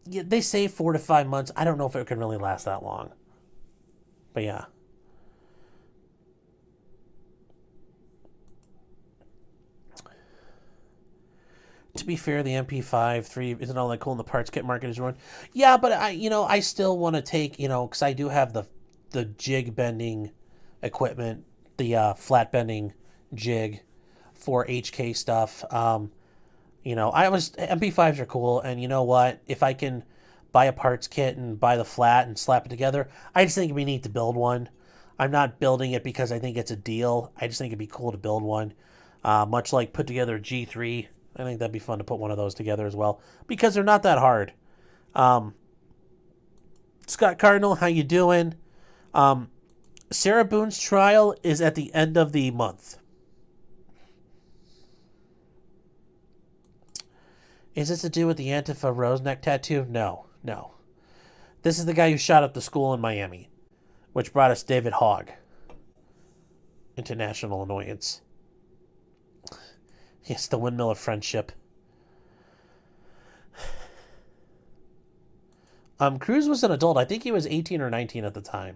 Speaker 1: Yeah, they say 4 to 5 months. I don't know if it can really last that long. But yeah. To be fair, the MP5 isn't all that cool and the parts kit market is ruined. Yeah, but I still want to take, because I do have the jig bending equipment, the flat bending jig for HK stuff. MP5s are cool, and you know what? If I can buy a parts kit and buy the flat and slap it together, I just think it'd be neat to build one. I'm not building it because I think it's a deal. I just think it'd be cool to build one. Much like put together a G3. I think that'd be fun to put one of those together as well, because they're not that hard. Scott Cardinal, how you doing? Sarah Boone's trial is at the end of the month. Is this to do with the Antifa rose neck tattoo? No. This is the guy who shot up the school in Miami, which brought us David Hogg into national annoyance. Yes, the windmill of friendship. Cruz was an adult. I think he was 18 or 19 at the time.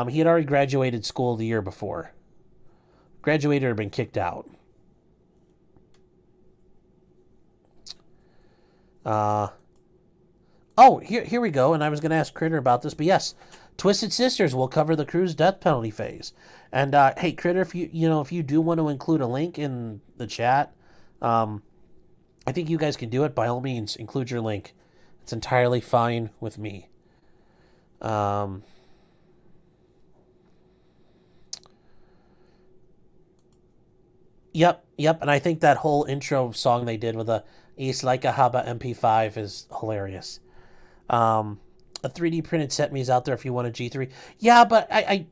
Speaker 1: He had already graduated school the year before. Graduated or been kicked out. Here we go. And I was going to ask Critter about this, but yes, Twisted Sisters will cover the Cruz death penalty phase. And hey, Critter, if you do want to include a link in the chat, I think you guys can do it. By all means, include your link. It's entirely fine with me. Yep, and I think that whole intro song they did with a It's Like a Haba MP5 is hilarious. A 3D printed set me is out there if you want a G3. Yeah, but I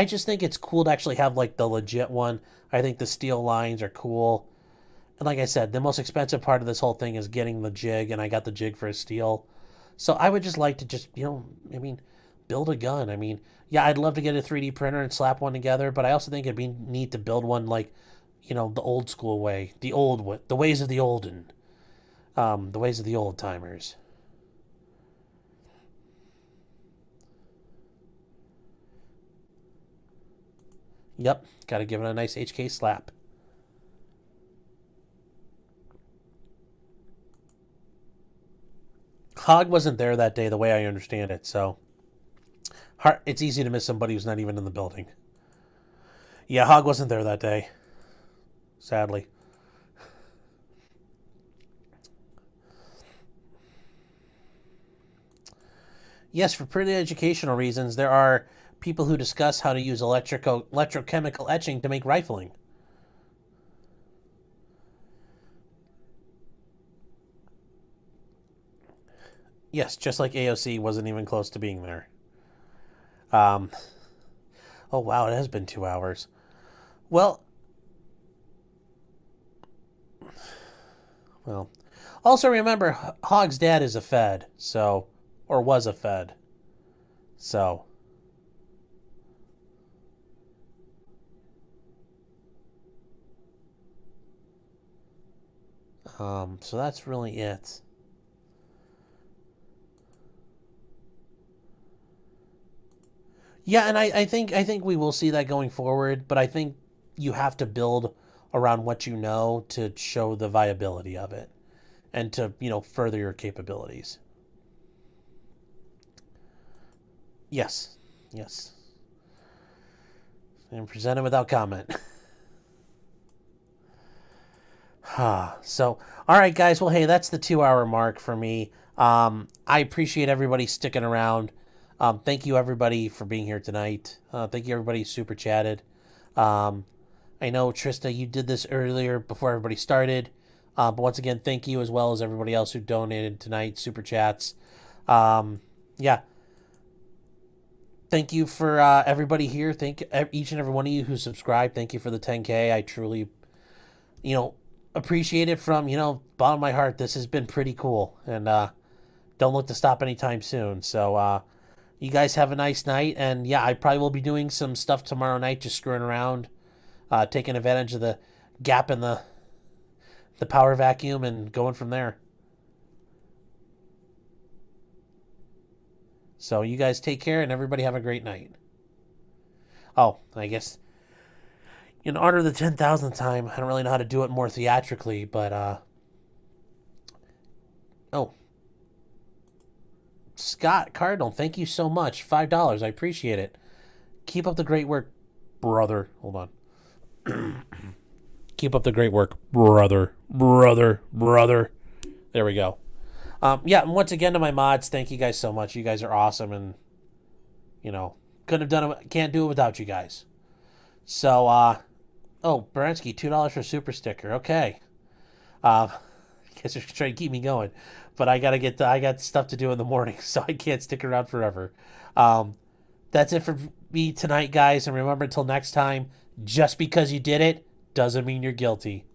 Speaker 1: just think it's cool to actually have like the legit one. I think the steel lines are cool. And like I said, the most expensive part of this whole thing is getting the jig, and I got the jig for a steel. So I would just like to build a gun. I'd love to get a 3D printer and slap one together, but I also think it'd be neat to build one like, the old school way, the ways of the olden, the ways of the old timers. Yep, gotta give it a nice HK slap. Hogg wasn't there that day the way I understand it, so it's easy to miss somebody who's not even in the building. Yeah, Hogg wasn't there that day, sadly. Yes, for pretty educational reasons, there are people who discuss how to use electrochemical etching to make rifling. Yes, just like AOC wasn't even close to being there. Oh, wow, it has been 2 hours. Well, also remember, Hogg's dad is a Fed, or was a Fed. So that's really it. Yeah, and I think we will see that going forward, but I think you have to build around what you know to show the viability of it and to, further your capabilities. Yes. And presented without comment. So, all right, guys. Well, hey, that's the 2-hour mark for me. I appreciate everybody sticking around. Thank you, everybody, for being here tonight. Thank you, everybody who super chatted. I know, Trista, you did this earlier before everybody started. But once again, thank you, as well as everybody else who donated tonight, super chats. Yeah. Thank you for everybody here. Thank each and every one of you who subscribed. Thank you for the 10K. I truly appreciate it from, bottom of my heart. This has been pretty cool. And don't look to stop anytime soon. So you guys have a nice night. And yeah, I probably will be doing some stuff tomorrow night, just screwing around, taking advantage of the gap in the power vacuum and going from there. So you guys take care and everybody have a great night. Oh, I guess in honor of the 10,000th time, I don't really know how to do it more theatrically, but oh, Scott Cardinal, thank you so much. $5. I appreciate it. Keep up the great work, brother. Hold on. Keep up the great work, brother. There we go. Yeah, and once again to my mods, thank you guys so much. You guys are awesome, and couldn't have done it. Can't do it without you guys. So, Baranski, $2 for super sticker. Okay. Guess you're trying to keep me going, but I got stuff to do in the morning, so I can't stick around forever. That's it for me tonight, guys. And remember, until next time, just because you did it doesn't mean you're guilty.